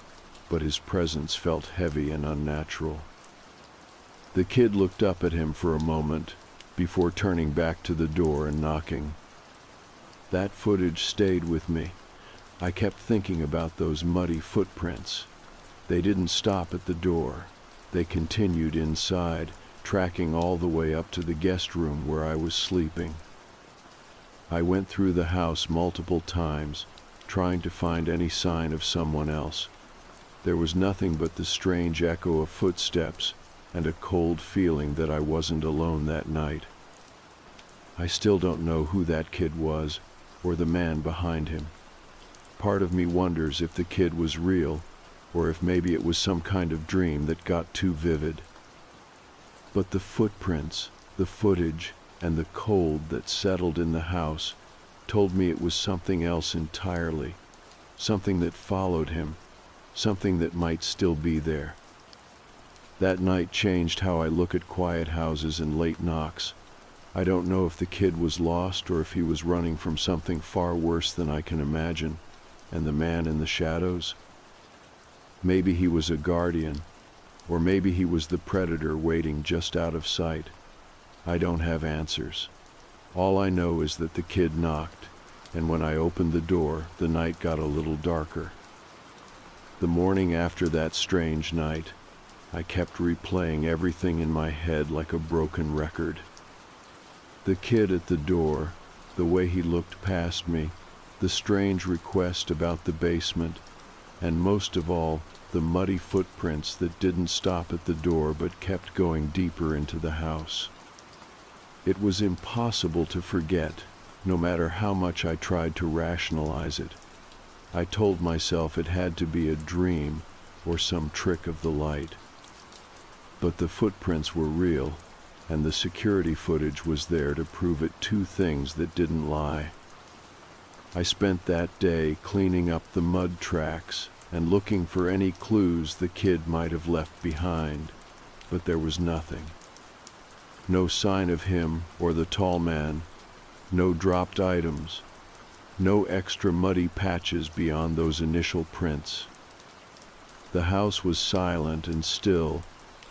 S1: but his presence felt heavy and unnatural. The kid looked up at him for a moment, before turning back to the door and knocking. That footage stayed with me. I kept thinking about those muddy footprints. They didn't stop at the door. They continued inside, tracking all the way up to the guest room where I was sleeping. I went through the house multiple times, trying to find any sign of someone else. There was nothing but the strange echo of footsteps and a cold feeling that I wasn't alone that night. I still don't know who that kid was, or the man behind him. Part of me wonders if the kid was real, or if maybe it was some kind of dream that got too vivid. But the footprints, the footage, and the cold that settled in the house told me it was something else entirely, something that followed him, something that might still be there. That night changed how I look at quiet houses and late knocks. I don't know if the kid was lost or if he was running from something far worse than I can imagine. And the man in the shadows? Maybe he was a guardian, or maybe he was the predator waiting just out of sight. I don't have answers. All I know is that the kid knocked, and when I opened the door, the night got a little darker. The morning after that strange night, I kept replaying everything in my head like a broken record. The kid at the door, the way he looked past me, the strange request about the basement, and most of all, the muddy footprints that didn't stop at the door but kept going deeper into the house. It was impossible to forget, no matter how much I tried to rationalize it. I told myself it had to be a dream or some trick of the light. But the footprints were real, and the security footage was there to prove it two things that didn't lie. I spent that day cleaning up the mud tracks and looking for any clues the kid might have left behind, but there was nothing. No sign of him or the tall man, no dropped items, no extra muddy patches beyond those initial prints. The house was silent and still,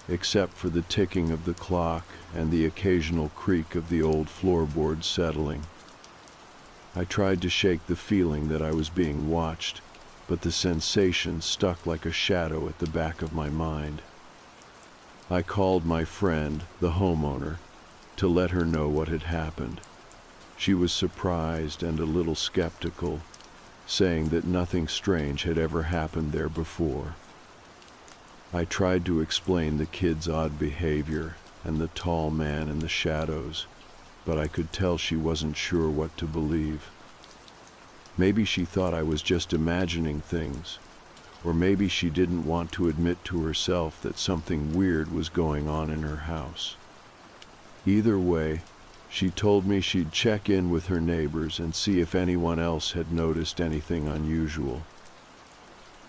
S1: except for the ticking of the clock and the occasional creak of the old floorboards settling. I tried to shake the feeling that I was being watched, but the sensation stuck like a shadow at the back of my mind. I called my friend, the homeowner, to let her know what had happened. She was surprised and a little skeptical, saying that nothing strange had ever happened there before. I tried to explain the kid's odd behavior and the tall man in the shadows, but I could tell she wasn't sure what to believe. Maybe she thought I was just imagining things, or maybe she didn't want to admit to herself that something weird was going on in her house. Either way, she told me she'd check in with her neighbors and see if anyone else had noticed anything unusual.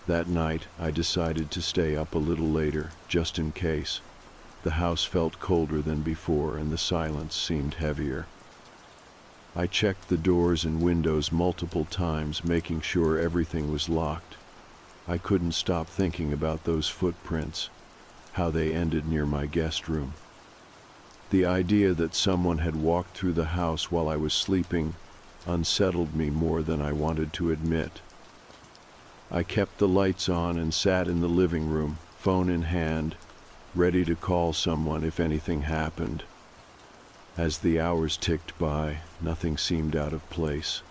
S1: That night, I decided to stay up a little later, just in case. The house felt colder than before, and the silence seemed heavier. I checked the doors and windows multiple times, making sure everything was locked. I couldn't stop thinking about those footprints, how they ended near my guest room. The idea that someone had walked through the house while I was sleeping unsettled me more than I wanted to admit. I kept the lights on and sat in the living room, phone in hand, ready to call someone if anything happened. As the hours ticked by, nothing seemed out of place.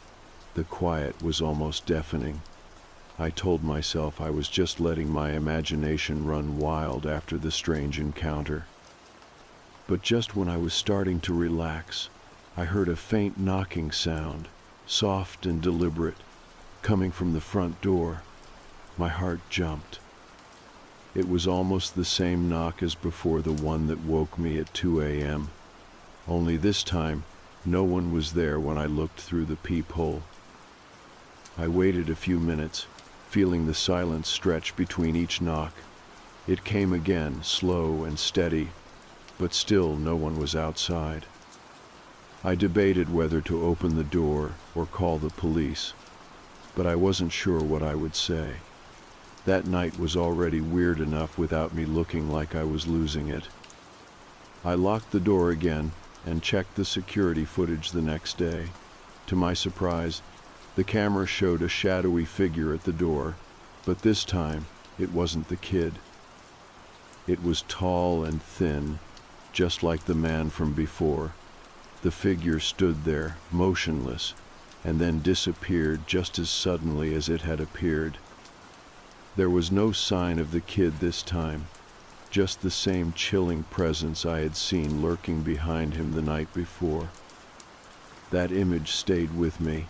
S1: The quiet was almost deafening. I told myself I was just letting my imagination run wild after the strange encounter. But just when I was starting to relax, I heard a faint knocking sound, soft and deliberate, coming from the front door. My heart jumped. It was almost the same knock as before, the one that woke me at 2 a.m. Only this time, no one was there when I looked through the peephole. I waited a few minutes, feeling the silence stretch between each knock. It came again, slow and steady, but still no one was outside. I debated whether to open the door or call the police, but I wasn't sure what I would say. That night was already weird enough without me looking like I was losing it. I locked the door again and checked the security footage the next day. To my surprise, the camera showed a shadowy figure at the door, but this time it wasn't the kid. It was tall and thin, just like the man from before. The figure stood there, motionless, and then disappeared just as suddenly as it had appeared. There was no sign of the kid this time, just the same chilling presence I had seen lurking behind him the night before. That image stayed with me.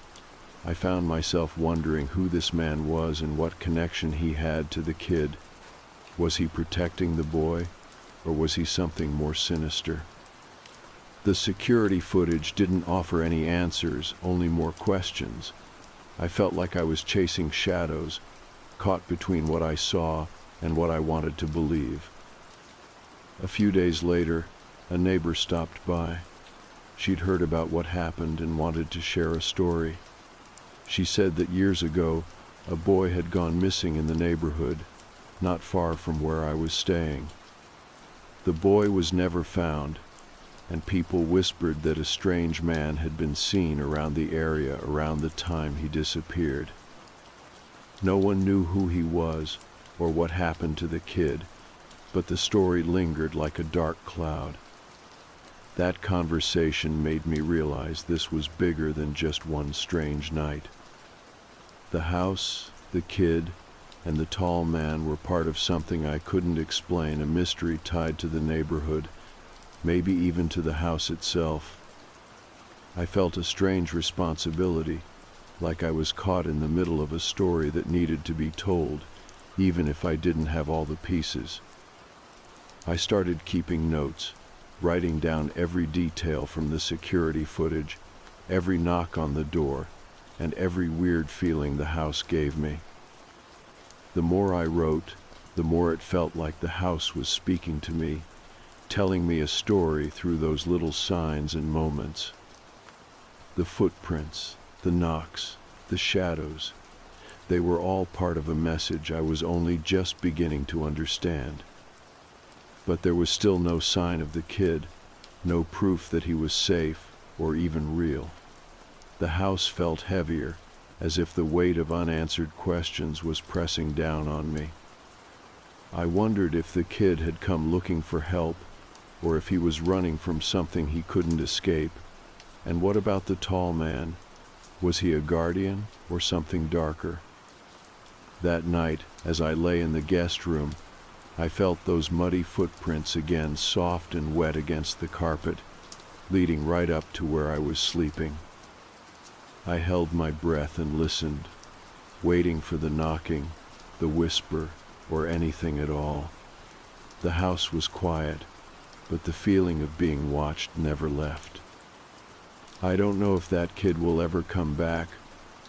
S1: I found myself wondering who this man was and what connection he had to the kid. Was he protecting the boy, or was he something more sinister? The security footage didn't offer any answers, only more questions. I felt like I was chasing shadows, caught between what I saw and what I wanted to believe. A few days later, a neighbor stopped by. She'd heard about what happened and wanted to share a story. She said that years ago, a boy had gone missing in the neighborhood, not far from where I was staying. The boy was never found, and people whispered that a strange man had been seen around the area around the time he disappeared. No one knew who he was or what happened to the kid, but the story lingered like a dark cloud. That conversation made me realize this was bigger than just one strange night. The house, the kid, and the tall man were part of something I couldn't explain, a mystery tied to the neighborhood, maybe even to the house itself. I felt a strange responsibility, like I was caught in the middle of a story that needed to be told, even if I didn't have all the pieces. I started keeping notes, writing down every detail from the security footage, every knock on the door, and every weird feeling the house gave me. The more I wrote, the more it felt like the house was speaking to me, telling me a story through those little signs and moments. The footprints, the knocks, the shadows, they were all part of a message I was only just beginning to understand. But there was still no sign of the kid, no proof that he was safe or even real. The house felt heavier, as if the weight of unanswered questions was pressing down on me. I wondered if the kid had come looking for help, or if he was running from something he couldn't escape. And what about the tall man? Was he a guardian or something darker? That night, as I lay in the guest room, I felt those muddy footprints again, soft and wet against the carpet, leading right up to where I was sleeping. I held my breath and listened, waiting for the knocking, the whisper, or anything at all. The house was quiet, but the feeling of being watched never left. I don't know if that kid will ever come back,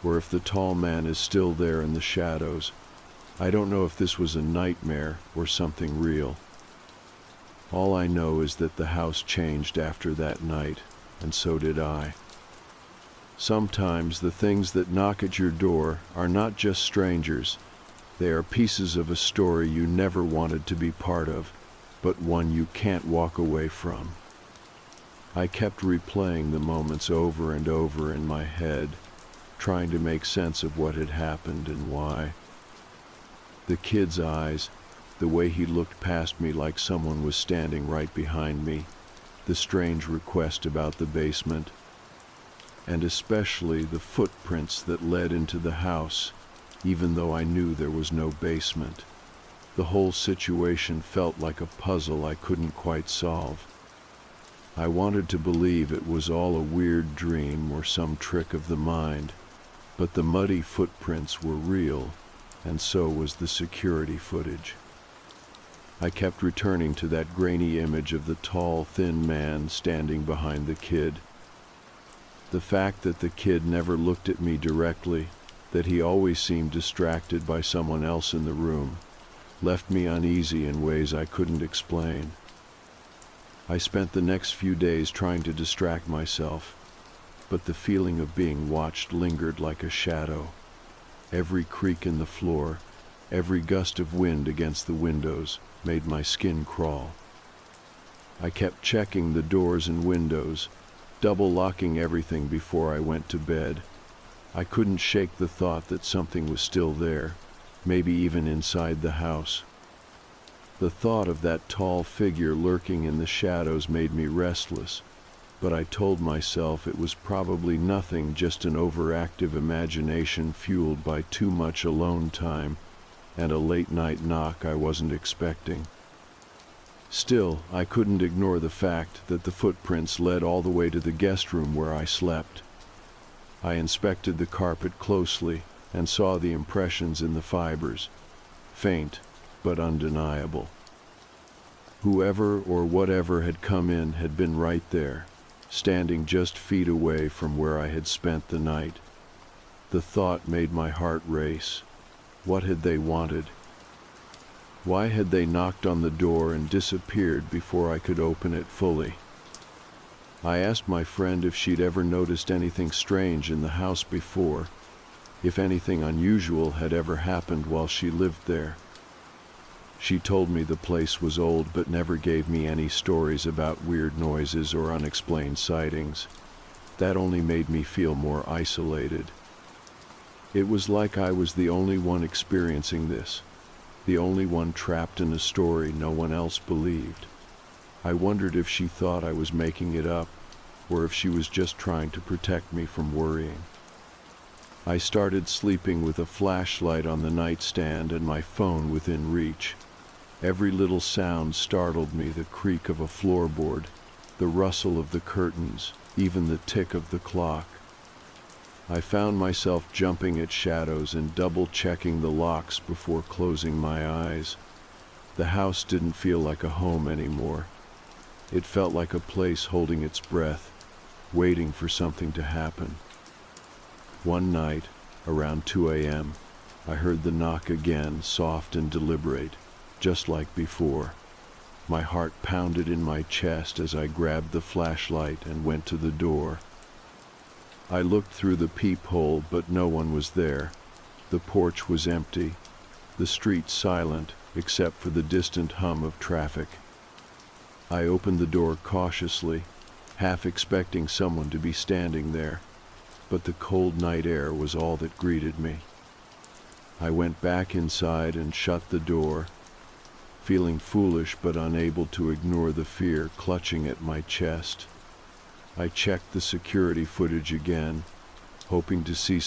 S1: or if the tall man is still there in the shadows. I don't know if this was a nightmare or something real. All I know is that the house changed after that night, and so did I. Sometimes the things that knock at your door are not just strangers. They are pieces of a story you never wanted to be part of, but one you can't walk away from. I kept replaying the moments over and over in my head, trying to make sense of what had happened and why. The kid's eyes, the way he looked past me like someone was standing right behind me, the strange request about the basement, and especially the footprints that led into the house, even though I knew there was no basement. The whole situation felt like a puzzle I couldn't quite solve. I wanted to believe it was all a weird dream or some trick of the mind, but the muddy footprints were real, and so was the security footage. I kept returning to that grainy image of the tall, thin man standing behind the kid. The fact that the kid never looked at me directly, that he always seemed distracted by someone else in the room, left me uneasy in ways I couldn't explain. I spent the next few days trying to distract myself, but the feeling of being watched lingered like a shadow. Every creak in the floor, every gust of wind against the windows made my skin crawl. I kept checking the doors and windows, double locking everything before I went to bed. I couldn't shake the thought that something was still there, maybe even inside the house. The thought of that tall figure lurking in the shadows made me restless, but I told myself it was probably nothing, just an overactive imagination fueled by too much alone time and a late-night knock I wasn't expecting. Still, I couldn't ignore the fact that the footprints led all the way to the guest room where I slept. I inspected the carpet closely and saw the impressions in the fibers, faint but undeniable. Whoever or whatever had come in had been right there, standing just feet away from where I had spent the night. The thought made my heart race. What had they wanted? Why had they knocked on the door and disappeared before I could open it fully? I asked my friend if she'd ever noticed anything strange in the house before, if anything unusual had ever happened while she lived there. She told me the place was old but never gave me any stories about weird noises or unexplained sightings. That only made me feel more isolated. It was like I was the only one experiencing this, the only one trapped in a story no one else believed. I wondered if she thought I was making it up, or if she was just trying to protect me from worrying. I started sleeping with a flashlight on the nightstand and my phone within reach. Every little sound startled me, the creak of a floorboard, the rustle of the curtains, even the tick of the clock. I found myself jumping at shadows and double-checking the locks before closing my eyes. The house didn't feel like a home anymore. It felt like a place holding its breath, waiting for something to happen. One night, around 2 a.m., I heard the knock again, soft and deliberate, just like before. My heart pounded in my chest as I grabbed the flashlight and went to the door. I looked through the peephole, but no one was there. The porch was empty, the street silent, except for the distant hum of traffic. I opened the door cautiously, half expecting someone to be standing there, but the cold night air was all that greeted me. I went back inside and shut the door, feeling foolish but unable to ignore the fear clutching at my chest. I checked the security footage again, hoping to see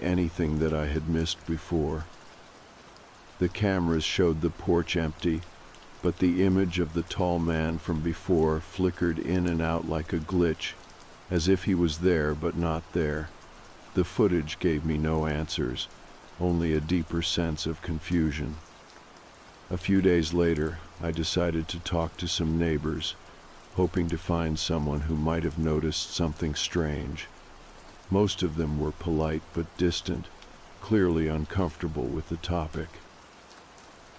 S1: anything that I had missed before. The cameras showed the porch empty, but the image of the tall man from before flickered in and out like a glitch, as if he was there but not there. The footage gave me no answers, only a deeper sense of confusion. A few days later, I decided to talk to some neighbors, hoping to find someone who might have noticed something strange. Most of them were polite but distant, clearly uncomfortable with the topic.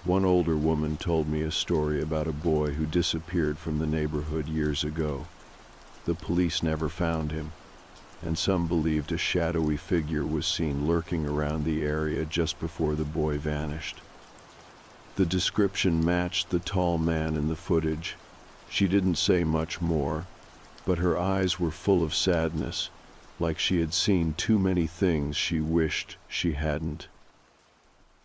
S1: One older woman told me a story about a boy who disappeared from the neighborhood years ago. The police never found him, and some believed a shadowy figure was seen lurking around the area just before the boy vanished. The description matched the tall man in the footage. She didn't say much more, but her eyes were full of sadness, like she had seen too many things she wished she hadn't.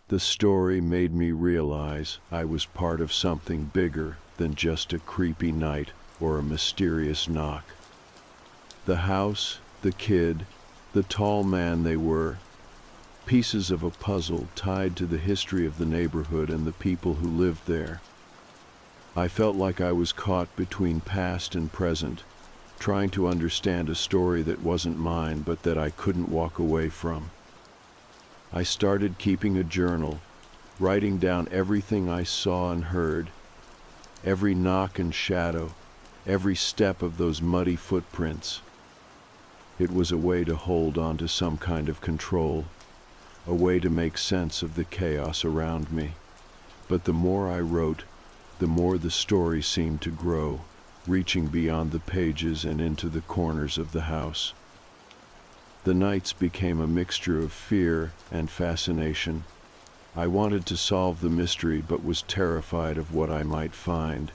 S1: The story made me realize I was part of something bigger than just a creepy night or a mysterious knock. The house, the kid, the tall man, they were pieces of a puzzle tied to the history of the neighborhood and the people who lived there. I felt like I was caught between past and present, trying to understand a story that wasn't mine but that I couldn't walk away from. I started keeping a journal, writing down everything I saw and heard, every knock and shadow, every step of those muddy footprints. It was a way to hold on to some kind of control, a way to make sense of the chaos around me. But the more I wrote, the more the story seemed to grow, reaching beyond the pages and into the corners of the house. The nights became a mixture of fear and fascination. I wanted to solve the mystery but was terrified of what I might find.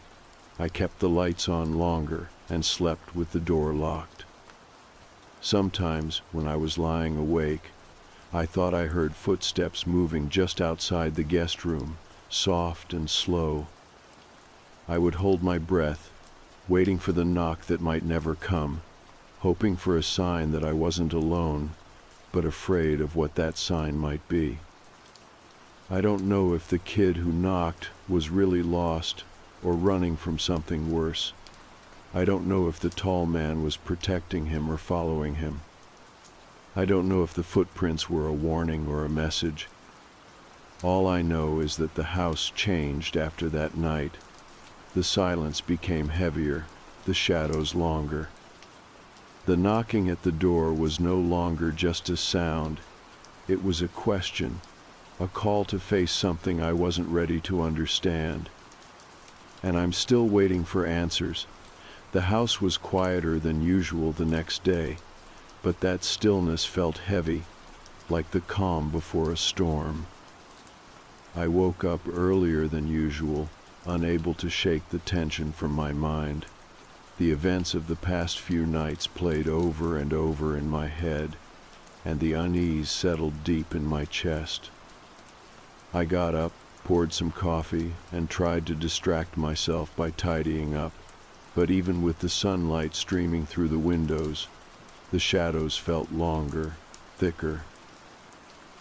S1: I kept the lights on longer and slept with the door locked. Sometimes, when I was lying awake, I thought I heard footsteps moving just outside the guest room, soft and slow. I would hold my breath, waiting for the knock that might never come, hoping for a sign that I wasn't alone, but afraid of what that sign might be. I don't know if the kid who knocked was really lost or running from something worse. I don't know if the tall man was protecting him or following him. I don't know if the footprints were a warning or a message. All I know is that the house changed after that night. The silence became heavier, the shadows longer. The knocking at the door was no longer just a sound. It was a question, a call to face something I wasn't ready to understand. And I'm still waiting for answers. The house was quieter than usual the next day, but that stillness felt heavy, like the calm before a storm. I woke up earlier than usual, unable to shake the tension from my mind. The events of the past few nights played over and over in my head, and the unease settled deep in my chest. I got up, poured some coffee, and tried to distract myself by tidying up, but even with the sunlight streaming through the windows, the shadows felt longer, thicker.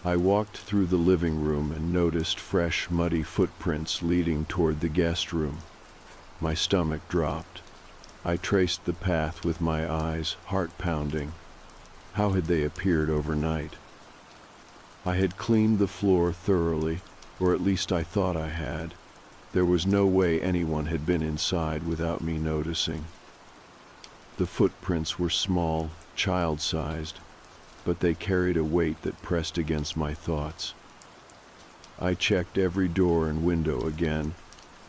S1: I walked through the living room and noticed fresh, muddy footprints leading toward the guest room. My stomach dropped. I traced the path with my eyes, heart pounding. How had they appeared overnight? I had cleaned the floor thoroughly, or at least I thought I had. There was no way anyone had been inside without me noticing. The footprints were small, child-sized, but they carried a weight that pressed against my thoughts. I checked every door and window again.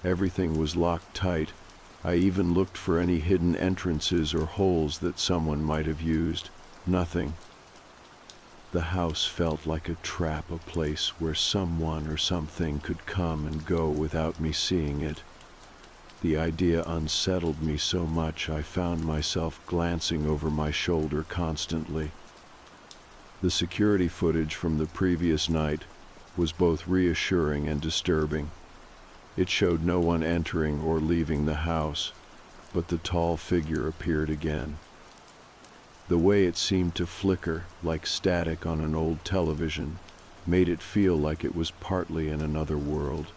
S1: Everything was locked tight. I even looked for any hidden entrances or holes that someone might have used. Nothing. The house felt like a trap, a place where someone or something could come and go without me seeing it. The idea unsettled me so much I found myself glancing over my shoulder constantly. The security footage from the previous night was both reassuring and disturbing. It showed no one entering or leaving the house, but the tall figure appeared again. The way it seemed to flicker, like static on an old television, made it feel like it was partly in another world.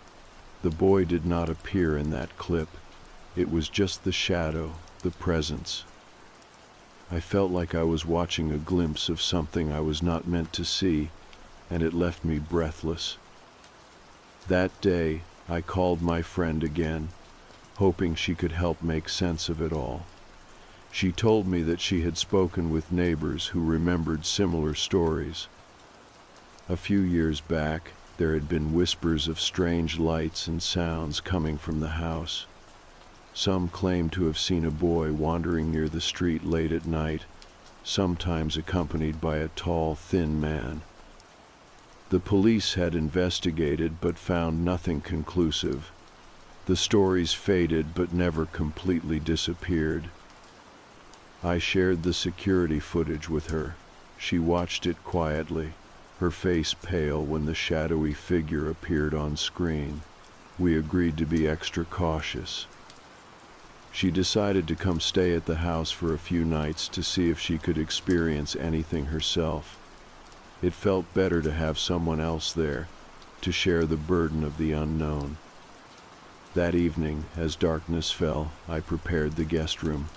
S1: The boy did not appear in that clip. It was just the shadow, the presence. I felt like I was watching a glimpse of something I was not meant to see, and it left me breathless. That day, I called my friend again, hoping she could help make sense of it all. She told me that she had spoken with neighbors who remembered similar stories. A few years back, there had been whispers of strange lights and sounds coming from the house. Some claimed to have seen a boy wandering near the street late at night, sometimes accompanied by a tall, thin man. The police had investigated but found nothing conclusive. The stories faded but never completely disappeared. I shared the security footage with her. She watched it quietly, her face pale when the shadowy figure appeared on screen. We agreed to be extra cautious. She decided to come stay at the house for a few nights to see if she could experience anything herself. It felt better to have someone else there, to share the burden of the unknown. That evening, as darkness fell, I prepared the guest room.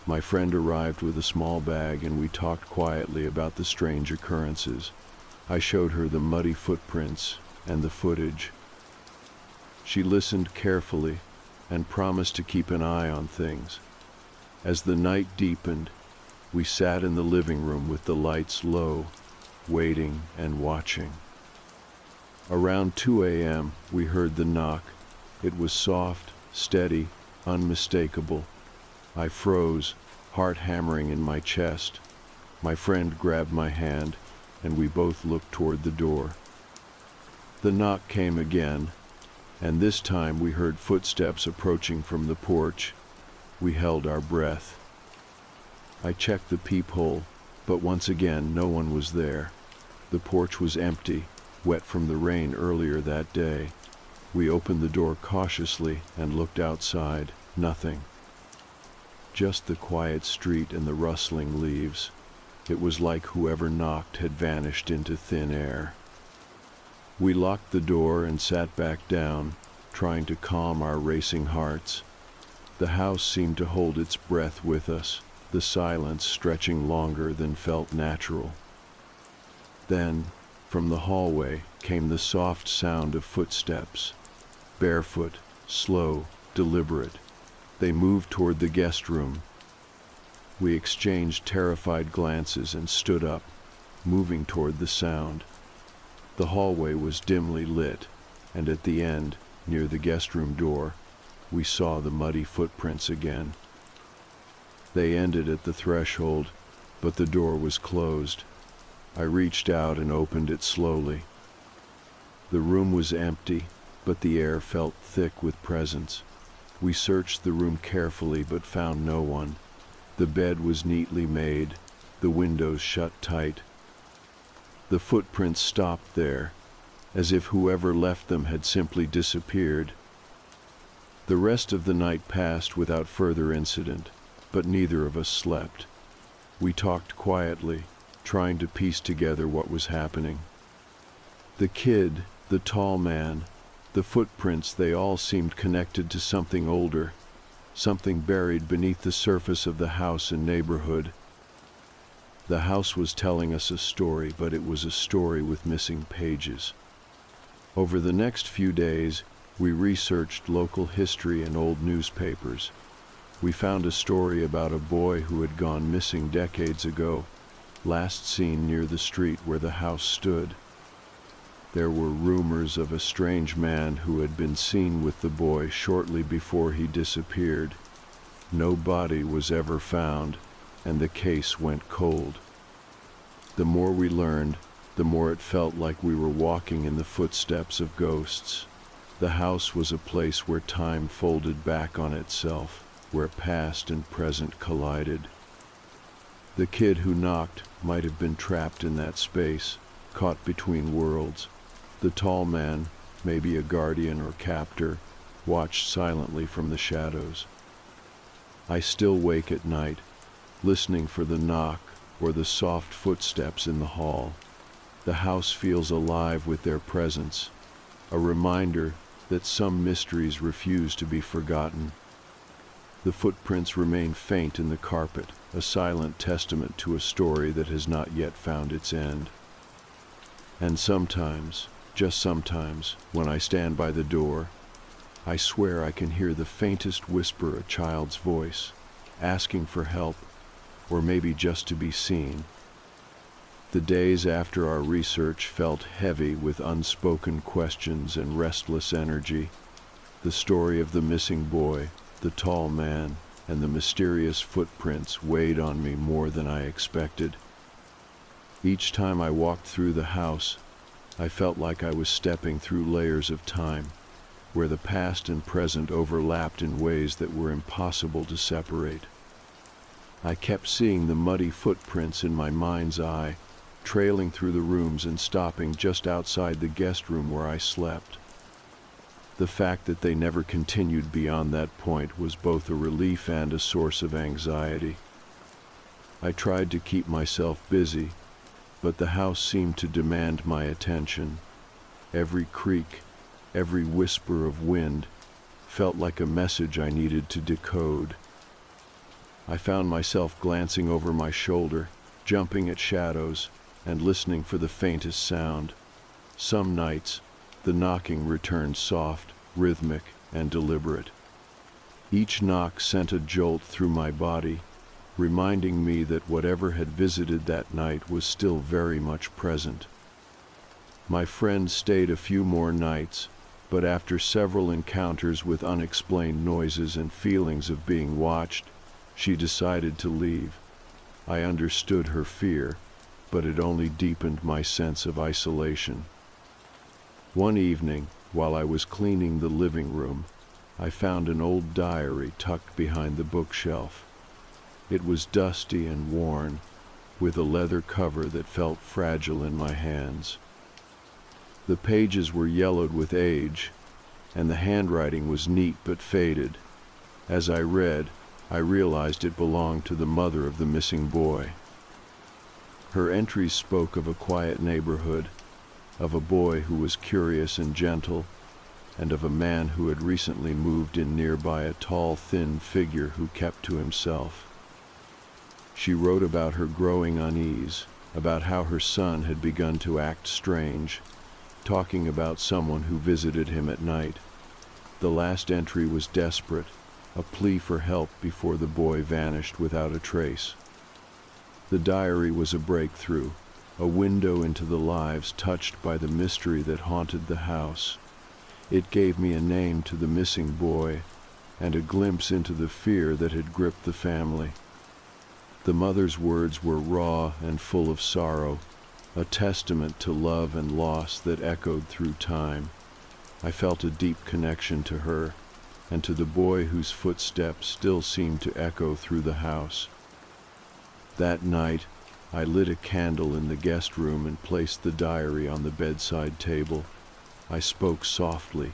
S1: My friend arrived with a small bag and we talked quietly about the strange occurrences. I showed her the muddy footprints and the footage. She listened carefully and promised to keep an eye on things. As the night deepened, we sat in the living room with the lights low, waiting and watching. Around 2 a.m., we heard the knock. It was soft, steady, unmistakable. I froze, heart hammering in my chest. My friend grabbed my hand, and we both looked toward the door. The knock came again, and this time we heard footsteps approaching from the porch. We held our breath. I checked the peephole, but once again no one was there. The porch was empty, wet from the rain earlier that day. We opened the door cautiously and looked outside. Nothing. Just the quiet street and the rustling leaves. It was like whoever knocked had vanished into thin air. We locked the door and sat back down, trying to calm our racing hearts. The house seemed to hold its breath with us, the silence stretching longer than felt natural. Then, from the hallway, came the soft sound of footsteps. Barefoot, slow, deliberate. They moved toward the guest room. We exchanged terrified glances and stood up, moving toward the sound. The hallway was dimly lit, and at the end, near the guest room door, we saw the muddy footprints again. They ended at the threshold, but the door was closed. I reached out and opened it slowly. The room was empty, but the air felt thick with presence. We searched the room carefully but found no one. The bed was neatly made, the windows shut tight. The footprints stopped there, as if whoever left them had simply disappeared. The rest of the night passed without further incident, but neither of us slept. We talked quietly, trying to piece together what was happening. The kid, the tall man, the footprints, they all seemed connected to something older, something buried beneath the surface of the house and neighborhood. The house was telling us a story, but it was a story with missing pages. Over the next few days, we researched local history and old newspapers. We found a story about a boy who had gone missing decades ago, last seen near the street where the house stood. There were rumors of a strange man who had been seen with the boy shortly before he disappeared. No body was ever found, and the case went cold. The more we learned, the more it felt like we were walking in the footsteps of ghosts. The house was a place where time folded back on itself, where past and present collided. The kid who knocked might have been trapped in that space, caught between worlds. The tall man, maybe a guardian or captor, watched silently from the shadows. I still wake at night, listening for the knock or the soft footsteps in the hall. The house feels alive with their presence, a reminder that some mysteries refuse to be forgotten. The footprints remain faint in the carpet, a silent testament to a story that has not yet found its end. And sometimes, just sometimes, when I stand by the door, I swear I can hear the faintest whisper a child's voice, asking for help, or maybe just to be seen. The days after our research felt heavy with unspoken questions and restless energy. The story of the missing boy, the tall man, and the mysterious footprints weighed on me more than I expected. Each time I walked through the house, I felt like I was stepping through layers of time, where the past and present overlapped in ways that were impossible to separate. I kept seeing the muddy footprints in my mind's eye, trailing through the rooms and stopping just outside the guest room where I slept. The fact that they never continued beyond that point was both a relief and a source of anxiety. I tried to keep myself busy, but the house seemed to demand my attention. Every creak, every whisper of wind, felt like a message I needed to decode. I found myself glancing over my shoulder, jumping at shadows, and listening for the faintest sound. Some nights, the knocking returned soft, rhythmic, and deliberate. Each knock sent a jolt through my body, reminding me that whatever had visited that night was still very much present. My friend stayed a few more nights, but after several encounters with unexplained noises and feelings of being watched, she decided to leave. I understood her fear, but it only deepened my sense of isolation. One evening, while I was cleaning the living room, I found an old diary tucked behind the bookshelf. It was dusty and worn, with a leather cover that felt fragile in my hands. The pages were yellowed with age, and the handwriting was neat but faded. As I read, I realized it belonged to the mother of the missing boy. Her entries spoke of a quiet neighborhood, of a boy who was curious and gentle, and of a man who had recently moved in nearby, a tall, thin figure who kept to himself. She wrote about her growing unease, about how her son had begun to act strange, talking about someone who visited him at night. The last entry was desperate, a plea for help before the boy vanished without a trace. The diary was a breakthrough, a window into the lives touched by the mystery that haunted the house. It gave me a name to the missing boy, and a glimpse into the fear that had gripped the family. The mother's words were raw and full of sorrow, a testament to love and loss that echoed through time. I felt a deep connection to her, and to the boy whose footsteps still seemed to echo through the house. That night, I lit a candle in the guest room and placed the diary on the bedside table. I spoke softly,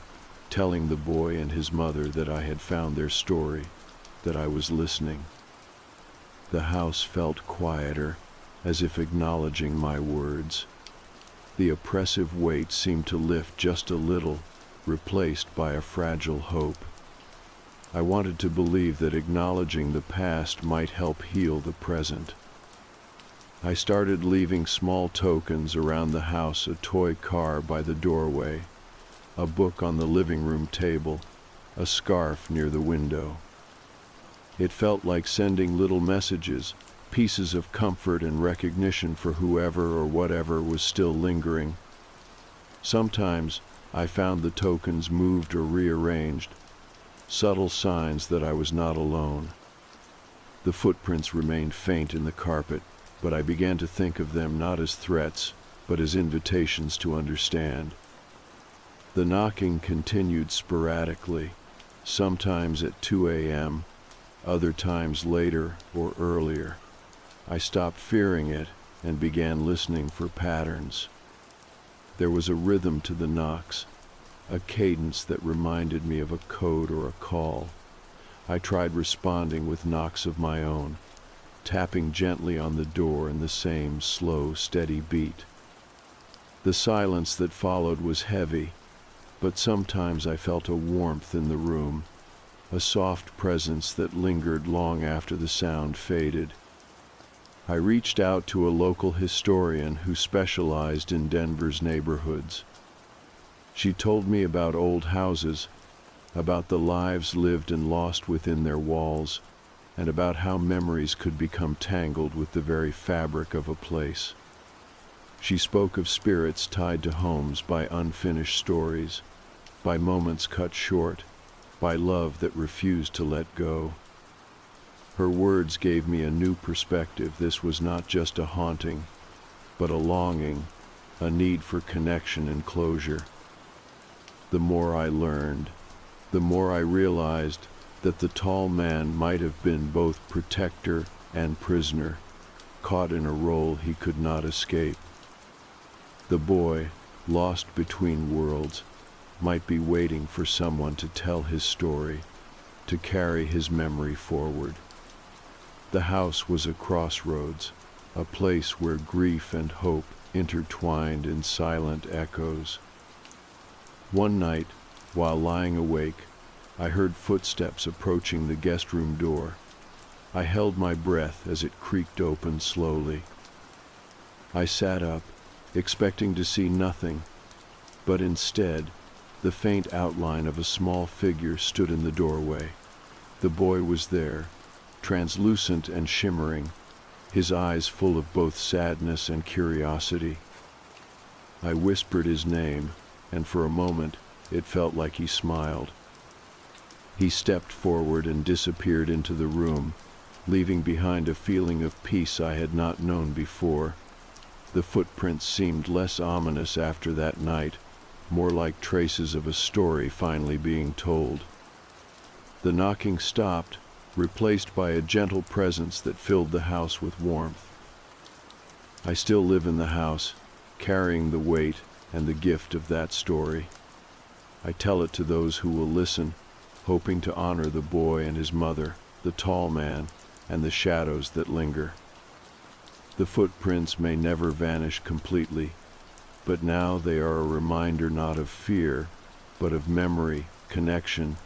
S1: telling the boy and his mother that I had found their story, that I was listening. The house felt quieter, as if acknowledging my words. The oppressive weight seemed to lift just a little, replaced by a fragile hope. I wanted to believe that acknowledging the past might help heal the present. I started leaving small tokens around the house, a toy car by the doorway, a book on the living room table, a scarf near the window. It felt like sending little messages, pieces of comfort and recognition for whoever or whatever was still lingering. Sometimes I found the tokens moved or rearranged, subtle signs that I was not alone. The footprints remained faint in the carpet, but I began to think of them not as threats, but as invitations to understand. The knocking continued sporadically, sometimes at 2 a.m., other times later or earlier. I stopped fearing it and began listening for patterns. There was a rhythm to the knocks, a cadence that reminded me of a code or a call. I tried responding with knocks of my own, tapping gently on the door in the same slow, steady beat. The silence that followed was heavy, but sometimes I felt a warmth in the room, a soft presence that lingered long after the sound faded. I reached out to a local historian who specialized in Denver's neighborhoods. She told me about old houses, about the lives lived and lost within their walls, and about how memories could become tangled with the very fabric of a place. She spoke of spirits tied to homes by unfinished stories, by moments cut short, by love that refused to let go. Her words gave me a new perspective. This was not just a haunting, but a longing, a need for connection and closure. The more I learned, the more I realized that the tall man might have been both protector and prisoner, caught in a role he could not escape. The boy, lost between worlds, might be waiting for someone to tell his story, to carry his memory forward. The house was a crossroads, a place where grief and hope intertwined in silent echoes. One night, while lying awake, I heard footsteps approaching the guest room door. I held my breath as it creaked open slowly. I sat up, expecting to see nothing, but instead, the faint outline of a small figure stood in the doorway. The boy was there, translucent and shimmering, his eyes full of both sadness and curiosity. I whispered his name, and for a moment, it felt like he smiled. He stepped forward and disappeared into the room, leaving behind a feeling of peace I had not known before. The footprints seemed less ominous after that night, more like traces of a story finally being told. The knocking stopped, replaced by a gentle presence that filled the house with warmth. I still live in the house, carrying the weight and the gift of that story. I tell it to those who will listen, hoping to honor the boy and his mother, the tall man, and the shadows that linger. The footprints may never vanish completely, but now they are a reminder not of fear, but of memory, connection,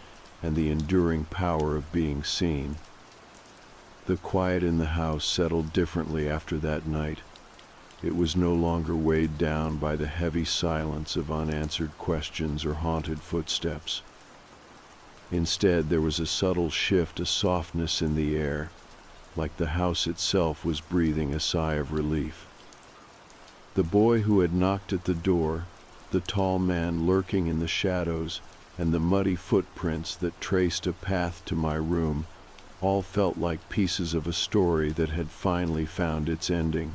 S1: and the enduring power of being seen. The quiet in the house settled differently after that night. It was no longer weighed down by the heavy silence of unanswered questions or haunted footsteps. Instead, there was a subtle shift, a softness in the air, like the house itself was breathing a sigh of relief. The boy who had knocked at the door, the tall man lurking in the shadows, and the muddy footprints that traced a path to my room, all felt like pieces of a story that had finally found its ending.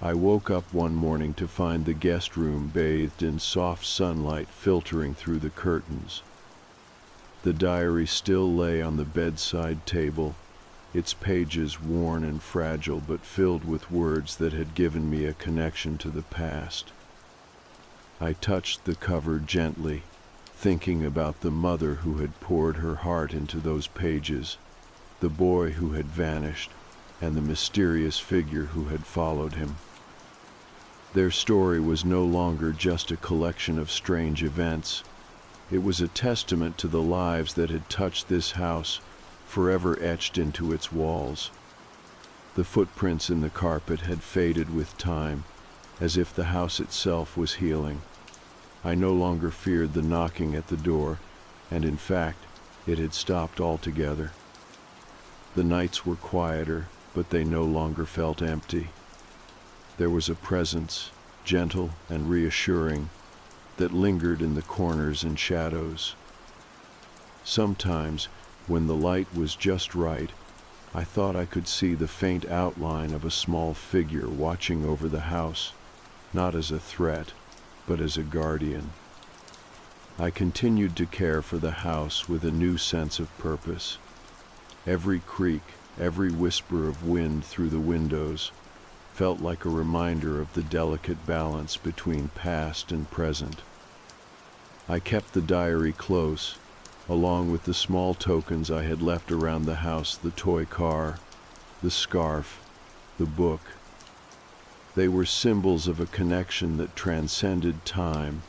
S1: I woke up one morning to find the guest room bathed in soft sunlight filtering through the curtains. The diary still lay on the bedside table, its pages worn and fragile but filled with words that had given me a connection to the past. I touched the cover gently, thinking about the mother who had poured her heart into those pages, the boy who had vanished, and the mysterious figure who had followed him. Their story was no longer just a collection of strange events. It was a testament to the lives that had touched this house, forever etched into its walls. The footprints in the carpet had faded with time, as if the house itself was healing. I no longer feared the knocking at the door, and in fact, it had stopped altogether. The nights were quieter, but they no longer felt empty. There was a presence, gentle and reassuring, that lingered in the corners and shadows. Sometimes, when the light was just right, I thought I could see the faint outline of a small figure watching over the house, not as a threat, but as a guardian. I continued to care for the house with a new sense of purpose. Every creak, every whisper of wind through the windows, felt like a reminder of the delicate balance between past and present. I kept the diary close, along with the small tokens I had left around the house, the toy car, the scarf, the book. They were symbols of a connection that transcended time,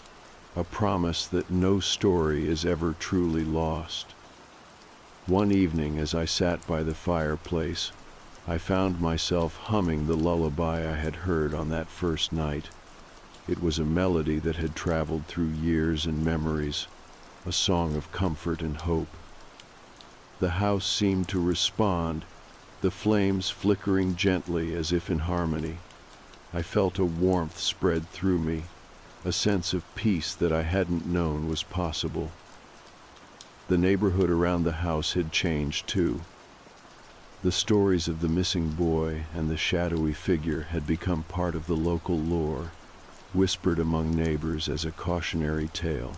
S1: a promise that no story is ever truly lost. One evening, as I sat by the fireplace, I found myself humming the lullaby I had heard on that first night. It was a melody that had traveled through years and memories, a song of comfort and hope. The house seemed to respond, the flames flickering gently as if in harmony. I felt a warmth spread through me, a sense of peace that I hadn't known was possible. The neighborhood around the house had changed too. The stories of the missing boy and the shadowy figure had become part of the local lore, whispered among neighbors as a cautionary tale,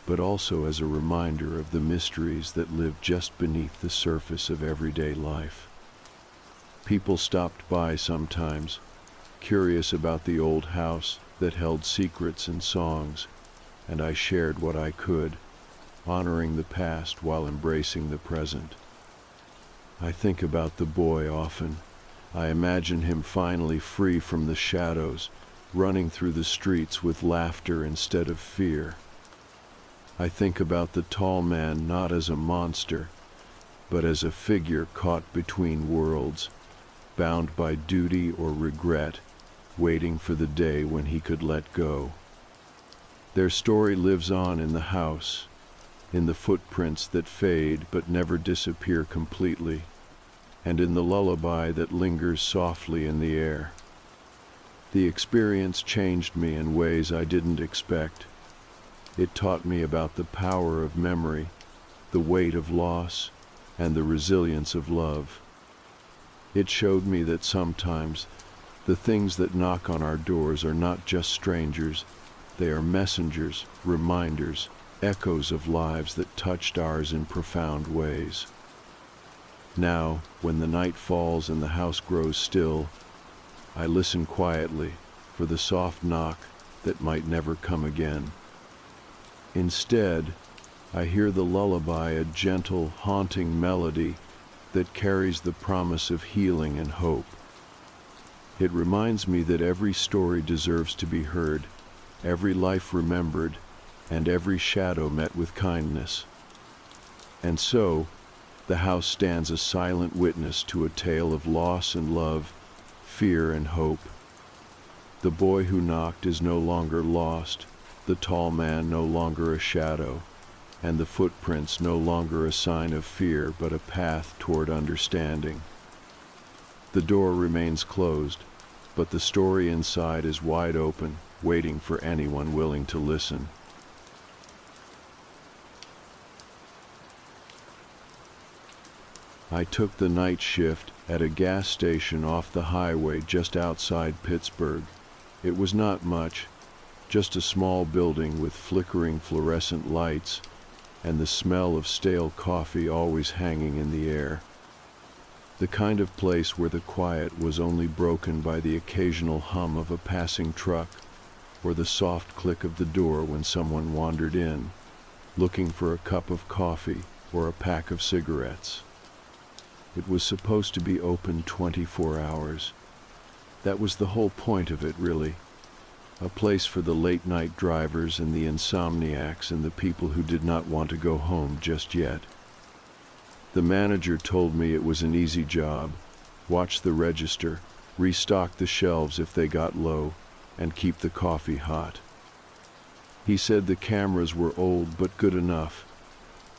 S1: but also as a reminder of the mysteries that live just beneath the surface of everyday life. People stopped by sometimes, curious about the old house that held secrets and songs, and I shared what I could, honoring the past while embracing the present. I think about the boy often. I imagine him finally free from the shadows, running through the streets with laughter instead of fear. I think about the tall man not as a monster, but as a figure caught between worlds, bound by duty or regret, waiting for the day when he could let go. Their story lives on in the house, in the footprints that fade but never disappear completely, and in the lullaby that lingers softly in the air. The experience changed me in ways I didn't expect. It taught me about the power of memory, the weight of loss, and the resilience of love. It showed me that sometimes the things that knock on our doors are not just strangers, they are messengers, reminders, echoes of lives that touched ours in profound ways. Now, when the night falls and the house grows still, I listen quietly for the soft knock that might never come again. Instead, I hear the lullaby, a gentle, haunting melody that carries the promise of healing and hope. It reminds me that every story deserves to be heard, every life remembered, and every shadow met with kindness. And so, the house stands a silent witness to a tale of loss and love, fear and hope. The boy who knocked is no longer lost, the tall man no longer a shadow, and the footprints no longer a sign of fear but a path toward understanding. The door remains closed, but the story inside is wide open, waiting for anyone willing to listen. I took the night shift at a gas station off the highway just outside Pittsburgh. It was not much, just a small building with flickering fluorescent lights and the smell of stale coffee always hanging in the air. The kind of place where the quiet was only broken by the occasional hum of a passing truck or the soft click of the door when someone wandered in, looking for a cup of coffee or a pack of cigarettes. It was supposed to be open 24 hours. That was the whole point of it, really. A place for the late-night drivers and the insomniacs and the people who did not want to go home just yet. The manager told me it was an easy job. Watch the register, restock the shelves if they got low, and keep the coffee hot. He said the cameras were old but good enough,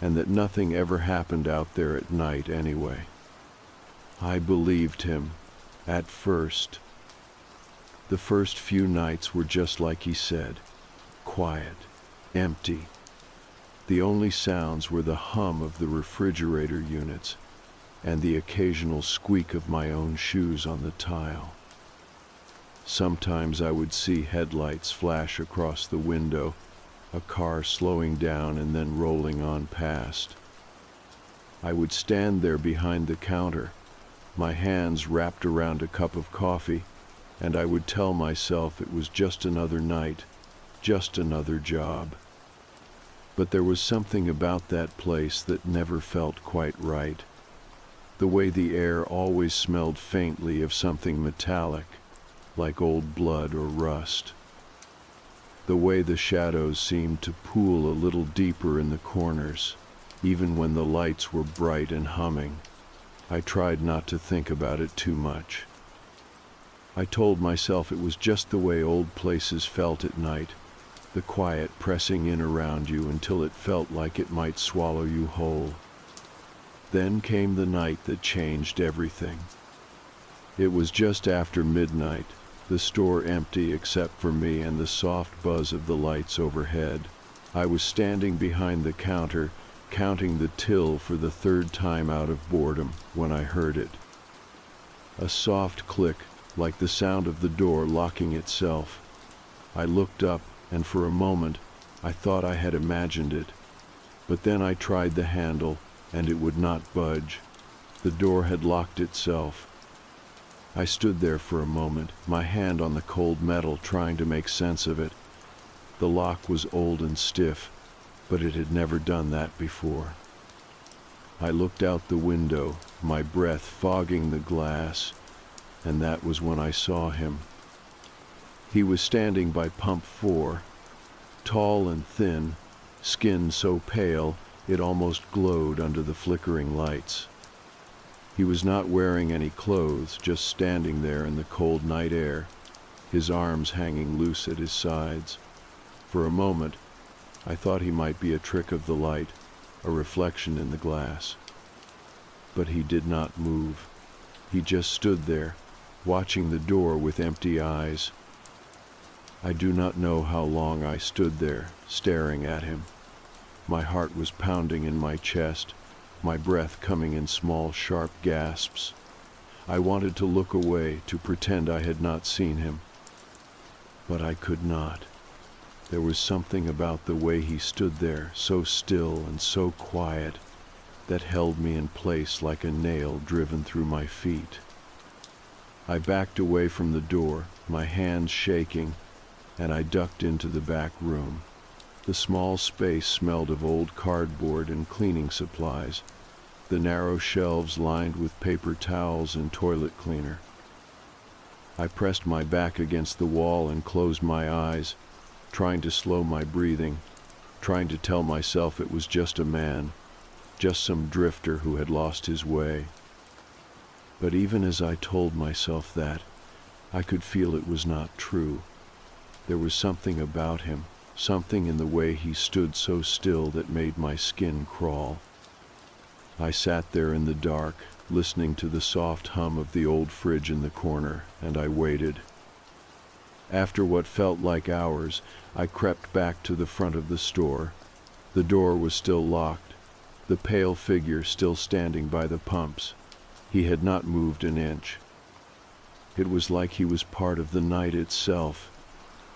S1: and that nothing ever happened out there at night anyway. I believed him, at first. The first few nights were just like he said, quiet, empty. The only sounds were the hum of the refrigerator units and the occasional squeak of my own shoes on the tile. Sometimes I would see headlights flash across the window, a car slowing down and then rolling on past. I would stand there behind the counter, my hands wrapped around a cup of coffee, and I would tell myself it was just another night, just another job. But there was something about that place that never felt quite right. The way the air always smelled faintly of something metallic, like old blood or rust. The way the shadows seemed to pool a little deeper in the corners, even when the lights were bright and humming. I tried not to think about it too much. I told myself it was just the way old places felt at night, the quiet pressing in around you until it felt like it might swallow you whole. Then came the night that changed everything. It was just after midnight, the store empty except for me and the soft buzz of the lights overhead. I was standing behind the counter, counting the till for the third time out of boredom, when I heard it. A soft click, like the sound of the door locking itself. I looked up, and for a moment, I thought I had imagined it. But then I tried the handle, and it would not budge. The door had locked itself. I stood there for a moment, my hand on the cold metal, trying to make sense of it. The lock was old and stiff, but it had never done that before. I looked out the window, my breath fogging the glass, and that was when I saw him. He was standing by pump 4, tall and thin, skin so pale it almost glowed under the flickering lights. He was not wearing any clothes, just standing there in the cold night air, his arms hanging loose at his sides. For a moment, I thought he might be a trick of the light, a reflection in the glass. But he did not move. He just stood there, watching the door with empty eyes. I do not know how long I stood there, staring at him. My heart was pounding in my chest, my breath coming in small, sharp gasps. I wanted to look away, to pretend I had not seen him. But I could not. There was something about the way he stood there, so still and so quiet, that held me in place like a nail driven through my feet. I backed away from the door, my hands shaking, and I ducked into the back room. The small space smelled of old cardboard and cleaning supplies, the narrow shelves lined with paper towels and toilet cleaner. I pressed my back against the wall and closed my eyes, trying to slow my breathing, trying to tell myself it was just a man, just some drifter who had lost his way. But even as I told myself that, I could feel it was not true. There was something about him, something in the way he stood so still that made my skin crawl. I sat there in the dark, listening to the soft hum of the old fridge in the corner, and I waited. After what felt like hours, I crept back to the front of the store. The door was still locked, the pale figure still standing by the pumps. He had not moved an inch. It was like he was part of the night itself,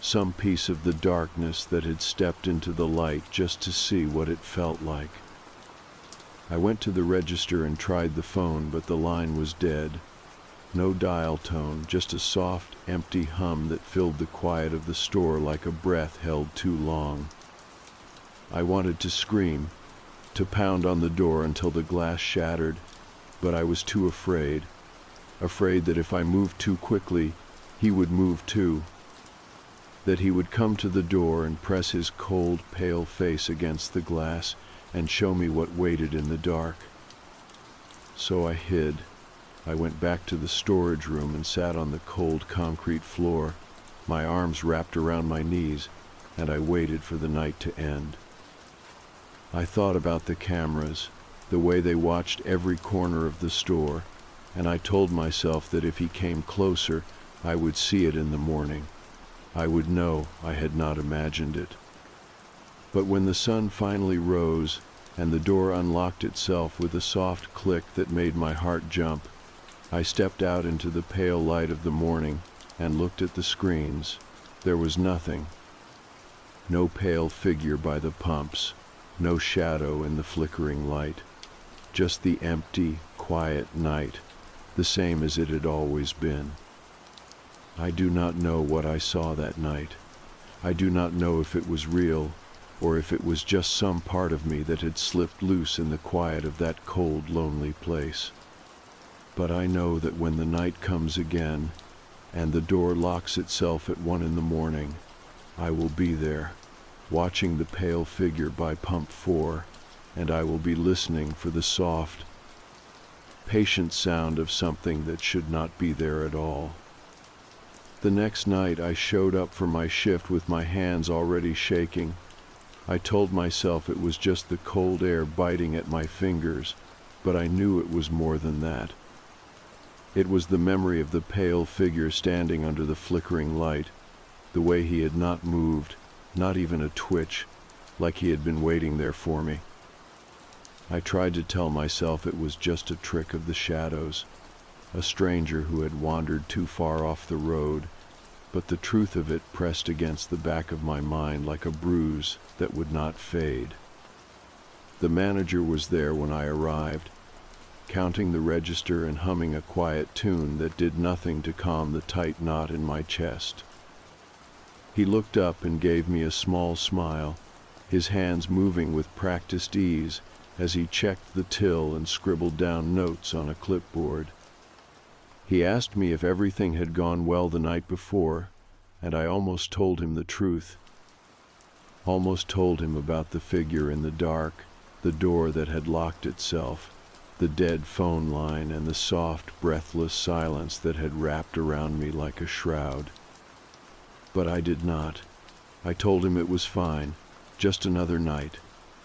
S1: some piece of the darkness that had stepped into the light just to see what it felt like. I went to the register and tried the phone, but the line was dead. No dial tone, just a soft, empty hum that filled the quiet of the store like a breath held too long. I wanted to scream, to pound on the door until the glass shattered, but I was too afraid that if I moved too quickly, he would move too, that he would come to the door and press his cold, pale face against the glass and show me what waited in the dark. So I hid. I went back to the storage room and sat on the cold concrete floor, my arms wrapped around my knees, and I waited for the night to end. I thought about the cameras, the way they watched every corner of the store, and I told myself that if he came closer, I would see it in the morning. I would know I had not imagined it. But when the sun finally rose, and the door unlocked itself with a soft click that made my heart jump, I stepped out into the pale light of the morning and looked at the screens. There was nothing. No pale figure by the pumps, no shadow in the flickering light. Just the empty, quiet night, the same as it had always been. I do not know what I saw that night. I do not know if it was real, or if it was just some part of me that had slipped loose in the quiet of that cold, lonely place. But I know that when the night comes again, and the door locks itself at 1 a.m, I will be there, watching the pale figure by pump 4, and I will be listening for the soft, patient sound of something that should not be there at all. The next night I showed up for my shift with my hands already shaking. I told myself it was just the cold air biting at my fingers, but I knew it was more than that. It was the memory of the pale figure standing under the flickering light, the way he had not moved, not even a twitch, like he had been waiting there for me. I tried to tell myself it was just a trick of the shadows, a stranger who had wandered too far off the road, but the truth of it pressed against the back of my mind like a bruise that would not fade. The manager was there when I arrived, counting the register and humming a quiet tune that did nothing to calm the tight knot in my chest. He looked up and gave me a small smile, his hands moving with practiced ease as he checked the till and scribbled down notes on a clipboard. He asked me if everything had gone well the night before, and I almost told him the truth. Almost told him about the figure in the dark, the door that had locked itself, the dead phone line, and the soft, breathless silence that had wrapped around me like a shroud. But I did not. I told him it was fine, just another night.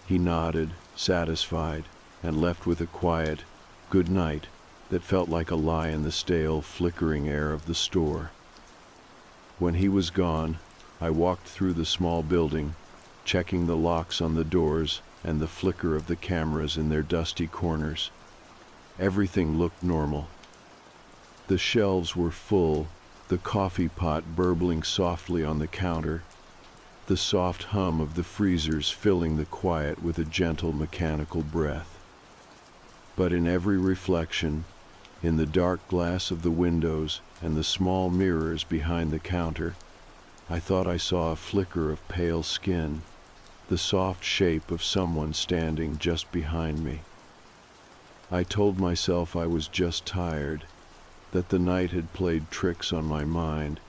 S1: He nodded, satisfied, and left with a quiet, "Good night," that felt like a lie in the stale, flickering air of the store. When he was gone, I walked through the small building, checking the locks on the doors and the flicker of the cameras in their dusty corners. Everything looked normal. The shelves were full, the coffee pot burbling softly on the counter, the soft hum of the freezers filling the quiet with a gentle mechanical breath. But in every reflection, in the dark glass of the windows and the small mirrors behind the counter, I thought I saw a flicker of pale skin, the soft shape of someone standing just behind me. I told myself I was just tired, that the night had played tricks on my mind,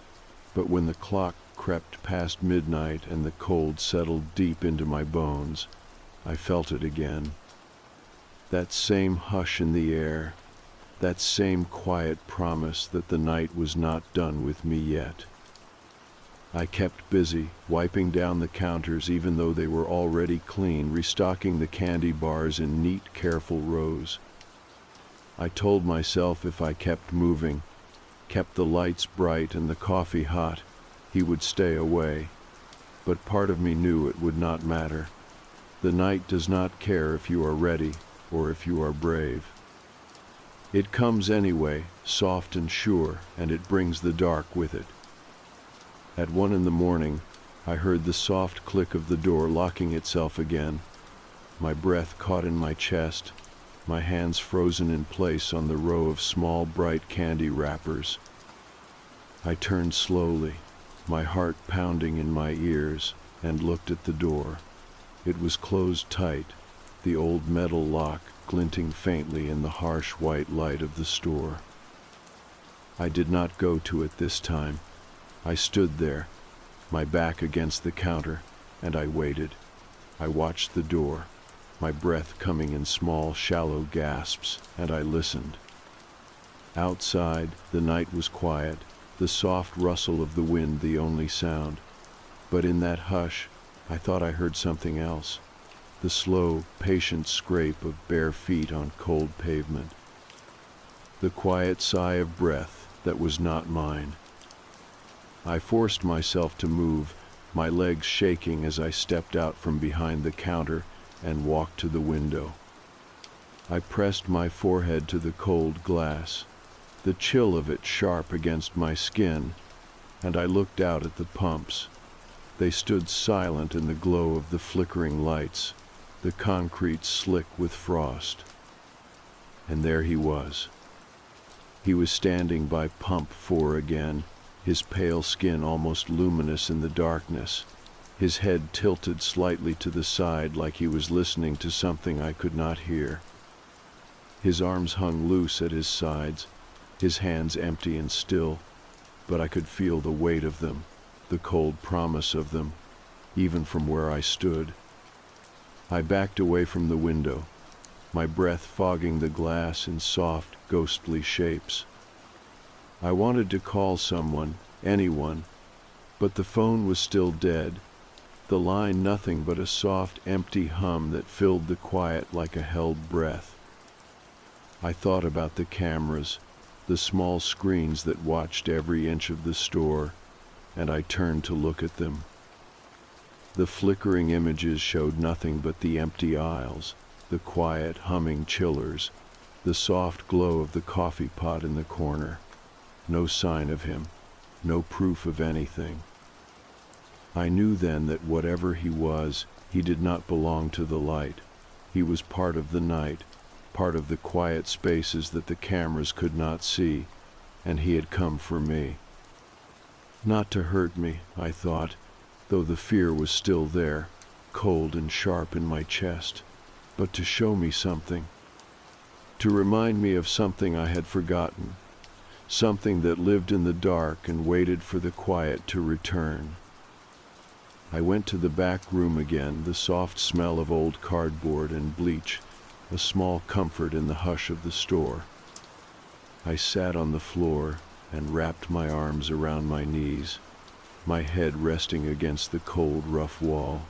S1: but when the clock crept past midnight and the cold settled deep into my bones, I felt it again. That same hush in the air, that same quiet promise that the night was not done with me yet. I kept busy, wiping down the counters even though they were already clean, restocking the candy bars in neat, careful rows. I told myself if I kept moving, kept the lights bright and the coffee hot, he would stay away. But part of me knew it would not matter. The night does not care if you are ready or if you are brave. It comes anyway, soft and sure, and it brings the dark with it. At 1 a.m, I heard the soft click of the door locking itself again. My breath caught in my chest, my hands frozen in place on the row of small bright candy wrappers. I turned slowly, my heart pounding in my ears, and looked at the door. It was closed tight, the old metal lock glinting faintly in the harsh white light of the store. I did not go to it this time. I stood there, my back against the counter, and I waited. I watched the door, my breath coming in small, shallow gasps, and I listened. Outside, the night was quiet, the soft rustle of the wind the only sound. But in that hush, I thought I heard something else, the slow, patient scrape of bare feet on cold pavement. The quiet sigh of breath that was not mine. I forced myself to move, my legs shaking as I stepped out from behind the counter and walked to the window. I pressed my forehead to the cold glass, the chill of it sharp against my skin, and I looked out at the pumps. They stood silent in the glow of the flickering lights, the concrete slick with frost. And there he was. He was standing by pump 4 again, his pale skin almost luminous in the darkness, his head tilted slightly to the side like he was listening to something I could not hear. His arms hung loose at his sides, his hands empty and still, but I could feel the weight of them, the cold promise of them, even from where I stood. I backed away from the window, my breath fogging the glass in soft, ghostly shapes. I wanted to call someone, anyone, but the phone was still dead, the line nothing but a soft, empty hum that filled the quiet like a held breath. I thought about the cameras, the small screens that watched every inch of the store, and I turned to look at them. The flickering images showed nothing but the empty aisles, the quiet, humming chillers, the soft glow of the coffee pot in the corner. No sign of him, no proof of anything. I knew then that whatever he was, he did not belong to the light. He was part of the night, part of the quiet spaces that the cameras could not see, and he had come for me. Not to hurt me, I thought, though the fear was still there, cold and sharp in my chest, but to show me something, to remind me of something I had forgotten, something that lived in the dark and waited for the quiet to return. I went to the back room again, the soft smell of old cardboard and bleach, a small comfort in the hush of the store. I sat on the floor and wrapped my arms around my knees, my head resting against the cold, rough wall.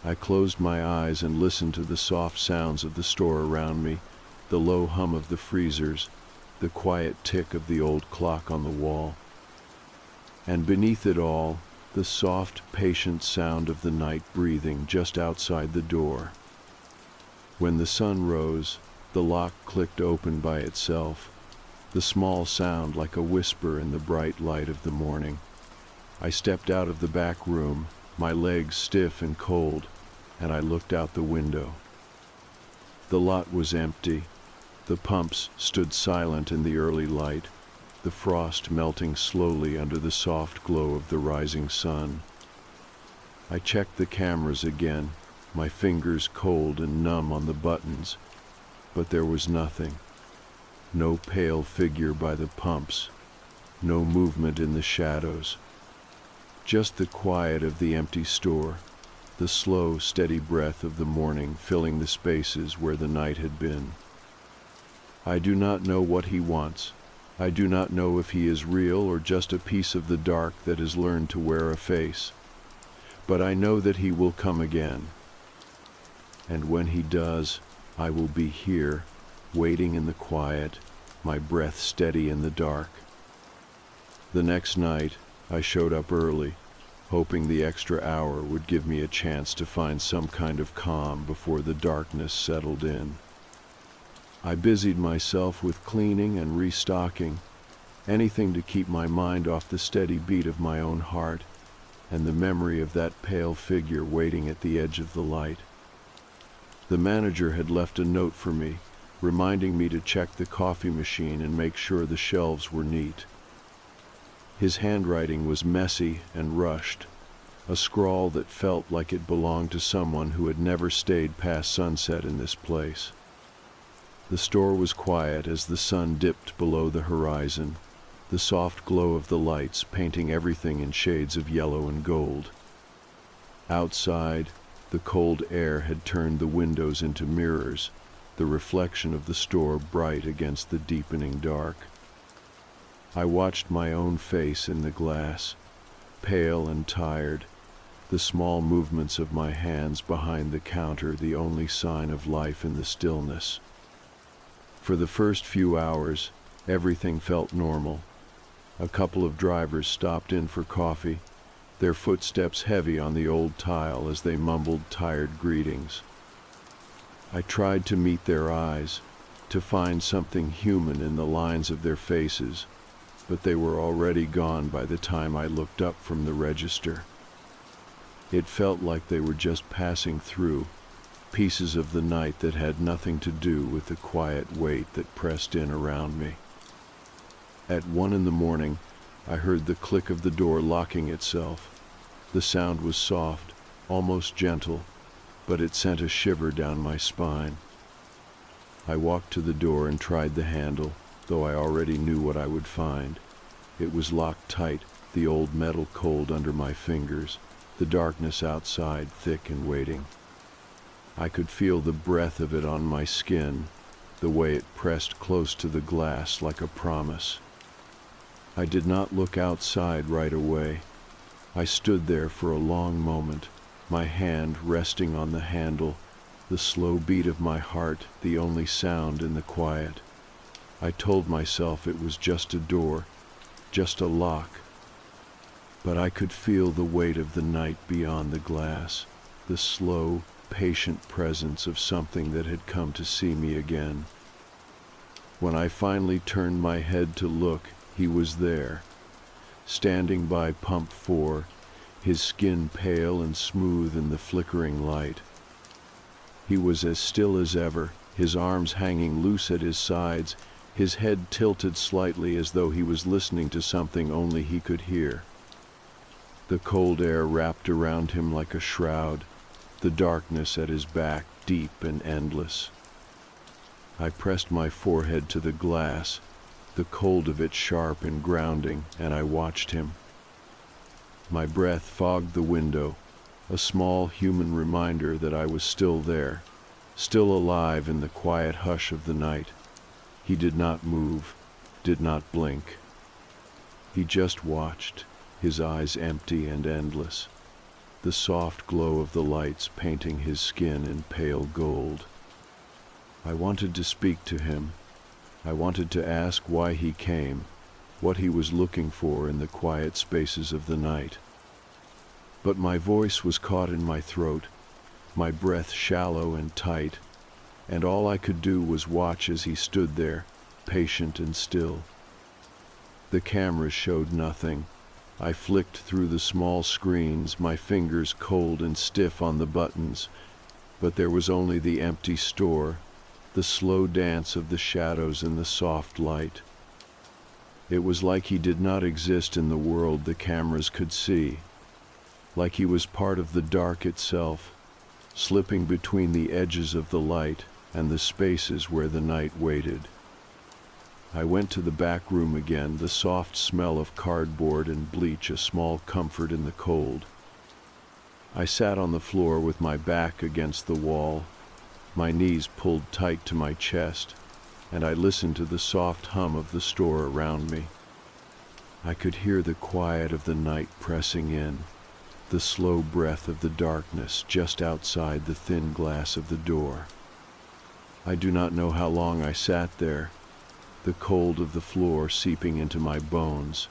S1: I closed my eyes and listened to the soft sounds of the store around me, the low hum of the freezers, the quiet tick of the old clock on the wall. And beneath it all, the soft, patient sound of the night breathing just outside the door. When the sun rose, the lock clicked open by itself, the small sound like a whisper in the bright light of the morning. I stepped out of the back room, my legs stiff and cold, and I looked out the window. The lot was empty. The pumps stood silent in the early light, the frost melting slowly under the soft glow of the rising sun. I checked the cameras again, my fingers cold and numb on the buttons, but there was nothing. No pale figure by the pumps, no movement in the shadows. Just the quiet of the empty store, the slow, steady breath of the morning filling the spaces where the night had been. I do not know what he wants. I do not know if he is real or just a piece of the dark that has learned to wear a face. But I know that he will come again. And when he does, I will be here, waiting in the quiet, my breath steady in the dark. The next night, I showed up early, hoping the extra hour would give me a chance to find some kind of calm before the darkness settled in. I busied myself with cleaning and restocking, anything to keep my mind off the steady beat of my own heart and the memory of that pale figure waiting at the edge of the light. The manager had left a note for me, reminding me to check the coffee machine and make sure the shelves were neat. His handwriting was messy and rushed, a scrawl that felt like it belonged to someone who had never stayed past sunset in this place. The store was quiet as the sun dipped below the horizon, the soft glow of the lights painting everything in shades of yellow and gold. Outside, the cold air had turned the windows into mirrors, the reflection of the store bright against the deepening dark. I watched my own face in the glass, pale and tired, the small movements of my hands behind the counter the only sign of life in the stillness. For the first few hours, everything felt normal. A couple of drivers stopped in for coffee, their footsteps heavy on the old tile as they mumbled tired greetings. I tried to meet their eyes, to find something human in the lines of their faces, but they were already gone by the time I looked up from the register. It felt like they were just passing through, pieces of the night that had nothing to do with the quiet weight that pressed in around me. At 1 in the morning, I heard the click of the door locking itself. The sound was soft, almost gentle, but it sent a shiver down my spine. I walked to the door and tried the handle, though I already knew what I would find. It was locked tight, the old metal cold under my fingers, the darkness outside thick and waiting. I could feel the breath of it on my skin, the way it pressed close to the glass like a promise. I did not look outside right away. I stood there for a long moment, my hand resting on the handle, the slow beat of my heart the only sound in the quiet. I told myself it was just a door, just a lock. But I could feel the weight of the night beyond the glass, the slow, patient presence of something that had come to see me again. When I finally turned my head to look, he was there, standing by pump 4, his skin pale and smooth in the flickering light. He was as still as ever, his arms hanging loose at his sides, his head tilted slightly as though he was listening to something only he could hear. The cold air wrapped around him like a shroud, the darkness at his back deep and endless. I pressed my forehead to the glass, the cold of it sharp and grounding, and I watched him. My breath fogged the window, a small human reminder that I was still there, still alive in the quiet hush of the night. He did not move, did not blink. He just watched, his eyes empty and endless, the soft glow of the lights painting his skin in pale gold. I wanted to speak to him. I wanted to ask why he came, what he was looking for in the quiet spaces of the night. But my voice was caught in my throat, my breath shallow and tight, and all I could do was watch as he stood there, patient and still. The cameras showed nothing. I flicked through the small screens, my fingers cold and stiff on the buttons, but there was only the empty store, the slow dance of the shadows in the soft light. It was like he did not exist in the world the cameras could see, like he was part of the dark itself, slipping between the edges of the light and the spaces where the night waited. I went to the back room again, the soft smell of cardboard and bleach a small comfort in the cold. I sat on the floor with my back against the wall, my knees pulled tight to my chest, and I listened to the soft hum of the store around me. I could hear the quiet of the night pressing in, the slow breath of the darkness just outside the thin glass of the door. I do not know how long I sat there, the cold of the floor seeping into my bones,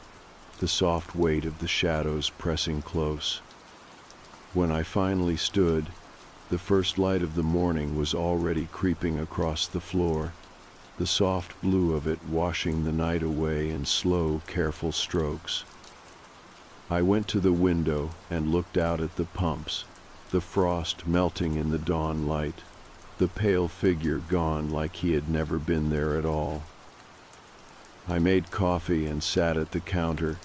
S1: the soft weight of the shadows pressing close. When I finally stood, the first light of the morning was already creeping across the floor, the soft blue of it washing the night away in slow, careful strokes. I went to the window and looked out at the pumps, the frost melting in the dawn light, the pale figure gone like he had never been there at all. I made coffee and sat at the counter,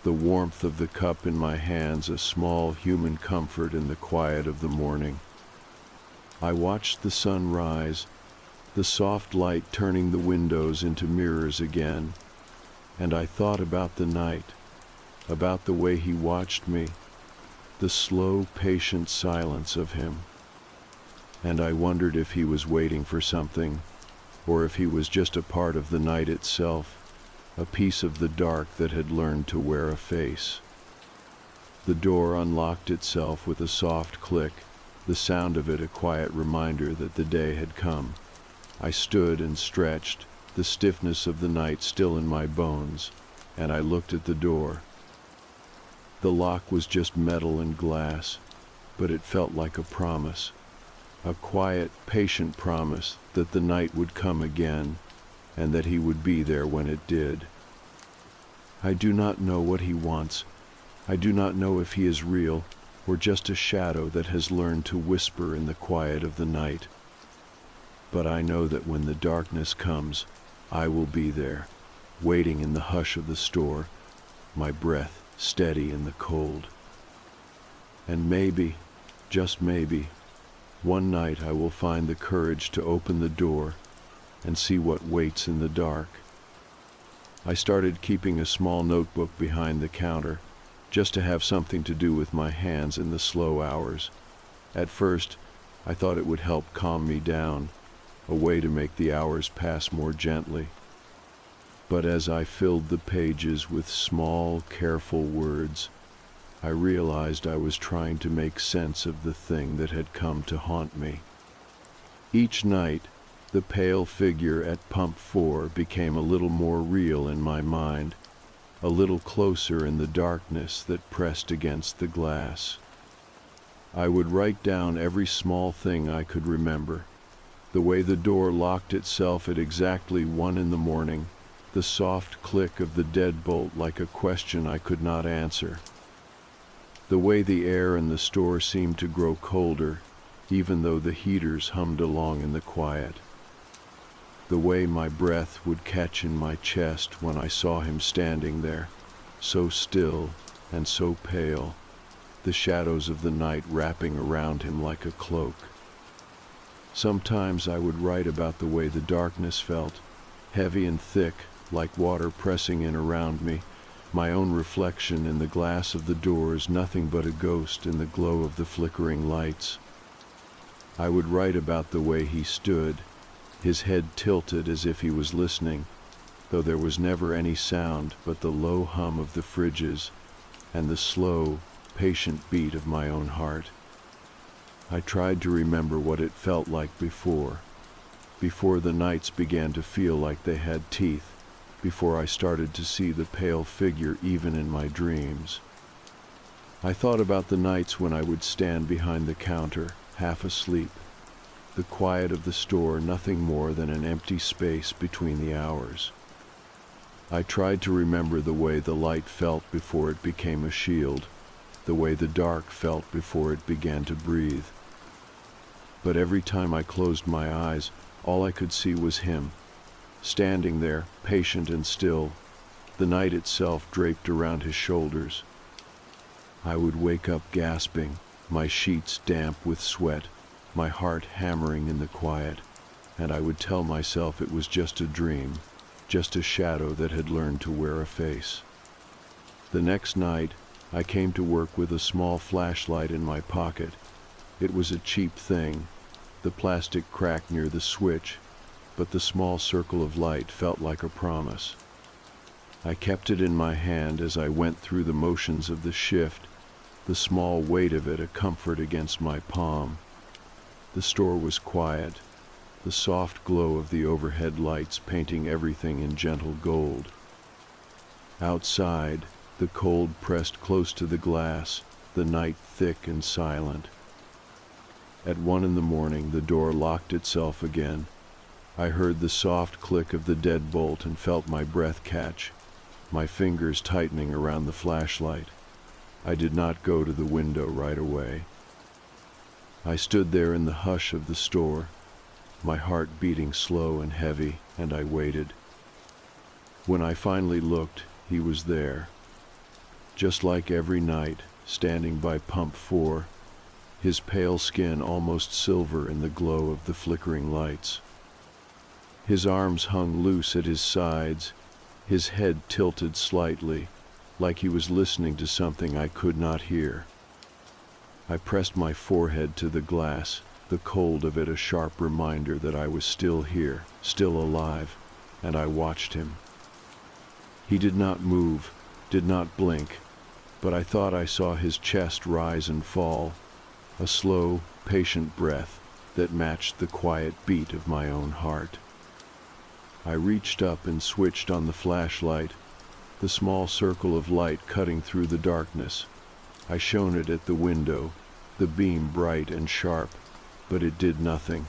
S1: the warmth of the cup in my hands a small human comfort in the quiet of the morning. I watched the sun rise, the soft light turning the windows into mirrors again, and I thought about the night, about the way he watched me, the slow, patient silence of him. And I wondered if he was waiting for something, or if he was just a part of the night itself, a piece of the dark that had learned to wear a face. The door unlocked itself with a soft click, the sound of it a quiet reminder that the day had come. I stood and stretched, the stiffness of the night still in my bones, and I looked at the door. The lock was just metal and glass, but it felt like a promise, a quiet, patient promise that the night would come again, and that he would be there when it did. I do not know what he wants. I do not know if he is real, or just a shadow that has learned to whisper in the quiet of the night. But I know that when the darkness comes, I will be there, waiting in the hush of the store, my breath steady in the cold. And maybe, just maybe, one night I will find the courage to open the door and see what waits in the dark. I started keeping a small notebook behind the counter, just to have something to do with my hands in the slow hours. At first, I thought it would help calm me down, a way to make the hours pass more gently. But as I filled the pages with small, careful words, I realized I was trying to make sense of the thing that had come to haunt me. Each night, the pale figure at pump 4 became a little more real in my mind, a little closer in the darkness that pressed against the glass. I would write down every small thing I could remember: the way the door locked itself at exactly 1 in the morning, the soft click of the deadbolt like a question I could not answer, the way the air in the store seemed to grow colder, even though the heaters hummed along in the quiet, the way my breath would catch in my chest when I saw him standing there, so still and so pale, the shadows of the night wrapping around him like a cloak. Sometimes I would write about the way the darkness felt, heavy and thick, like water pressing in around me, my own reflection in the glass of the doors nothing but a ghost in the glow of the flickering lights. I would write about the way he stood, his head tilted as if he was listening, though there was never any sound but the low hum of the fridges and the slow, patient beat of my own heart. I tried to remember what it felt like before the nights began to feel like they had teeth, before I started to see the pale figure even in my dreams. I thought about the nights when I would stand behind the counter, half asleep, the quiet of the store nothing more than an empty space between the hours. I tried to remember the way the light felt before it became a shield, the way the dark felt before it began to breathe. But every time I closed my eyes, all I could see was him, standing there, patient and still, the night itself draped around his shoulders. I would wake up gasping, my sheets damp with sweat, my heart hammering in the quiet, and I would tell myself it was just a dream, just a shadow that had learned to wear a face. The next night, I came to work with a small flashlight in my pocket. It was a cheap thing, the plastic crack near the switch, but the small circle of light felt like a promise. I kept it in my hand as I went through the motions of the shift, the small weight of it a comfort against my palm. The store was quiet, the soft glow of the overhead lights painting everything in gentle gold. Outside, the cold pressed close to the glass, the night thick and silent. At 1 in the morning, the door locked itself again. I heard the soft click of the deadbolt and felt my breath catch, my fingers tightening around the flashlight. I did not go to the window right away. I stood there in the hush of the store, my heart beating slow and heavy, and I waited. When I finally looked, he was there. Just like every night, standing by pump 4, his pale skin almost silver in the glow of the flickering lights. His arms hung loose at his sides, his head tilted slightly, like he was listening to something I could not hear. I pressed my forehead to the glass, the cold of it a sharp reminder that I was still here, still alive, and I watched him. He did not move, did not blink, but I thought I saw his chest rise and fall, a slow, patient breath that matched the quiet beat of my own heart. I reached up and switched on the flashlight, the small circle of light cutting through the darkness. I shone it at the window, the beam bright and sharp, but it did nothing.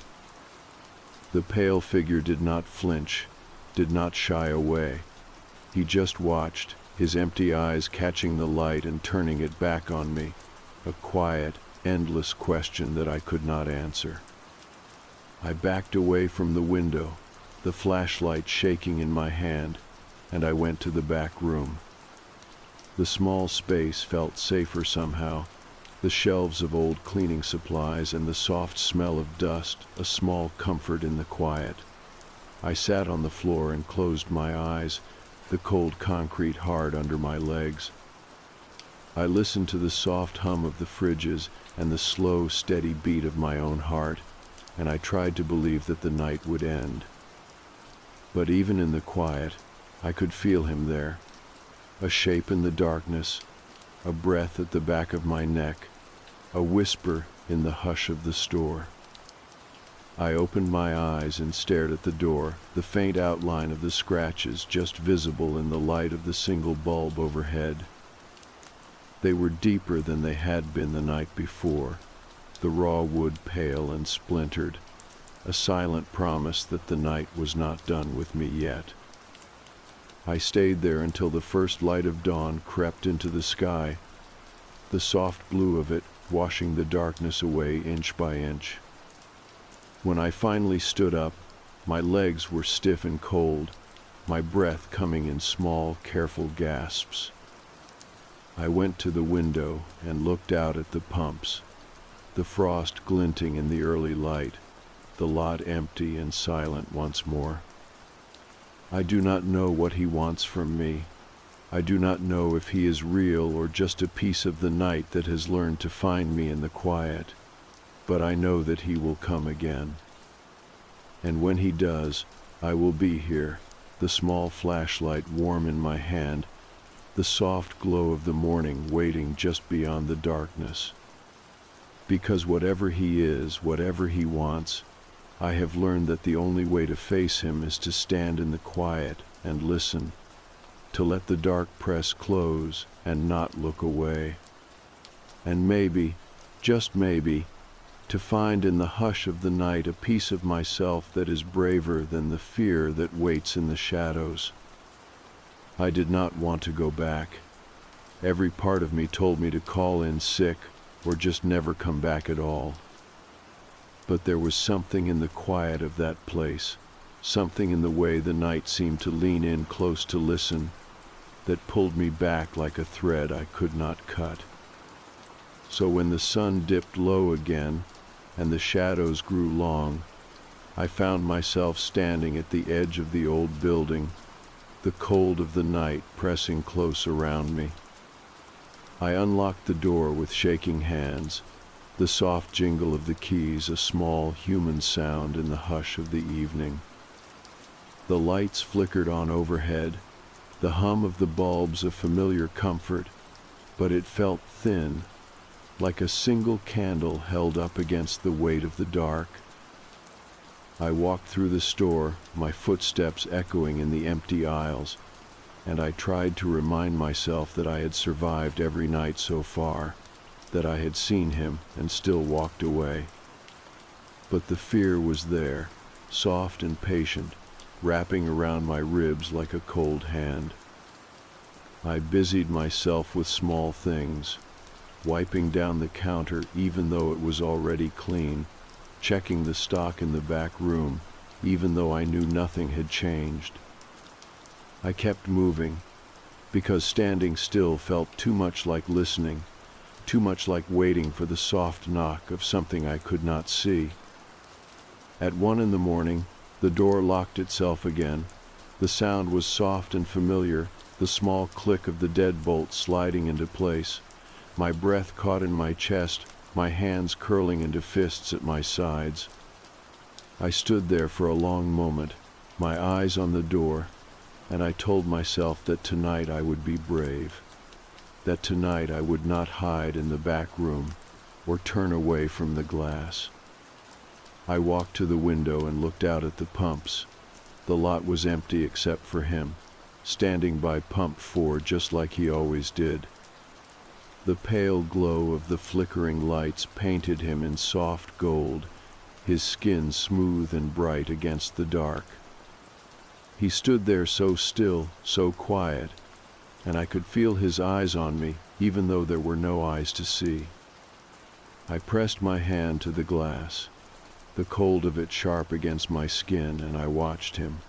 S1: The pale figure did not flinch, did not shy away. He just watched, his empty eyes catching the light and turning it back on me, a quiet, endless question that I could not answer. I backed away from the window, the flashlight shaking in my hand, and I went to the back room. The small space felt safer somehow, The shelves of old cleaning supplies and the soft smell of dust, a small comfort in the quiet. I sat on the floor and closed my eyes, the cold concrete hard under my legs. I listened to the soft hum of the fridges and the slow, steady beat of my own heart, and I tried to believe that the night would end. But even in the quiet, I could feel him there, a shape in the darkness, a breath at the back of my neck, a whisper in the hush of the store. I opened my eyes and stared at the door, the faint outline of the scratches just visible in the light of the single bulb overhead. They were deeper than they had been the night before, the raw wood pale and splintered, a silent promise that the night was not done with me yet. I stayed there until the first light of dawn crept into the sky, the soft blue of it washing the darkness away inch by inch. When I finally stood up, my legs were stiff and cold, my breath coming in small, careful gasps. I went to the window and looked out at the pumps, the frost glinting in the early light, the lot empty and silent once more. I do not know what he wants from me. I do not know if he is real or just a piece of the night that has learned to find me in the quiet, but I know that he will come again. And when he does, I will be here, the small flashlight warm in my hand, the soft glow of the morning waiting just beyond the darkness. Because whatever he is, whatever he wants, I have learned that the only way to face him is to stand in the quiet and listen, to let the dark press close and not look away. And maybe, just maybe, to find in the hush of the night a piece of myself that is braver than the fear that waits in the shadows. I did not want to go back. Every part of me told me to call in sick or just never come back at all. But there was something in the quiet of that place, something in the way the night seemed to lean in close to listen, that pulled me back like a thread I could not cut. So when the sun dipped low again and the shadows grew long, I found myself standing at the edge of the old building, the cold of the night pressing close around me. I unlocked the door with shaking hands, the soft jingle of the keys a small human sound in the hush of the evening. The lights flickered on overhead, the hum of the bulbs a familiar comfort, but it felt thin, like a single candle held up against the weight of the dark. I walked through the store, my footsteps echoing in the empty aisles, and I tried to remind myself that I had survived every night so far, that I had seen him and still walked away. But the fear was there, soft and patient, wrapping around my ribs like a cold hand. I busied myself with small things, wiping down the counter even though it was already clean, checking the stock in the back room even though I knew nothing had changed. I kept moving, because standing still felt too much like listening, too much like waiting for the soft knock of something I could not see. At 1 a.m, the door locked itself again. The sound was soft and familiar, the small click of the deadbolt sliding into place. My breath caught in my chest, my hands curling into fists at my sides. I stood there for a long moment, my eyes on the door, and I told myself that tonight I would be brave, that tonight I would not hide in the back room or turn away from the glass. I walked to the window and looked out at the pumps. The lot was empty except for him, standing by pump 4 just like he always did. The pale glow of the flickering lights painted him in soft gold, his skin smooth and bright against the dark. He stood there so still, so quiet, and I could feel his eyes on me, even though there were no eyes to see. I pressed my hand to the glass, the cold of it sharp against my skin, and I watched him.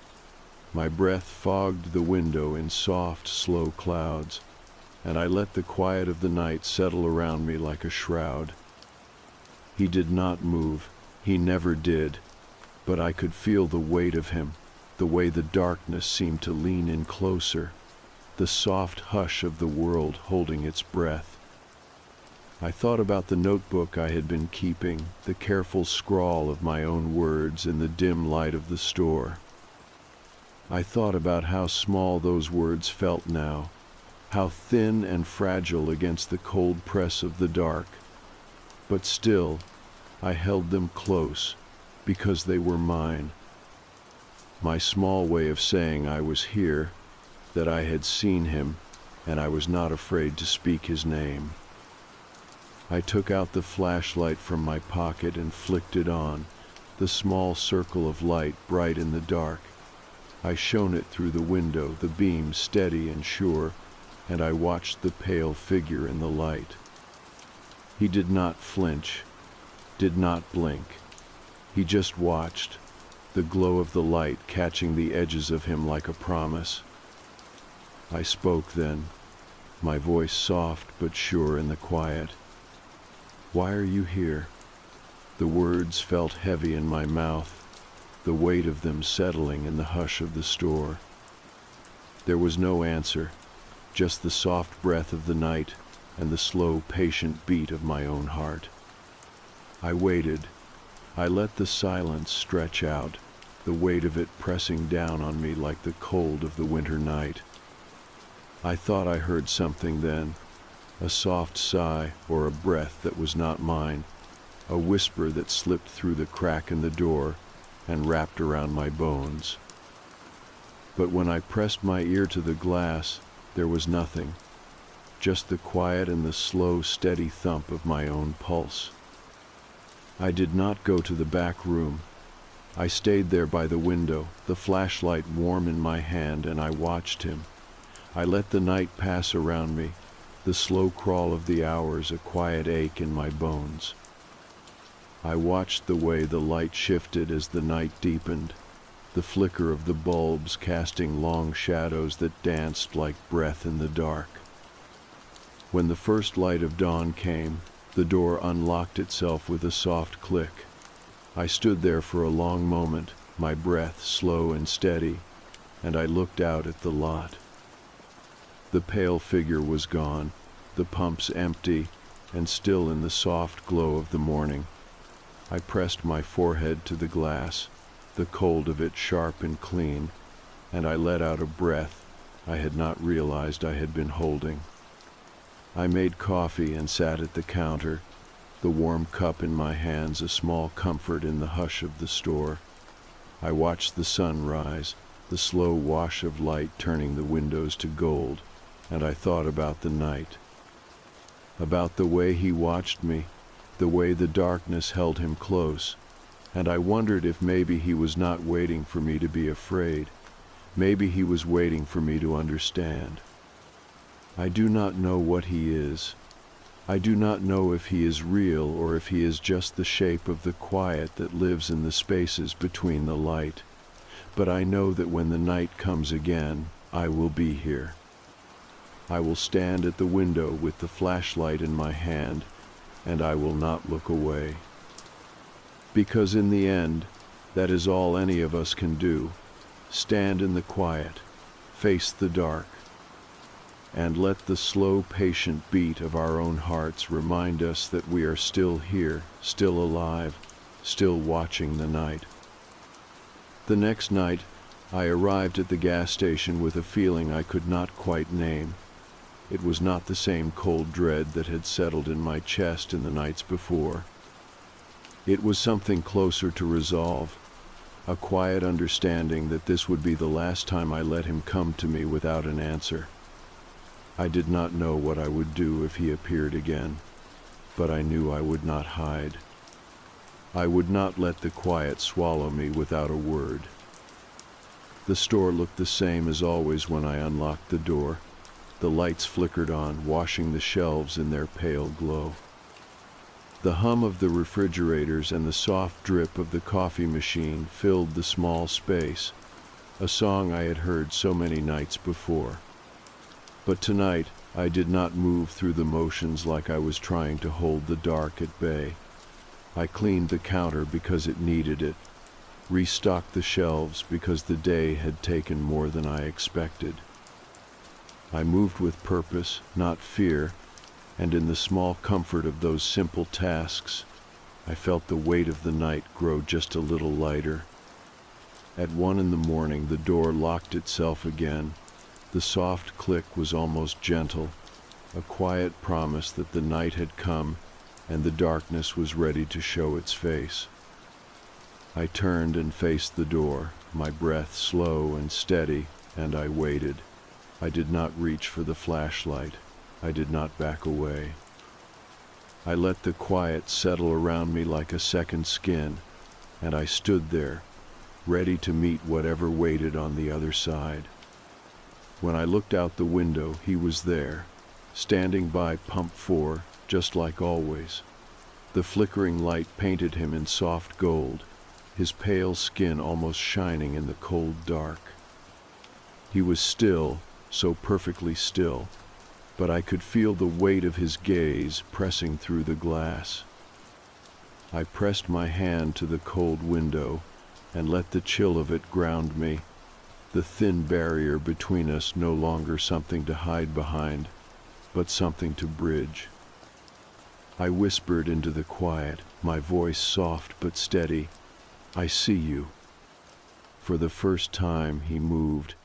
S1: My breath fogged the window in soft, slow clouds. and I let the quiet of the night settle around me like a shroud. He did not move, he never did, but I could feel the weight of him, the way the darkness seemed to lean in closer, the soft hush of the world holding its breath. I thought about the notebook I had been keeping, the careful scrawl of my own words in the dim light of the store. I thought about how small those words felt now, how thin and fragile against the cold press of the dark. But still, I held them close, because they were mine. My small way of saying I was here, that I had seen him, and I was not afraid to speak his name. I took out the flashlight from my pocket and flicked it on, the small circle of light bright in the dark. I shone it through the window, the beam steady and sure, and I watched the pale figure in the light. He did not flinch, did not blink. He just watched, the glow of the light catching the edges of him like a promise. I spoke then, my voice soft but sure in the quiet. "Why are you here?" The words felt heavy in my mouth, the weight of them settling in the hush of the store. There was no answer, just the soft breath of the night and the slow, patient beat of my own heart. I waited. I let the silence stretch out, the weight of it pressing down on me like the cold of the winter night. I thought I heard something then, a soft sigh or a breath that was not mine, a whisper that slipped through the crack in the door and wrapped around my bones. But when I pressed my ear to the glass, there was nothing, just the quiet and the slow, steady thump of my own pulse. I did not go to the back room. I stayed there by the window, the flashlight warm in my hand, and I watched him. I let the night pass around me, the slow crawl of the hours a quiet ache in my bones. I watched the way the light shifted as the night deepened, the flicker of the bulbs casting long shadows that danced like breath in the dark. When the first light of dawn came, the door unlocked itself with a soft click. I stood there for a long moment, my breath slow and steady, and I looked out at the lot. The pale figure was gone, the pumps empty, and still in the soft glow of the morning. I pressed my forehead to the glass, the cold of it sharp and clean, and I let out a breath I had not realized I had been holding. I made coffee and sat at the counter, the warm cup in my hands a small comfort in the hush of the store. I watched the sun rise, the slow wash of light turning the windows to gold, and I thought about the night, about the way he watched me, the way the darkness held him close, and I wondered if maybe he was not waiting for me to be afraid. Maybe he was waiting for me to understand. I do not know what he is. I do not know if he is real or if he is just the shape of the quiet that lives in the spaces between the light. But I know that when the night comes again, I will be here. I will stand at the window with the flashlight in my hand, and I will not look away. Because in the end, that is all any of us can do. Stand in the quiet, face the dark, and let the slow, patient beat of our own hearts remind us that we are still here, still alive, still watching the night. The next night, I arrived at the gas station with a feeling I could not quite name. It was not the same cold dread that had settled in my chest in the nights before. It was something closer to resolve, a quiet understanding that this would be the last time I let him come to me without an answer. I did not know what I would do if he appeared again, but I knew I would not hide. I would not let the quiet swallow me without a word. The store looked the same as always when I unlocked the door. The lights flickered on, washing the shelves in their pale glow. The hum of the refrigerators and the soft drip of the coffee machine filled the small space, a song I had heard so many nights before. But tonight, I did not move through the motions like I was trying to hold the dark at bay. I cleaned the counter because it needed it, restocked the shelves because the day had taken more than I expected. I moved with purpose, not fear, and in the small comfort of those simple tasks, I felt the weight of the night grow just a little lighter. At 1 a.m, the door locked itself again. The soft click was almost gentle, a quiet promise that the night had come and the darkness was ready to show its face. I turned and faced the door, my breath slow and steady, and I waited. I did not reach for the flashlight. I did not back away. I let the quiet settle around me like a second skin, and I stood there, ready to meet whatever waited on the other side. When I looked out the window, he was there, standing by pump 4, just like always. The flickering light painted him in soft gold, his pale skin almost shining in the cold dark. He was still, so perfectly still, but I could feel the weight of his gaze pressing through the glass. I pressed my hand to the cold window and let the chill of it ground me, the thin barrier between us no longer something to hide behind, but something to bridge. I whispered into the quiet, my voice soft but steady, "I see you." For the first time he moved,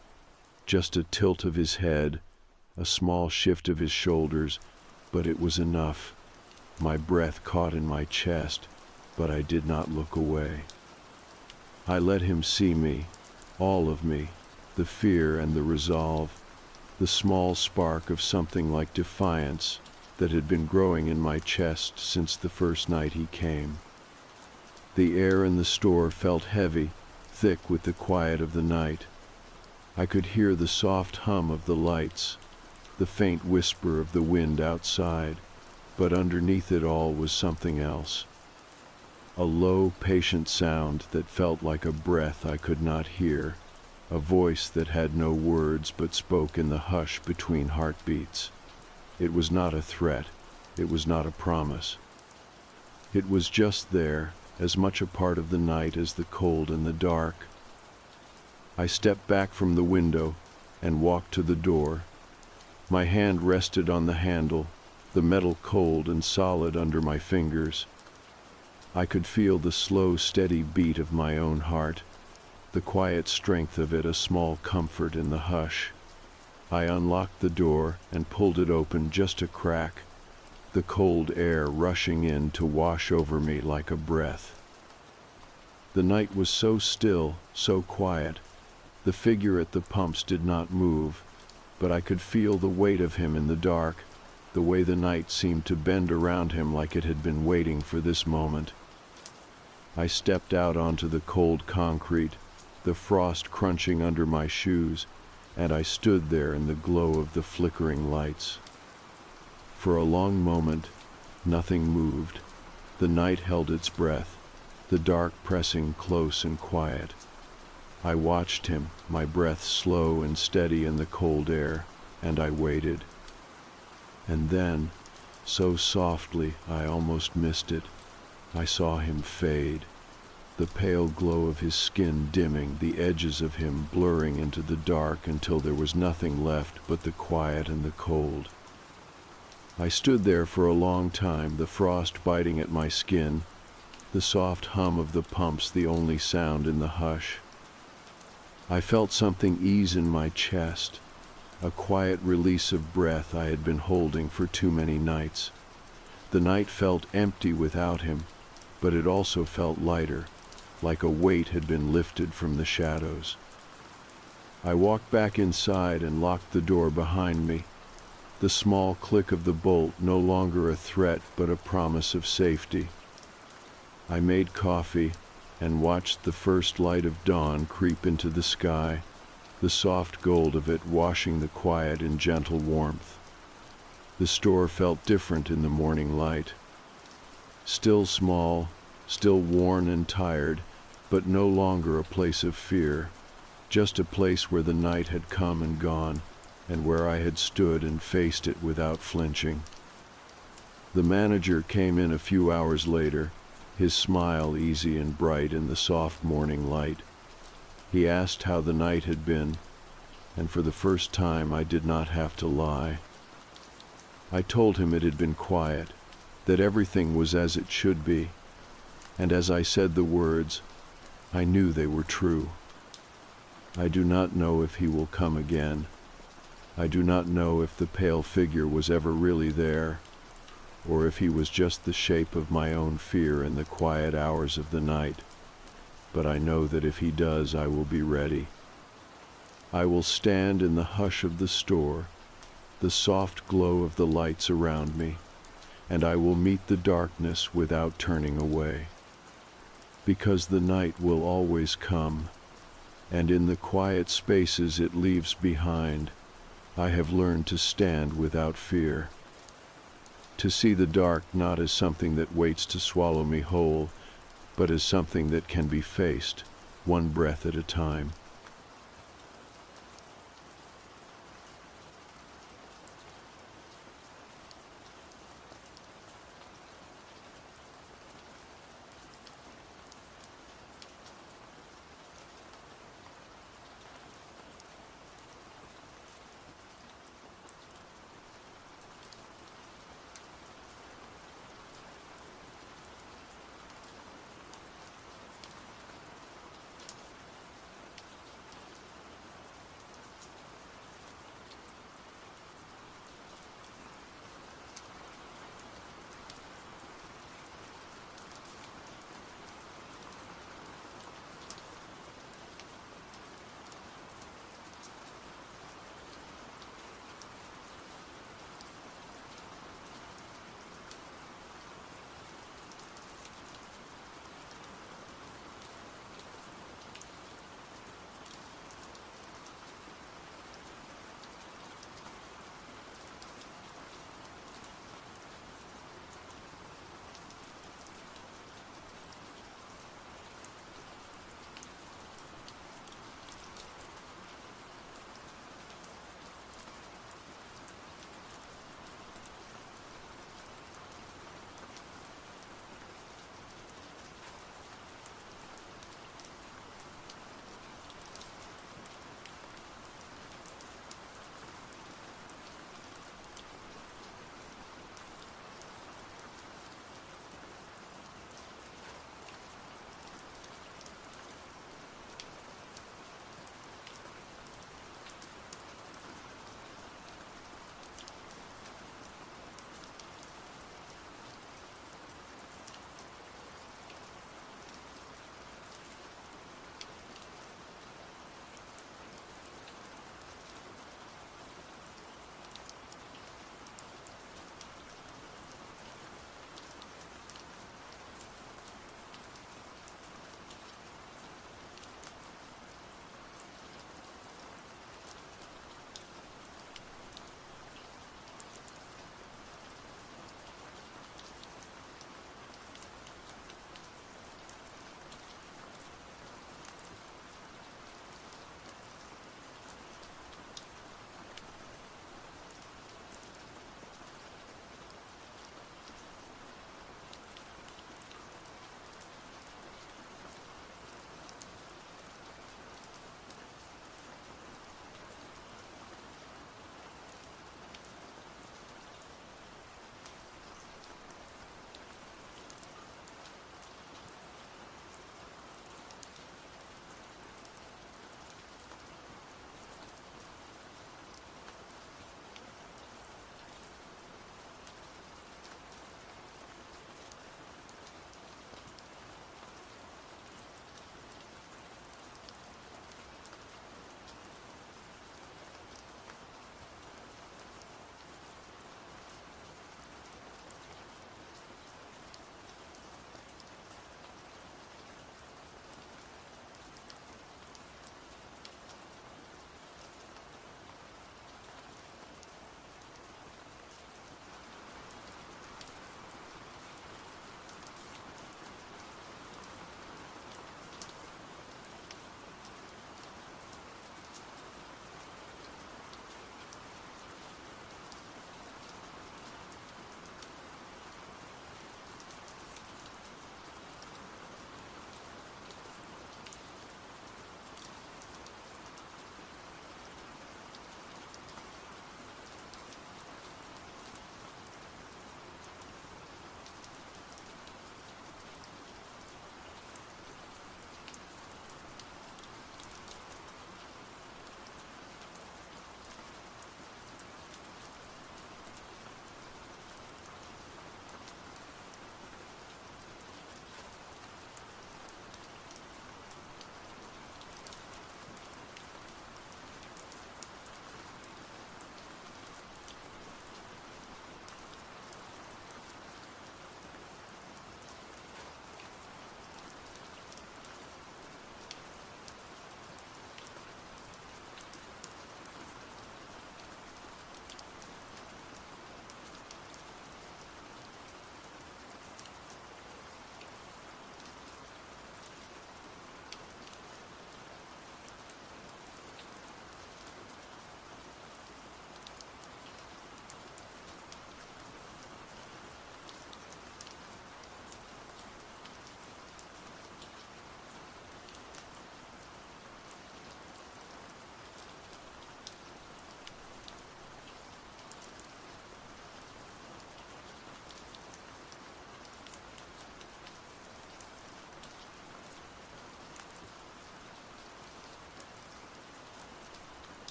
S1: just a tilt of his head, a small shift of his shoulders, but it was enough. My breath caught in my chest, but I did not look away. I let him see me, all of me, the fear and the resolve, the small spark of something like defiance that had been growing in my chest since the first night he came. The air in the store felt heavy, thick with the quiet of the night. I could hear the soft hum of the lights, the faint whisper of the wind outside, but underneath it all was something else. A low, patient sound that felt like a breath I could not hear, a voice that had no words but spoke in the hush between heartbeats. It was not a threat, it was not a promise. It was just there, as much a part of the night as the cold and the dark. I stepped back from the window and walked to the door. My hand rested on the handle, the metal cold and solid under my fingers. I could feel the slow, steady beat of my own heart, the quiet strength of it a small comfort in the hush. I unlocked the door and pulled it open just a crack, the cold air rushing in to wash over me like a breath. The night was so still, so quiet. The figure at the pumps did not move, but I could feel the weight of him in the dark, the way the night seemed to bend around him like it had been waiting for this moment. I stepped out onto the cold concrete, the frost crunching under my shoes, and I stood there in the glow of the flickering lights. For a long moment, nothing moved. The night held its breath, the dark pressing close and quiet. I watched him, my breath slow and steady in the cold air, and I waited. And then, so softly I almost missed it, I saw him fade, the pale glow of his skin dimming, the edges of him blurring into the dark until there was nothing left but the quiet and the cold. I stood there for a long time, the frost biting at my skin, the soft hum of the pumps the only sound in the hush. I felt something ease in my chest, a quiet release of breath I had been holding for too many nights. The night felt empty without him, but it also felt lighter, like a weight had been lifted from the shadows. I walked back inside and locked the door behind me, the small click of the bolt no longer a threat but a promise of safety. I made coffee and watched the first light of dawn creep into the sky, the soft gold of it washing the quiet in gentle warmth. The store felt different in the morning light. Still small, still worn and tired, but no longer a place of fear, just a place where the night had come and gone, and where I had stood and faced it without flinching. The manager came in a few hours later, his smile easy and bright in the soft morning light. He asked how the night had been, and for the first time I did not have to lie. I told him it had been quiet, that everything was as it should be, and as I said the words, I knew they were true. I do not know if he will come again. I do not know if the pale figure was ever really there, or if he was just the shape of my own fear in the quiet hours of the night. But I know that if he does, I will be ready. I will stand in the hush of the store, the soft glow of the lights around me, and I will meet the darkness without turning away. Because the night will always come, and in the quiet spaces it leaves behind, I have learned to stand without fear. To see the dark not as something that waits to swallow me whole, but as something that can be faced, one breath at a time.